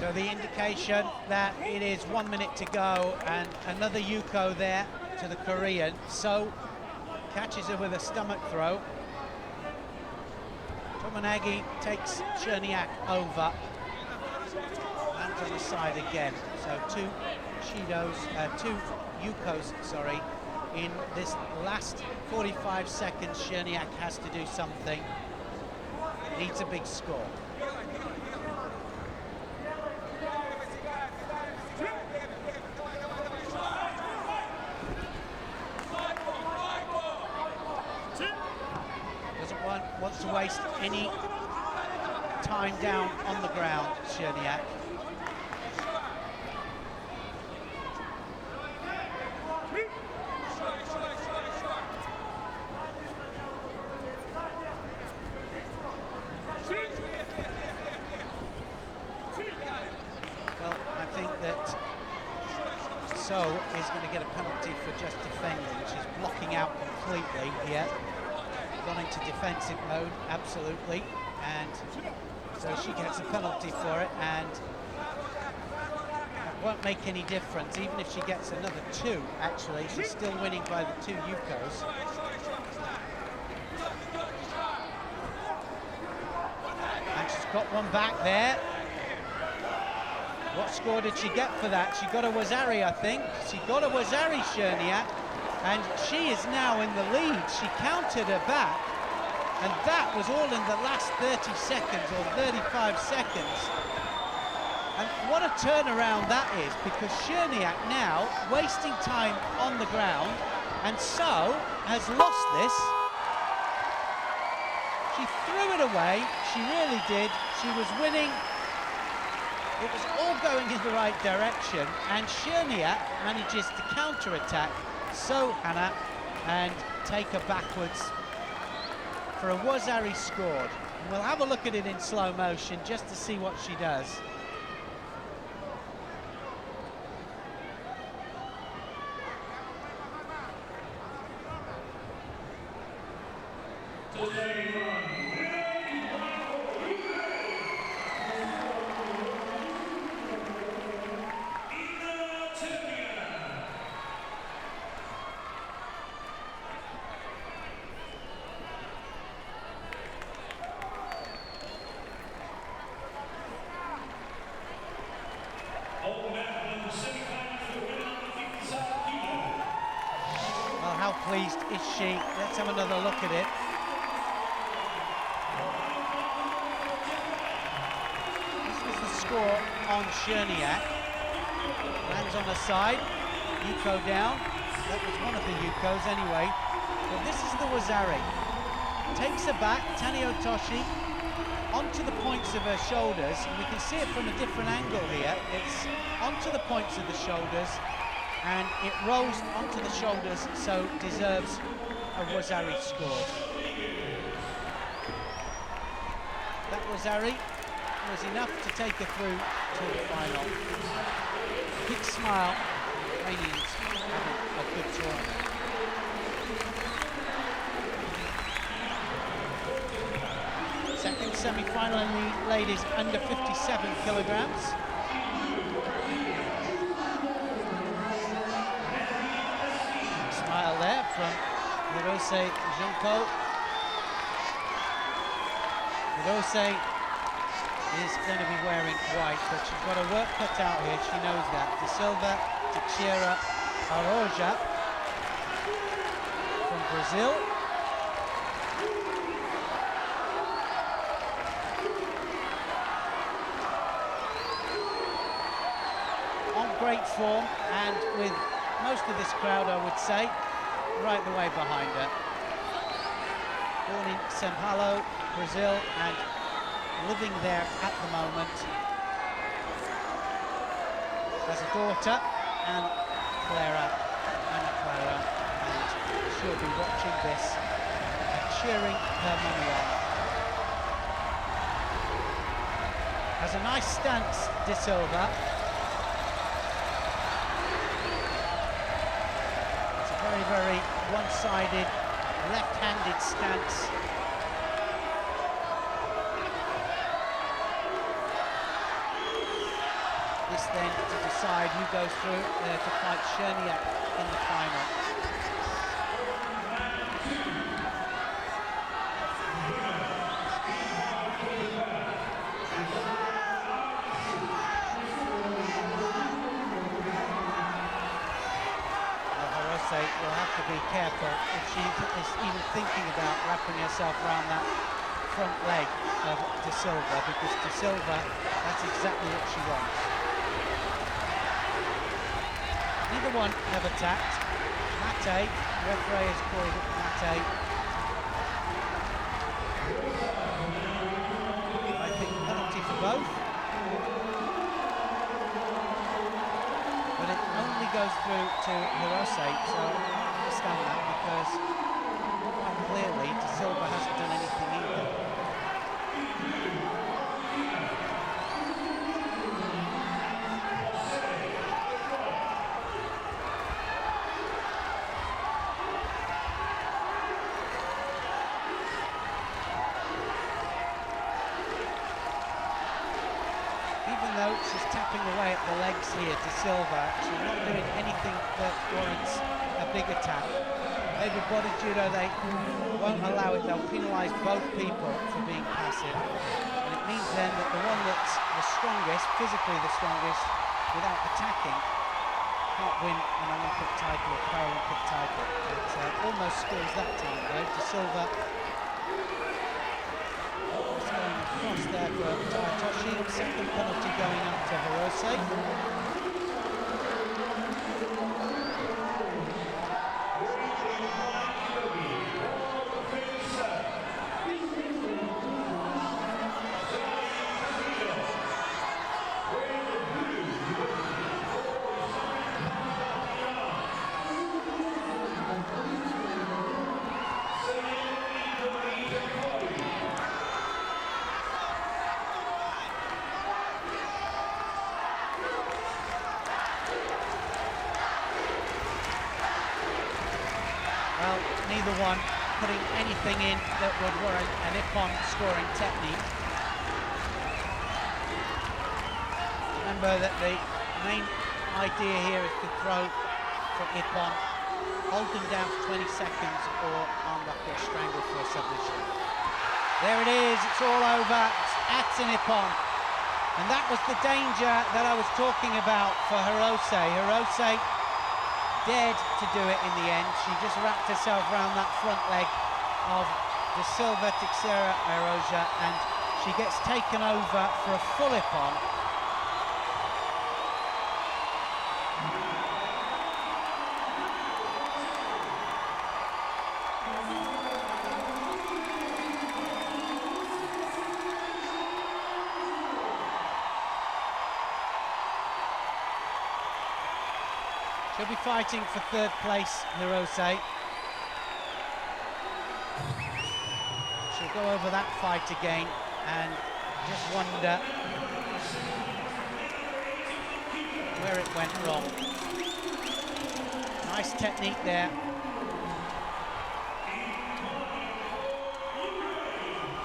So the indication that it is 1 minute to go, and another Yuko there to the Korean. So catches her with a stomach throw. Tomonagi takes Sheniak over. Lands on the side again. So two Yukos, sorry. In this last 45 seconds, Sheniak has to do something. Needs a big score. Wants to waste any time down on the ground, Sheniak. Well, I think that So is going to get a penalty for just defending. She's blocking out completely here. gone into defensive mode, absolutely, and so she gets a penalty for it, and it won't make any difference. Even if she gets another 2, actually, she's still winning by the 2 Yukos. And she's got one back there. What score did she get for that? She got a Wazari, I think. She got a Wazari, Sheniak, and she is now in the lead. She countered her back, and that was all in the last 30 seconds or 35 seconds. And what a turnaround that is, because Sheniak now wasting time on the ground, and so has lost this. She threw it away, she really did. She was winning. It was all going in the right direction, and Sheniak manages to counter-attack Hannah and take her backwards for a Wazari scored. And we'll have a look at it in slow motion just to see what she does. How pleased is she? Let's have another look at it. This is the score on Sheniak. Lands on her side, Yuko down. That was one of the Yukos anyway. But this is the Wazari. Takes her back, Taniotoshi, onto the points of her shoulders. And we can see it from a different angle here. It's onto the points of the shoulders, and it rolls onto the shoulders, so deserves a Wazari score. That Wazari was enough to take her through to the final. Big smile, Iranians having a good tournament. Second semi-final in the ladies under 57 kilograms. Smile there from Hirose Junko. Hirose is going to be wearing white, but she's got her work cut out here, she knows that. De Silva, Teixeira, Aroja from Brazil. On great form, and with most of this crowd, I would say, right the way behind her. Born in São Paulo, Brazil, and living there at the moment. Has a daughter, and Anna Clara, and she'll be watching this and cheering her mummy on. Has a nice stance, De Silva. It's a very, very one-sided, left-handed stance. This then to decide who goes through to fight Sheniak in the final. Will have to be careful if she is even thinking about wrapping herself around that front leg of De Silva, because De Silva, that's exactly what she wants. Neither one have attacked. Mate, referee has called it Mate. I think penalty for both. But it only goes through to Hirose, so I understand that, because quite clearly De Silva hasn't done anything either. though she's tapping away at the legs here to Silva. She's not doing anything that warrants a big attack. Maybe body judo, they won't allow it. They'll penalise both people for being passive. And it means then that the one that's the strongest, physically the strongest, without attacking, can't win an Olympic title or Paralympic title. It almost scores that time though to Silva. It's going across there for Toshi. Second penalty going up to Hirose. Well, neither one putting anything in that would warrant an Ippon scoring technique. Remember that the main idea here is to throw for Ippon, hold them down for 20 seconds or armlock or strangle for a submission. There it is, it's all over, that's an Ippon. And that was the danger that I was talking about for Hirose. Hirose dared to do it in the end. She just wrapped herself around that front leg of the Silva Tixera Aroja, and she gets taken over for a full Ippon. She'll be fighting for third place, Hirose. She'll go over that fight again and just wonder where it went wrong. Nice technique there.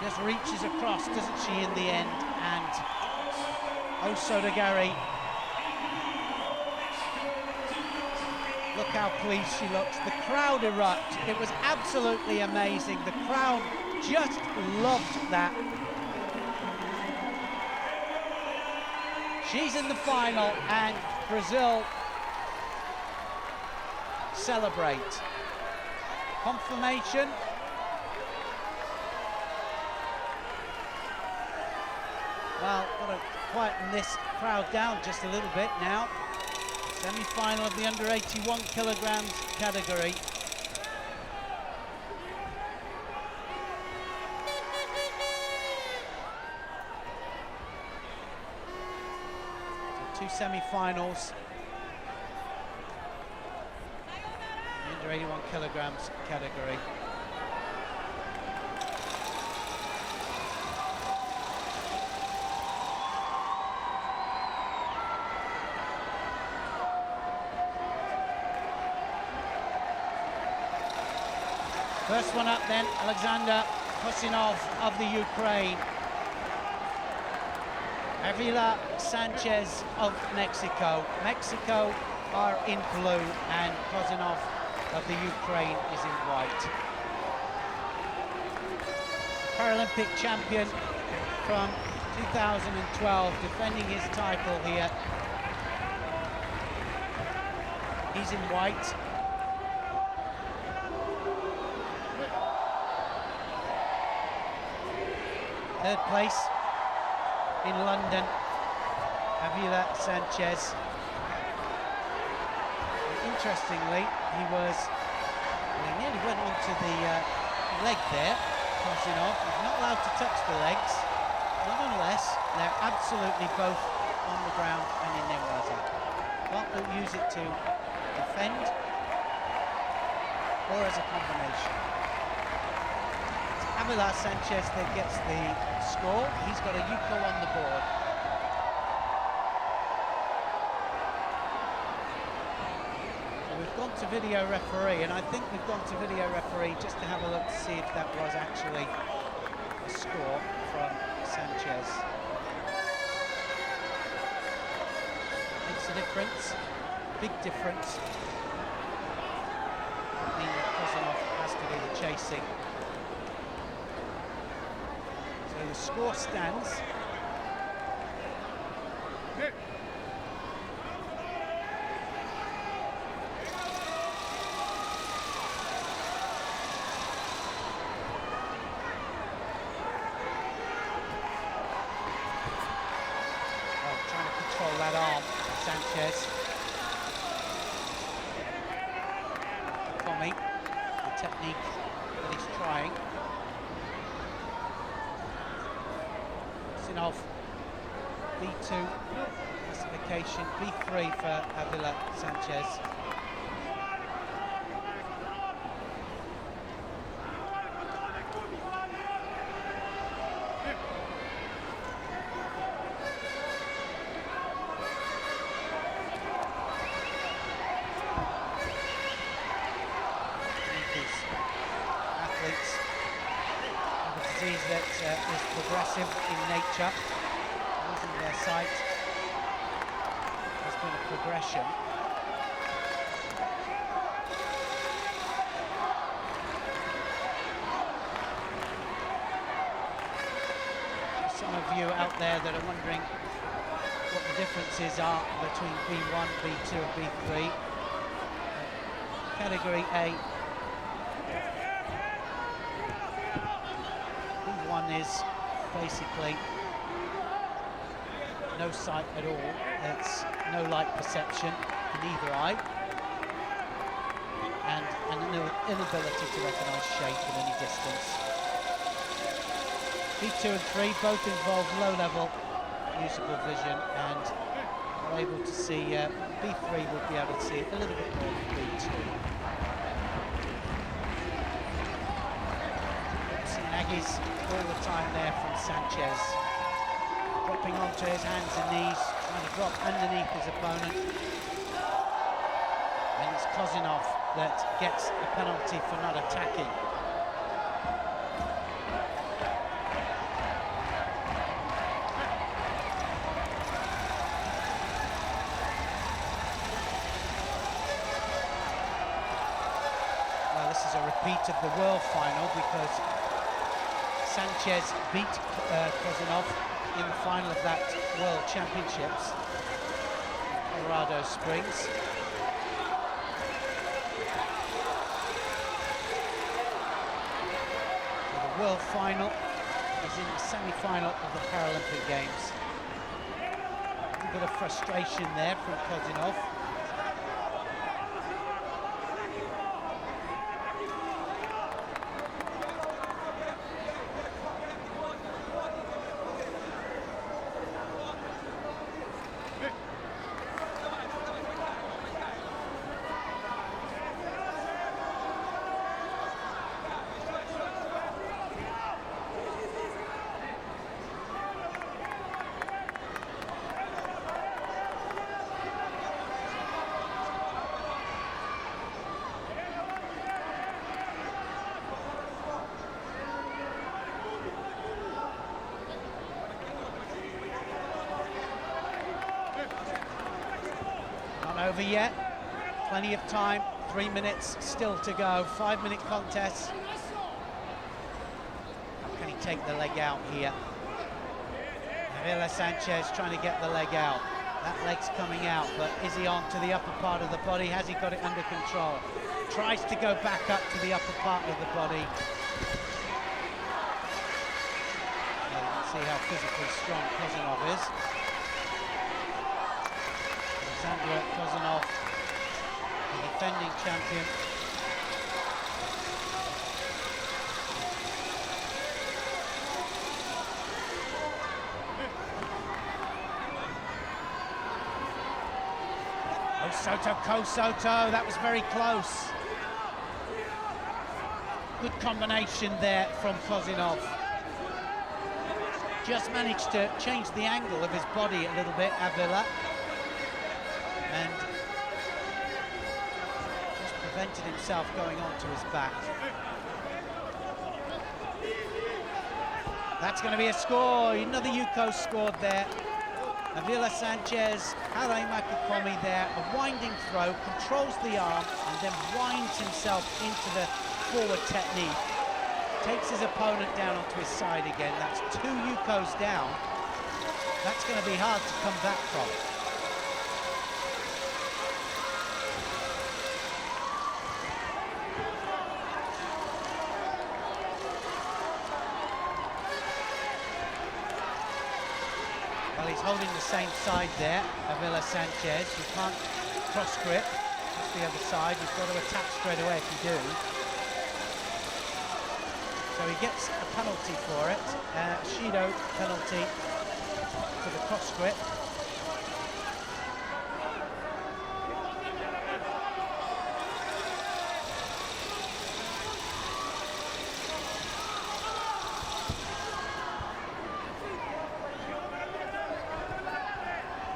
Just reaches across, doesn't she, in the end? And Osodagari, look how pleased she looks. The crowd erupt. It was absolutely amazing. The crowd just loved that. She's in the final and Brazil celebrate. Confirmation. Well, got to quieten this crowd down just a little bit now. Semi-final of the under 81 kilograms category. So 2 semi-finals. The under 81 kilograms category. First one up then, Alexander Kosinov of the Ukraine. Avila Sanchez of Mexico. Mexico are in blue and Kosinov of the Ukraine is in white. Paralympic champion from 2012, defending his title here. He's in white. Third place in London, Avila Sanchez. And interestingly, he nearly went onto the leg there, Kosinov. He's not allowed to touch the legs. Nonetheless, they're absolutely both on the ground and in Nemraza. But they'll use it to defend or as a combination. Avila Sanchez that gets the score. He's got a Yuko on the board. So we've gone to video referee, and I think we've gone to video referee just to have a look to see if that was actually a score from Sanchez. difference, big difference. I mean, Gazimov has to do the chasing. So the score stands. That arm, Sanchez. Tommy, the technique that he's trying. Pinov, B2 classification, B3 for Avila Sanchez. Is progressive in nature, losing their sight has been a progression. Some of you out there that are wondering what the differences are between B1, B2 and B3. Category A. B1 is basically no sight at all. It's no light perception in either eye, and an inability to recognise shape at any distance. B2 and 3 both involve low-level usable vision, and are able to see. B3 will be able to see a little bit more than B2. Aggies all the time there from Sanchez, dropping onto his hands and knees, trying to drop underneath his opponent. And it's Gazimov that gets a penalty for not attacking. Well, this is a repeat of the world final because Sanchez beat Gazimov in the final of that World Championships, Colorado Springs. So the world final is in the semi-final of the Paralympic Games. A bit of frustration there from Gazimov. Over yet, plenty of time, 3 minutes still to go, 5-minute contest. How can he take the leg out here? Herrera Sanchez trying to get the leg out. That leg's coming out, but is he on to the upper part of the body? Has he got it under control? Tries to go back up to the upper part of the body. Well, you can see how physically strong Gazimov is. Gazimov, the defending champion. Soto, that was very close. Good combination there from Gazimov. Just managed to change the angle of his body a little bit, Avila. And just prevented himself going onto his back. That's going to be a score. Another Yuko scored there. Avila Sanchez, Hare Makikomi there, a winding throw, controls the arm and then winds himself into the forward technique. Takes his opponent down onto his side again. That's 2 Yukos down. That's going to be hard to come back from. Well, he's holding the same side there, Avila Sanchez. You can't cross grip. That's the other side. You've got to attack straight away if you do. So he gets a penalty for it. Shido penalty for the cross grip.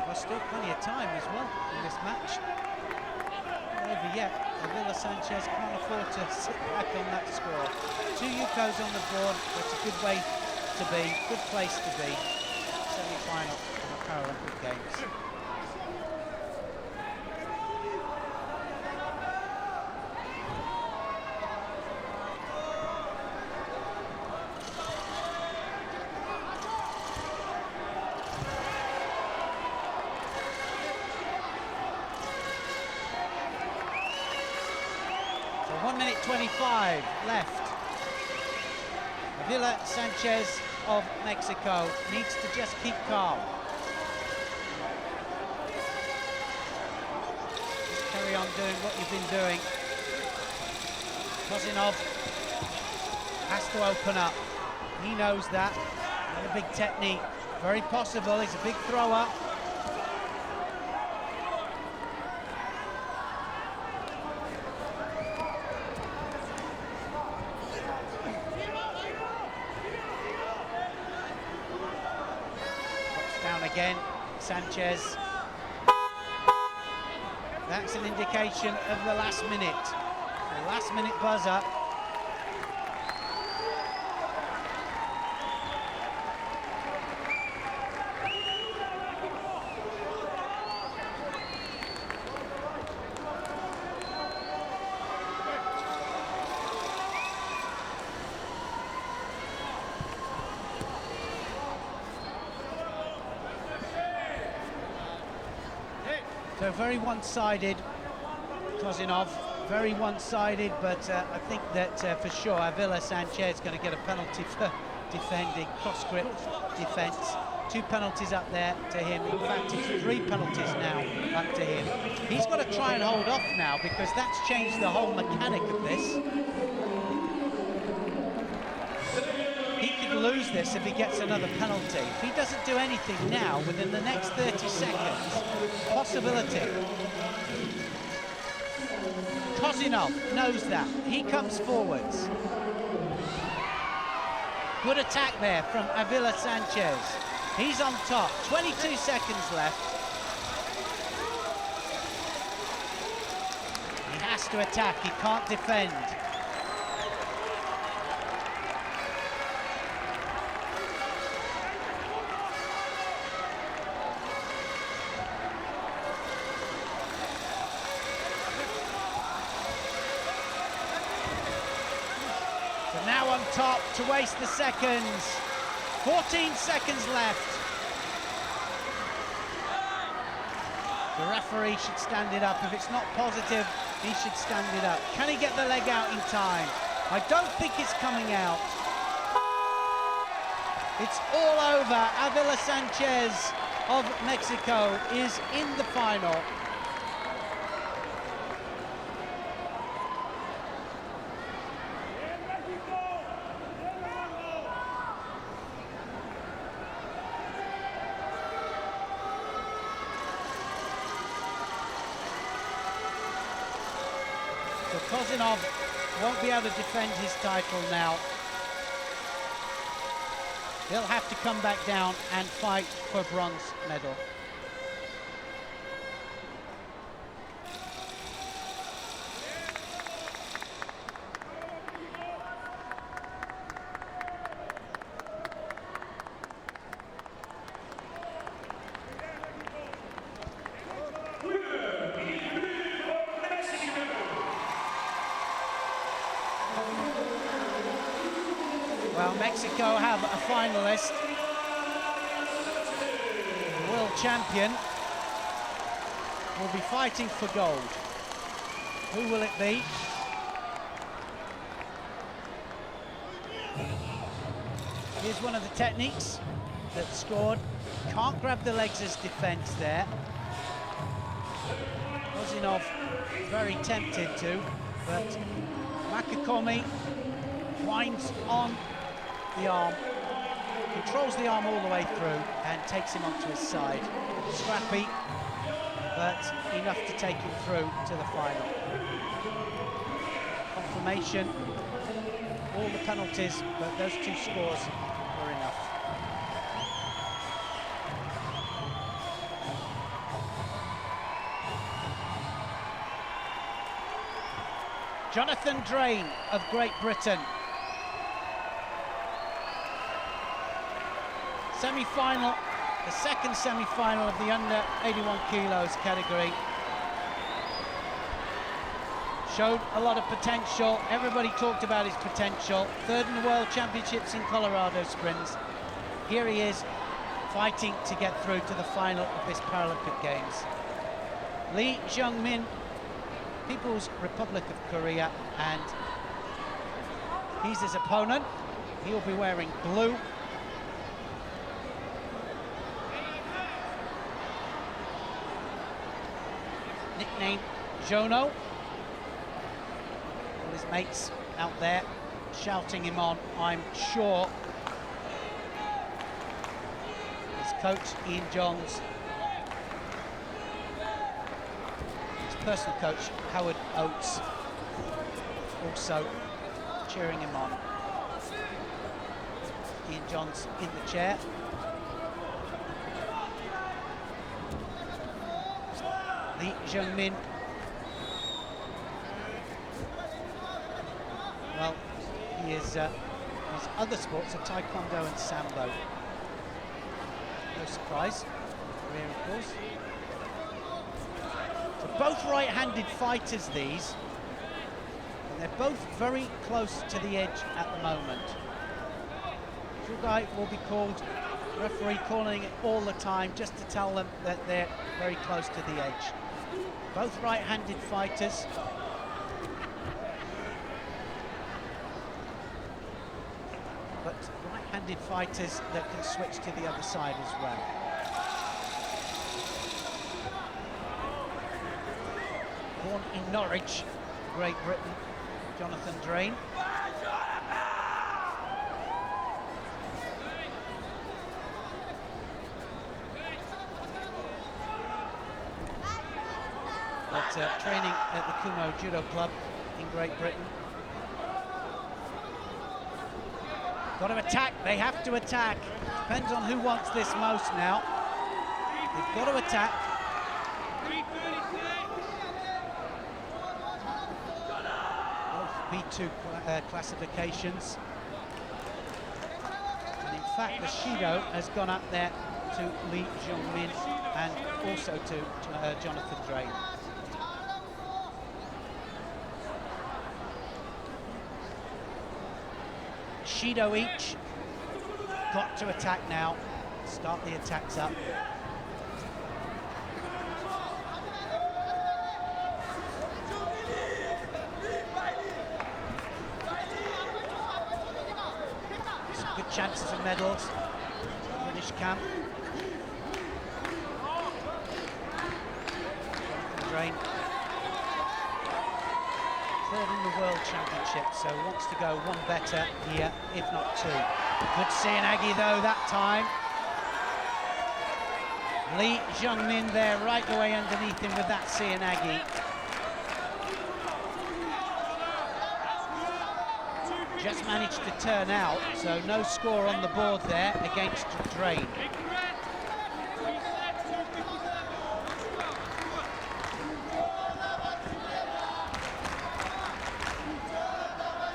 There's still plenty of time as well in this match. Not over yet. Avila Sanchez can't afford to sit back on that score. 2 Yukos on the board. That's a good way to be, good place to be. Semi-final of the Paralympic Games. So 1 minute 25 left. Avila Sanchez of Mexico needs to just keep calm. Just carry on doing what you've been doing. Gazimov has to open up. He knows that. Another big technique. Very possible. He's a big thrower. Again, Sanchez. That's an indication of the last minute. The last minute buzzer. So very one-sided, Gazimov, very one-sided, but I think that for sure Avila Sanchez is going to get a penalty for defending, cross-grip defence. 2 penalties up there to him. In fact, it's 3 penalties now up to him. He's got to try and hold off now because that's changed the whole mechanic of this. He could lose this if he gets another penalty. If he doesn't do anything now, within the next 30 seconds, possibility. Gazimov knows that. He comes forwards. Good attack there from Avila Sanchez. He's on top. 22 seconds left. He has to attack. He can't defend. Now on top to waste the seconds. 14 seconds left. The referee should stand it up. If it's not positive, he should stand it up. Can he get the leg out in time? I don't think it's coming out. It's all over. Avila Sanchez of Mexico is in the final. So Gazimov won't be able to defend his title now. He'll have to come back down and fight for a bronze medal. So Mexico have a finalist, the world champion, will be fighting for gold. Who will it be? Here's one of the techniques that scored. Can't grab the legs as defense there. Gazimov very tempted to, but Makakomi winds on the arm, controls the arm all the way through and takes him onto his side. Scrappy, but enough to take him through to the final. Confirmation, all the penalties, but those two scores were enough. Jonathan Drain of Great Britain. Semi-final, the second semi-final of the under 81 kilos category. Showed a lot of potential. Everybody talked about his potential. Third in the World Championships in Colorado Springs. Here he is, fighting to get through to the final of this Paralympic Games. Lee Jung-min, People's Republic of Korea, and he's his opponent. He'll be wearing blue. Nicknamed Jono. All his mates out there shouting him on, I'm sure. His coach, Ian Johns. His personal coach, Howard Oates, also cheering him on. Ian Johns in the chair. Lee Jung-min. Well, he is, his other sports are Taekwondo and Sambo. No surprise, career of course. So both right-handed fighters, these, and they're both very close to the edge at the moment. Shugai will be called, referee calling it all the time just to tell them that they're very close to the edge. Both right-handed fighters. But right-handed fighters that can switch to the other side as well. Born in Norwich, Great Britain, Jonathan Drain. But training at the Kumo Judo Club in Great Britain. Got to attack, they have to attack. Depends on who wants this most now. They've got to attack. Both B2 classifications. And in fact, the Shido has gone up there to Lee Jung-min and also to Jonathan Drain. Shido each. Got to attack now. Start the attacks up. Some good chances of medals. British camp. Drain. Third in the World Championship, so wants to go one better here, if not two. Good Seanagi though that time. Lee Jung-min there, right the way underneath him with that Seanagi. Just managed to turn out, so no score on the board there against Drain.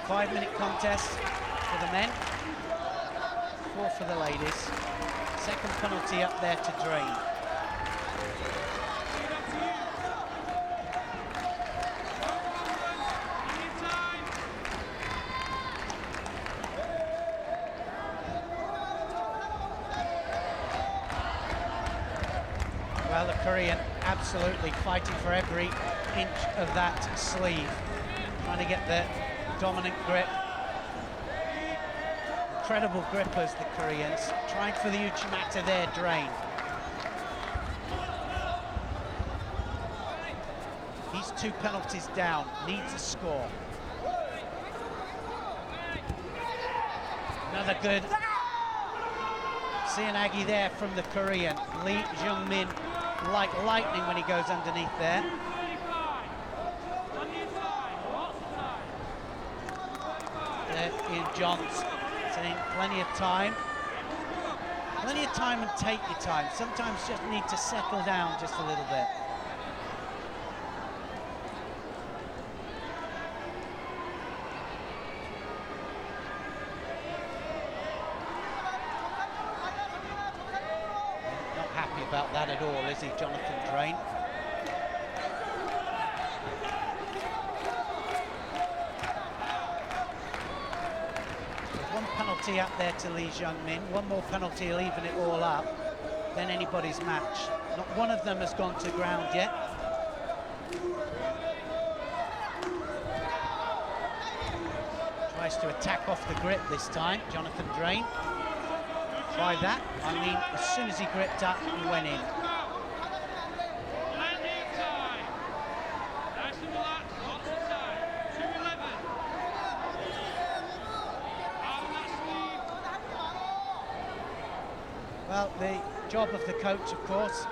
5-minute contest for the men, 4 for the ladies. Second penalty up there to Drain. Well, the Korean absolutely fighting for every inch of that sleeve, trying to get the dominant grip. Incredible grippers, the Koreans, trying for the Uchimata there, drain. He's 2 penalties down, needs a score. Another good Seonagi there from the Korean. Lee Jung-min like lightning when he goes underneath there. There Ian Johns saying plenty of time. Plenty of time and take your time. Sometimes just need to settle down just a little bit. About that at all, is he, Jonathan Drain? There's 1 penalty up there to Lee Jung-min, 1 more penalty will even it all up, then anybody's match. Not one of them has gone to ground yet. Tries to attack off the grip this time, Jonathan Drain. By that, I mean, as soon as he gripped up, he went in. Well, the job of the coach, of course,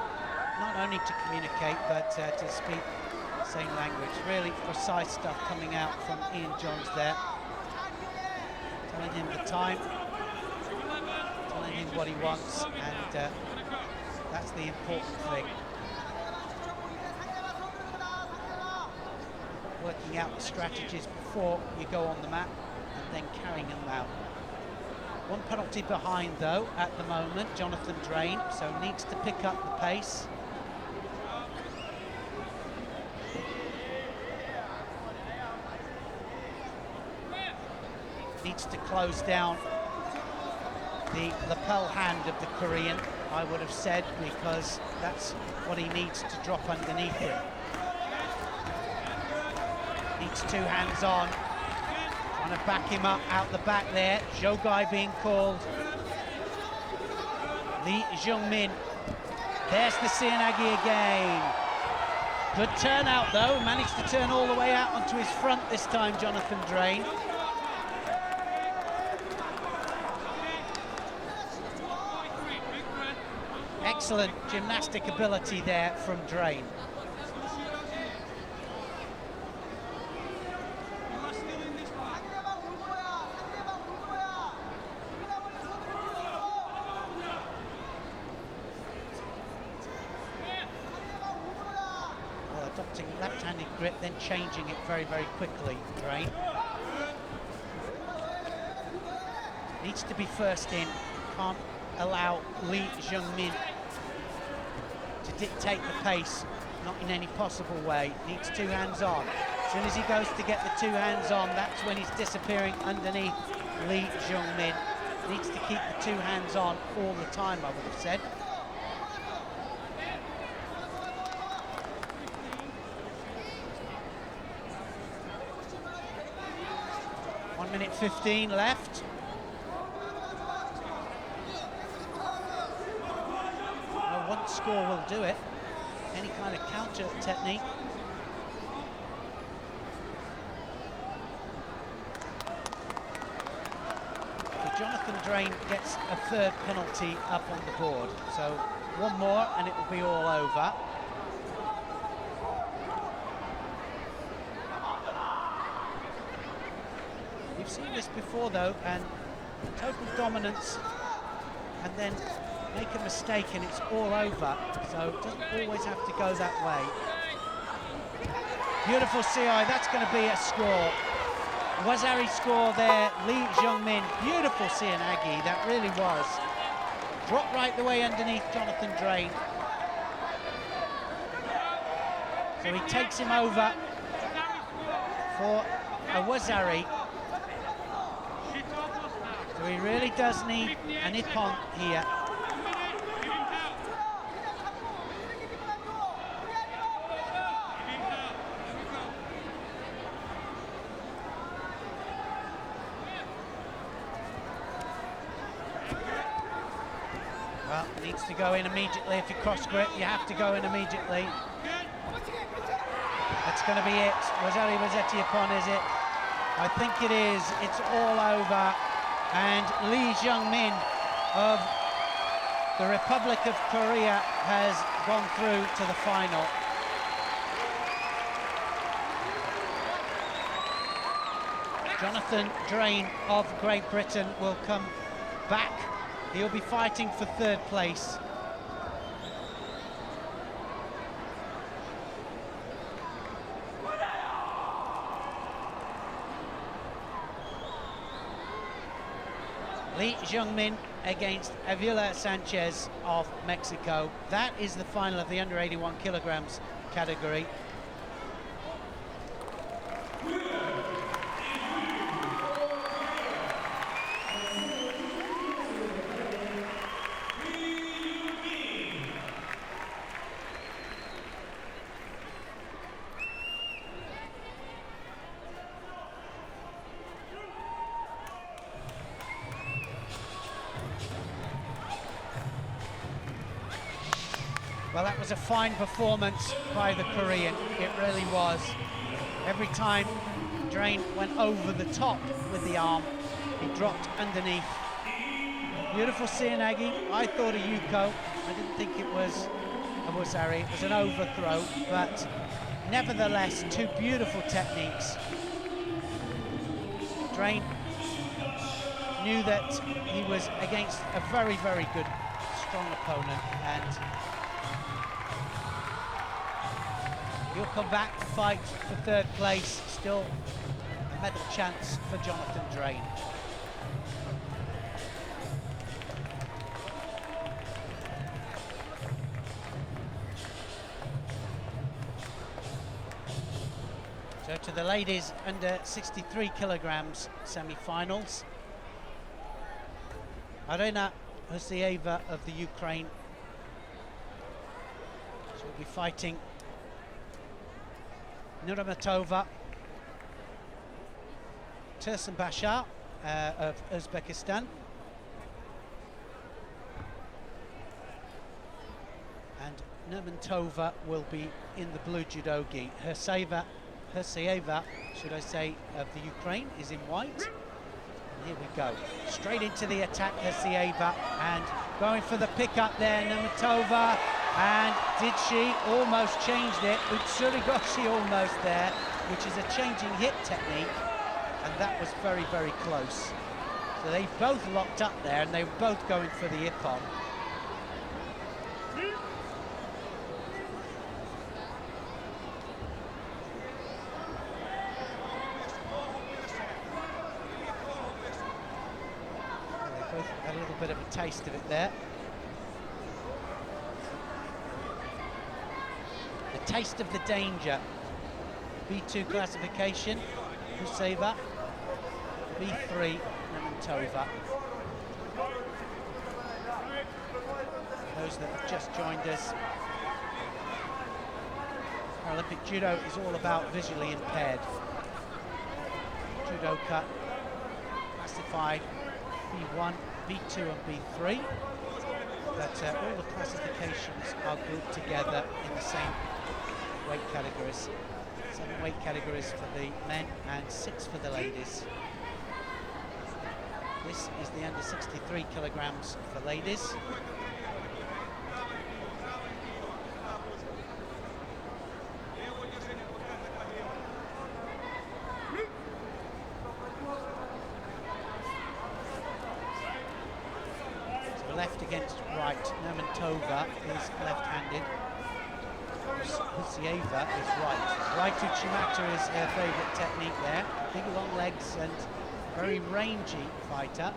not only to communicate, but to speak the same language. Really precise stuff coming out from Ian Johns there. Telling him the time. In what he wants, and that's the important thing. Working out the strategies before you go on the mat and then carrying them out. 1 penalty behind though at the moment, Jonathan Drain, so needs to pick up the pace. Needs to close down the lapel hand of the Korean, I would have said, because that's what he needs to drop underneath him. Needs 2 hands on. Trying to back him up out the back there. Jogai being called. Lee Jung-min. There's the Seonagi again. Good turnout though. Managed to turn all the way out onto his front this time, Jonathan Drain. Excellent gymnastic ability there from Drain. Well, adopting left-handed grip, then changing it very, very quickly, Drain. Needs to be first in, can't allow Lee Jung-min to dictate the pace, not in any possible way. Needs 2 hands on. As soon as he goes to get the 2 hands on, that's when he's disappearing underneath Lee Jung-min. Needs to keep the 2 hands on all the time, I would have said. One minute 15 left. One score will do it. Any kind of counter technique. So Jonathan Drain gets a 3rd penalty up on the board. So 1 more and it will be all over. We've seen this before though, and total dominance and then make a mistake and it's all over, so it doesn't always have to go that way. Beautiful CI, that's going to be a score. Wazari score there, Lee Jung-min, beautiful Seonagi, that really was. Dropped right the way underneath Jonathan Drain. So he takes him over for a Wazari. So he really does need an ippon here. Well, needs to go in immediately. If you cross grip, you have to go in immediately. That's going to be it. Rossetti upon, is it? I think it is. It's all over. And Lee Jung-min of the Republic of Korea has gone through to the final. Jonathan Drain of Great Britain will come back. He'll be fighting for third place. Lee Jung-min against Avila Sanchez of Mexico. That is the final of the under 81 kilograms category. Well, that was a fine performance by the Korean. It really was. Every time Drain went over the top with the arm, he dropped underneath. Beautiful Seoinage. I thought a Yuko. I didn't think it was a Wasari. It was an overthrow, but nevertheless, two beautiful techniques. Drain knew that he was against a very, very good, strong opponent, and he'll come back to fight for third place. Still a medal chance for Jonathan Drain. So to the ladies under 63 kilograms semi-finals. Arena Husieva of the Ukraine. She'll be fighting Nuramatova, Tursunbashar of Uzbekistan, and Nurmatova will be in the blue judogi. Hersieva, should I say, of the Ukraine is in white. And here we go, straight into the attack, Hersieva, and going for the pickup there, Nurmatova. And did she almost changed it? Utsurigoshi almost there, which is a changing hip technique, and that was very, very close. So they both locked up there, and they were both going for the ippon. They both had a little bit of a taste of it there. Taste of the danger. B2 classification, Husieva. B3, Nurmatova. Those that have just joined us, Paralympic Judo is all about visually impaired. Judoka classified B1, B2 and B3. But all the classifications are grouped together in the same weight categories. 7 weight categories for the men and 6 for the ladies. This is the under 63 kilograms for ladies. So left against right. Nurmatova is left-handed. Husieva is right. Right Uchimata is her favourite technique there. Big long legs and very rangy fighter.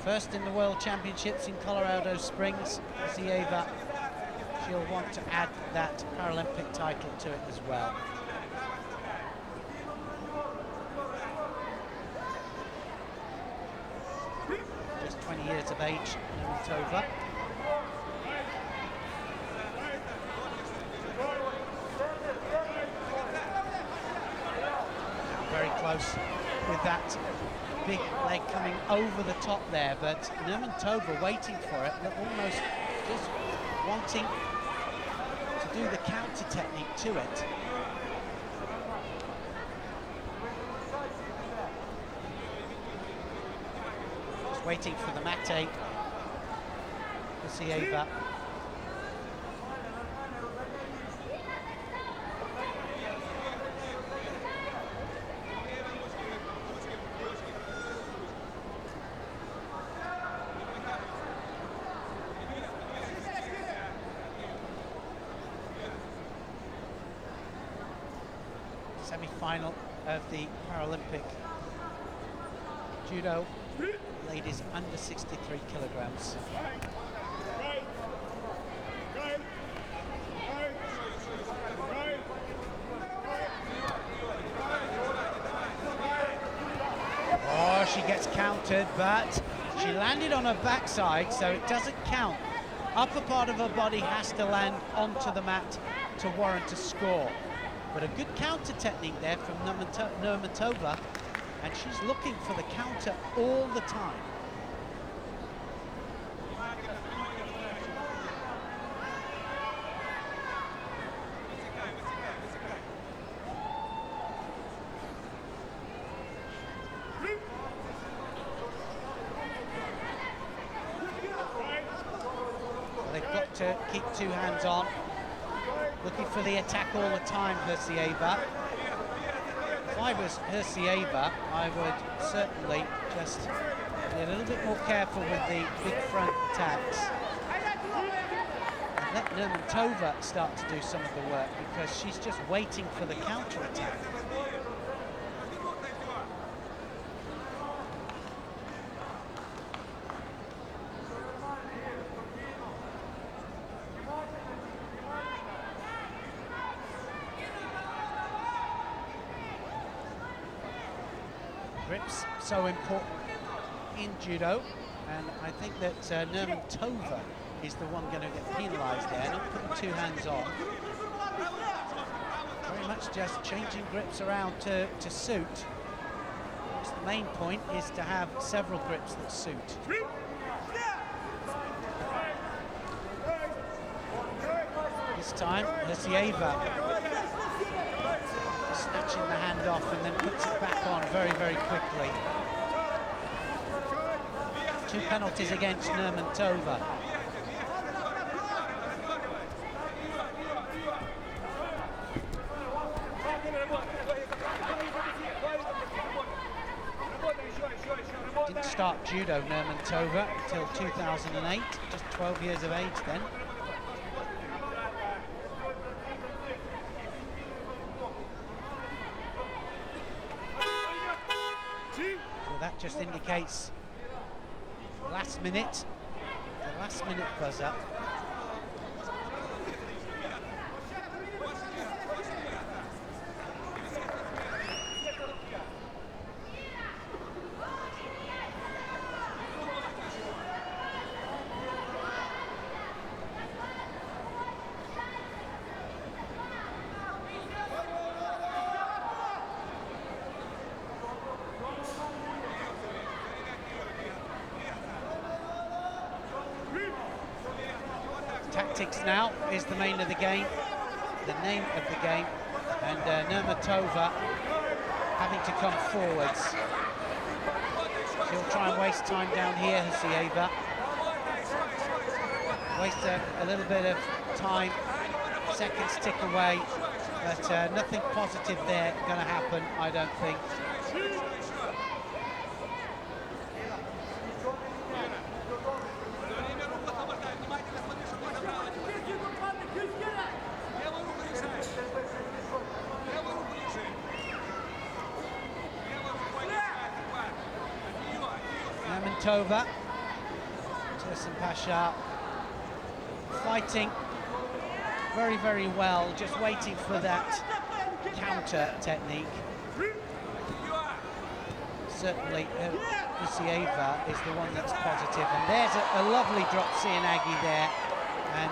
First in the World Championships in Colorado Springs, Husieva. She'll want to add that Paralympic title to it as well. Just 20 years of age, Nurmatova. Very close close with that big leg coming over the top there, but Nuramatova waiting for it, almost just wanting to do the counter technique to it. Just waiting for the mate. Gazimov. Semi-final of the Paralympic Judo, ladies under 63 kilograms. Oh, she gets countered, but she landed on her backside, so it doesn't count. Upper part of her body has to land onto the mat to warrant a score. But a good counter technique there from Nuramatova, and she's looking for the counter all the time. Well, they've got to keep two hands on. Looking for the attack all the time, Gazimov. If I was Gazimov, I would certainly just be a little bit more careful with the big front attacks. And let Nuramatova start to do some of the work, because she's just waiting for the counter attack. Grips so important in judo, and I think that Nuramatova is the one going to get penalised there, not putting two hands on. Very much just changing grips around to suit. The main point is to have several grips that suit. This time, Gazimov snatching the hand off and then puts it back on very, very quickly. Two penalties against Nuramatova. Didn't start judo, Nuramatova, until 2008, just 12 years of age then. That just indicates the last minute buzzer. Tactics now is the name of the game, and Nuramatova having to come forwards. She'll try and waste time down here, Gazimov. Waste a little bit of time, seconds tick away, but nothing positive there going to happen, I don't think. Nuramatova, Pasha fighting very, very well, just waiting for that counter technique. Certainly, Gazimov is the one that's positive, and there's a lovely drop Sheniak there, and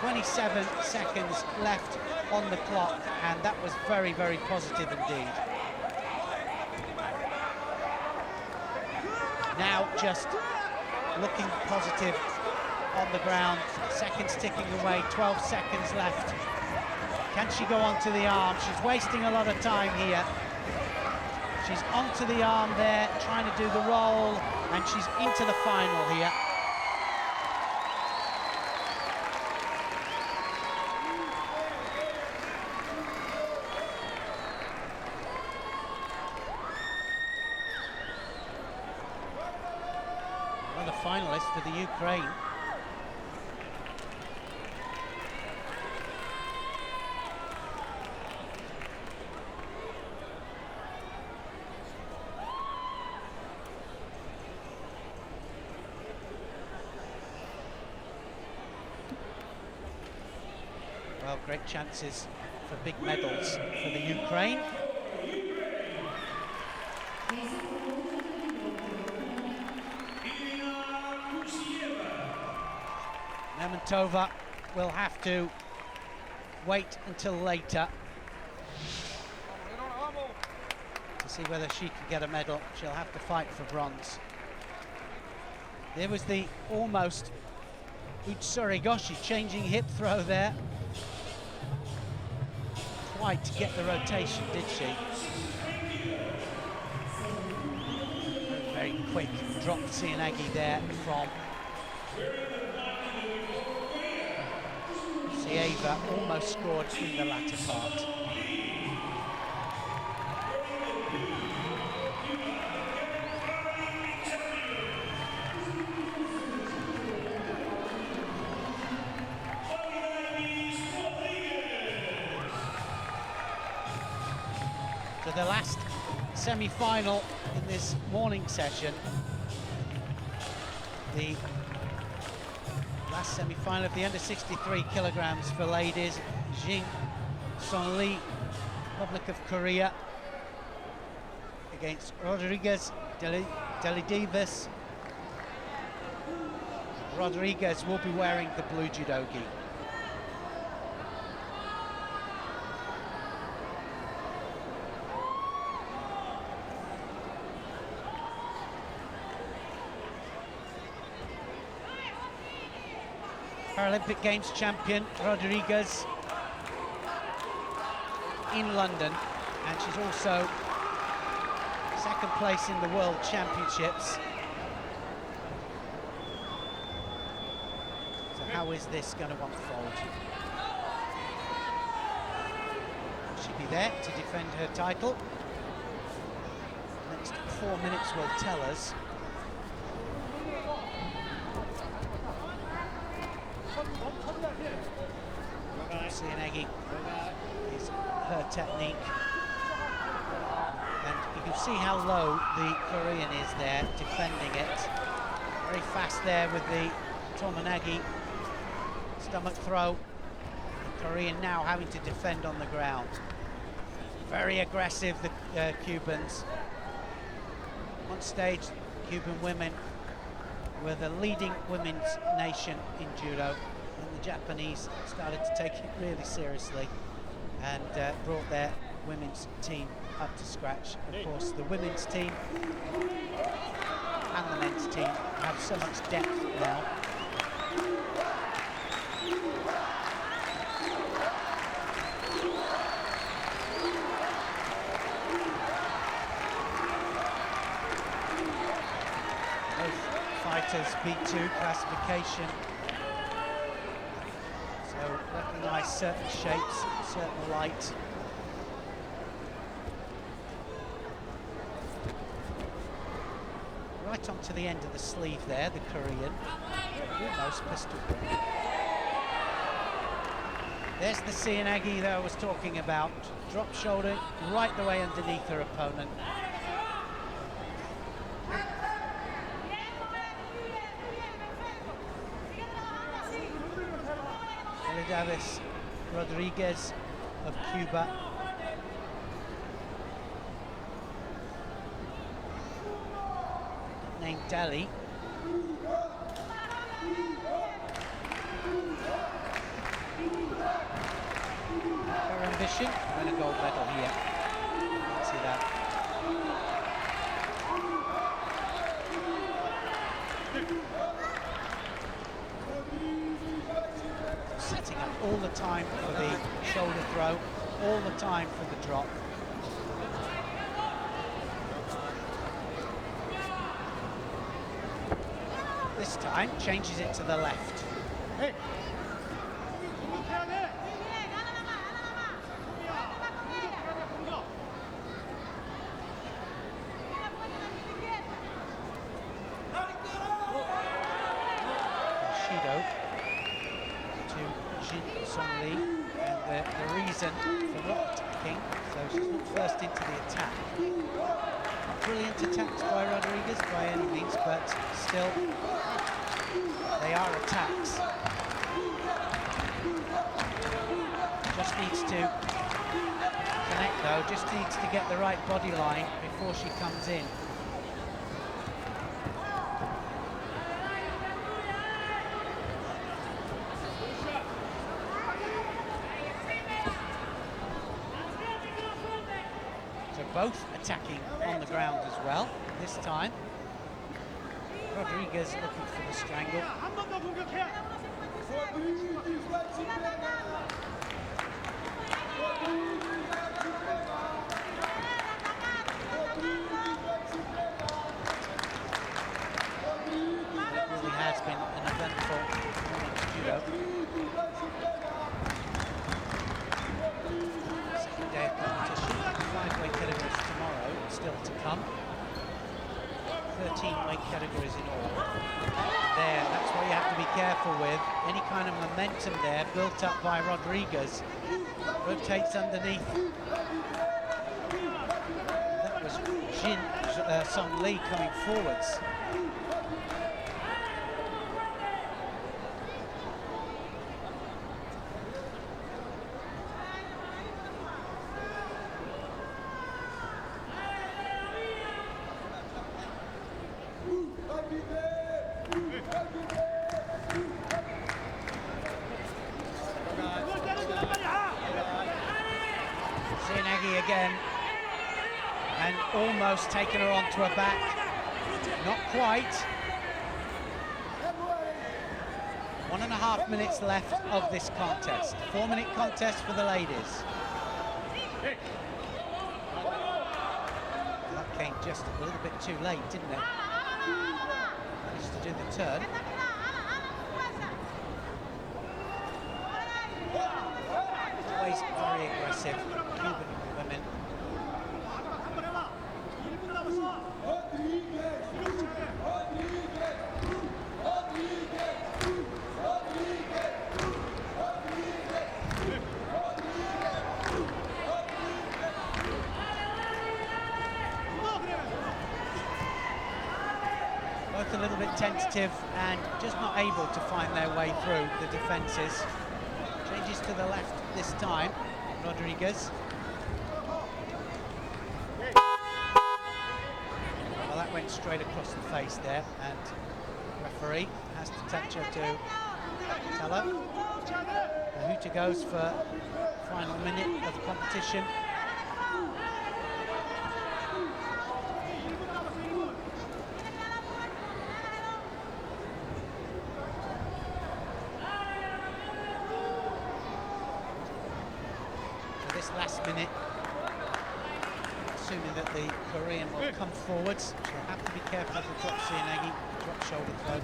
27 seconds left on the clock, and that was very, very positive indeed. Now just looking positive on the ground. Seconds ticking away, 12 seconds left. Can she go onto the arm? She's wasting a lot of time here. She's onto the arm there, trying to do the roll, and she's into the final here. Another finalist for the Ukraine. Well, great chances for big medals for the Ukraine. Nuramatova will have to wait until later to see whether she can get a medal. She'll have to fight for bronze. There was the almost Utsurigoshi changing hip throw there. Quite to get the rotation, did she? Very quick drop Sianagi there from Sieva, almost scored in the latter part. So the last semi-final in this morning session, the last semi-final of the under 63 kilograms for ladies. Jing Sonli, Republic of Korea, against Rodriguez Delidivas. Rodriguez will be wearing the blue judo gi. Paralympic Games champion Rodriguez in London, and she's also second place in the World Championships. So how is this going to unfold? She'll be there to defend her title. Next 4 minutes will tell us. Sianagi is her technique, and you can see how low the Korean is there defending it. Very fast there with the Tomonagi stomach throw. The Korean now having to defend on the ground. Very aggressive, the Cubans. On stage, Cuban women were the leading women's nation in judo, and the Japanese started to take it really seriously and brought their women's team up to scratch. Of course, the women's team and the men's team have so much depth now. Fighters B2 classification, so recognise certain shapes, certain light. Right onto the end of the sleeve there, the Korean, almost pistol grip. There's the Sianagi that I was talking about, drop shoulder right the way underneath her opponent. Davis Rodriguez of Cuba. Named Delhi. Her ambition, win a gold medal here. Let's see that. all the time for the shoulder throw, all the time for the drop. This time, changes it to the left. Hey. And the reason for not attacking, so she's not first into the attack. Not brilliant attacks by Rodriguez by any means, but still, they are attacks. Just needs to connect though, just needs to get the right body line before she comes in. Both attacking on the ground as well this time. Rodriguez looking for the strangle. It really has been an eventful morning of judo. Second day of competition. 5 weight categories tomorrow, still to come. 13 weight categories in all. There, that's what you have to be careful with. Any kind of momentum there built up by Rodriguez. Rotates underneath. That was Song Lee coming forwards. Again, and almost taken her onto her back. Not quite. 1.5 minutes left of this contest. 4-minute contest for the ladies. That came just a little bit too late, didn't it? Managed to do the turn. Always very aggressive. Cuban women. Both a little bit tentative and just not able to find their way through the defences. Changes to the left this time, Rodriguez. Well, that went straight across the face there, and referee has to touch her to tell her. The hooter goes for final minute of the competition. This last minute, assuming that the Korean will come forwards, she'll have to be careful of the drop Sianagi, drop shoulder throw.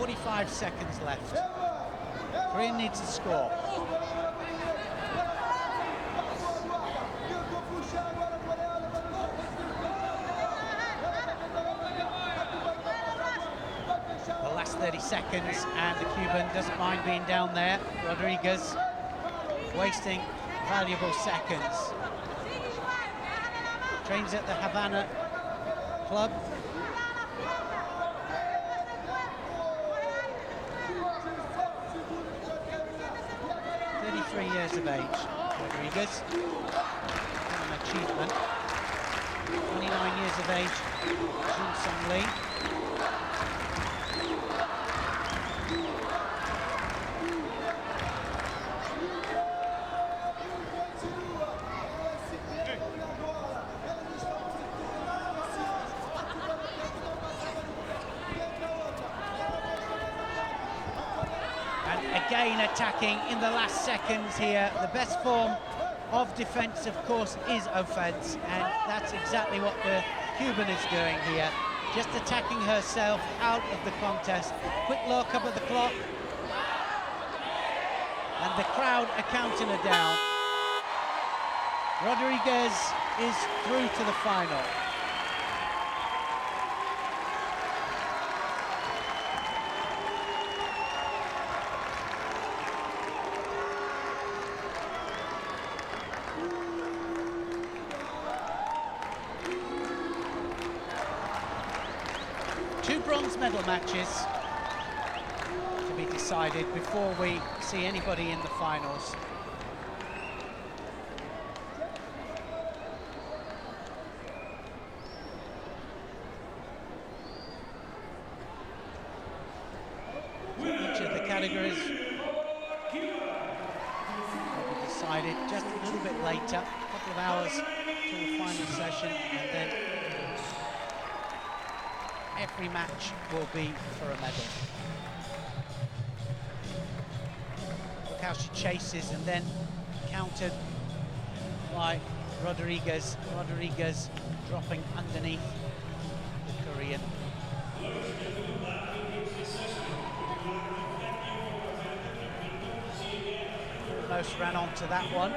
.45 seconds left. Korean needs to score. The last 30 seconds, and the Cuban doesn't mind being down there. Rodriguez wasting valuable seconds. Trains at the Havana club. Years of age, Rodriguez, an achievement. 29 years of age, Jun Song Lee. again attacking in the last seconds here. The best form of defence, of course, is offence, and that's exactly what the Cuban is doing here. Just attacking herself out of the contest. Quick look up at the clock. And the crowd are counting her down. Rodriguez is through to the final. Two bronze medal matches to be decided before we see anybody in the finals. Each of the categories will be decided just a little bit later, a couple of hours till the final session, and then every match will be for a medal. Look how she chases and then countered by Rodriguez. Rodriguez dropping underneath the Korean. Almost ran onto that one.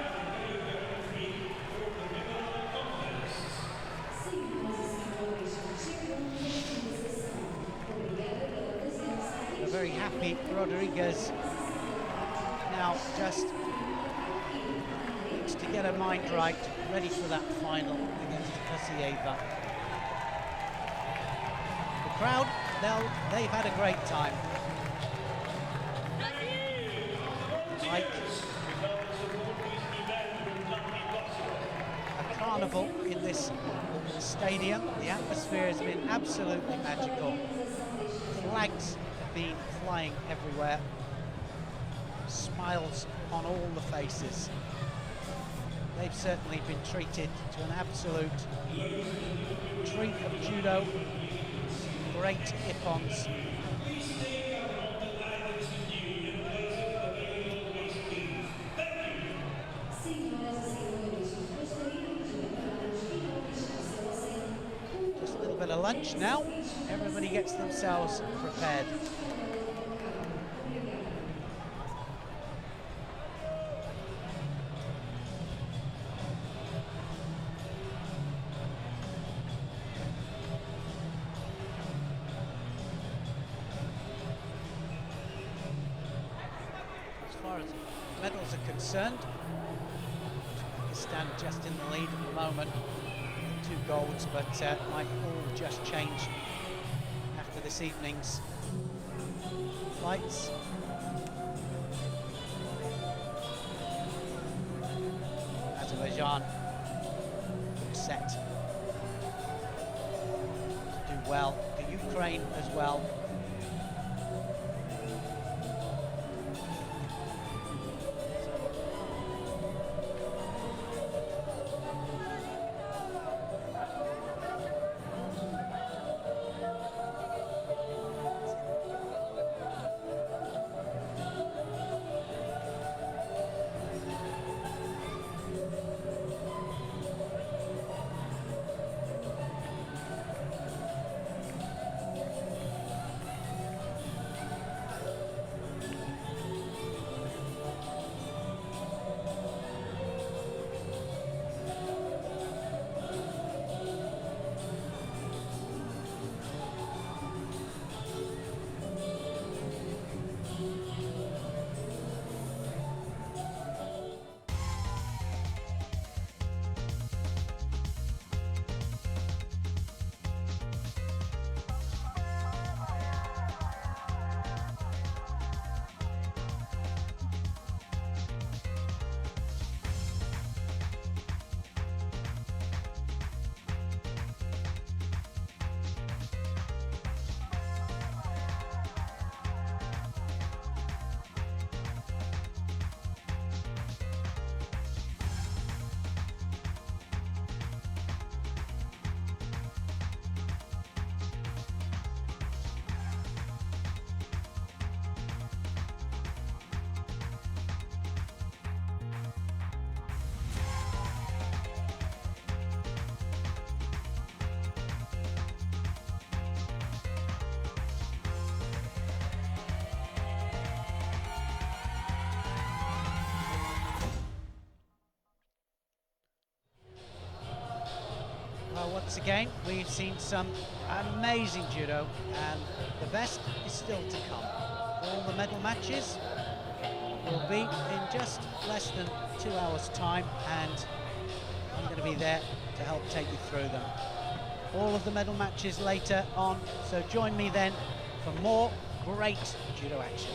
A very happy Rodriguez now just needs to get her mind right, ready for that final against Kasieva. The crowd, they've had a great time. Like a carnival in this stadium. The atmosphere has been absolutely magical. Flags have been flying everywhere. Smiles on all the faces. They've certainly been treated to an absolute treat of judo. Great ippons. Just a little bit of lunch now. Everybody gets themselves prepared. Medals are concerned, Pakistan just in the lead at the moment, 2 golds, but might all just change after this evening's flights. Azerbaijan set to do well, the Ukraine as well. once again, we've seen some amazing judo, and the best is still to come. All the medal matches will be in just less than 2 hours' time, and I'm going to be there to help take you through them. All of the medal matches later on, so join me then for more great judo action.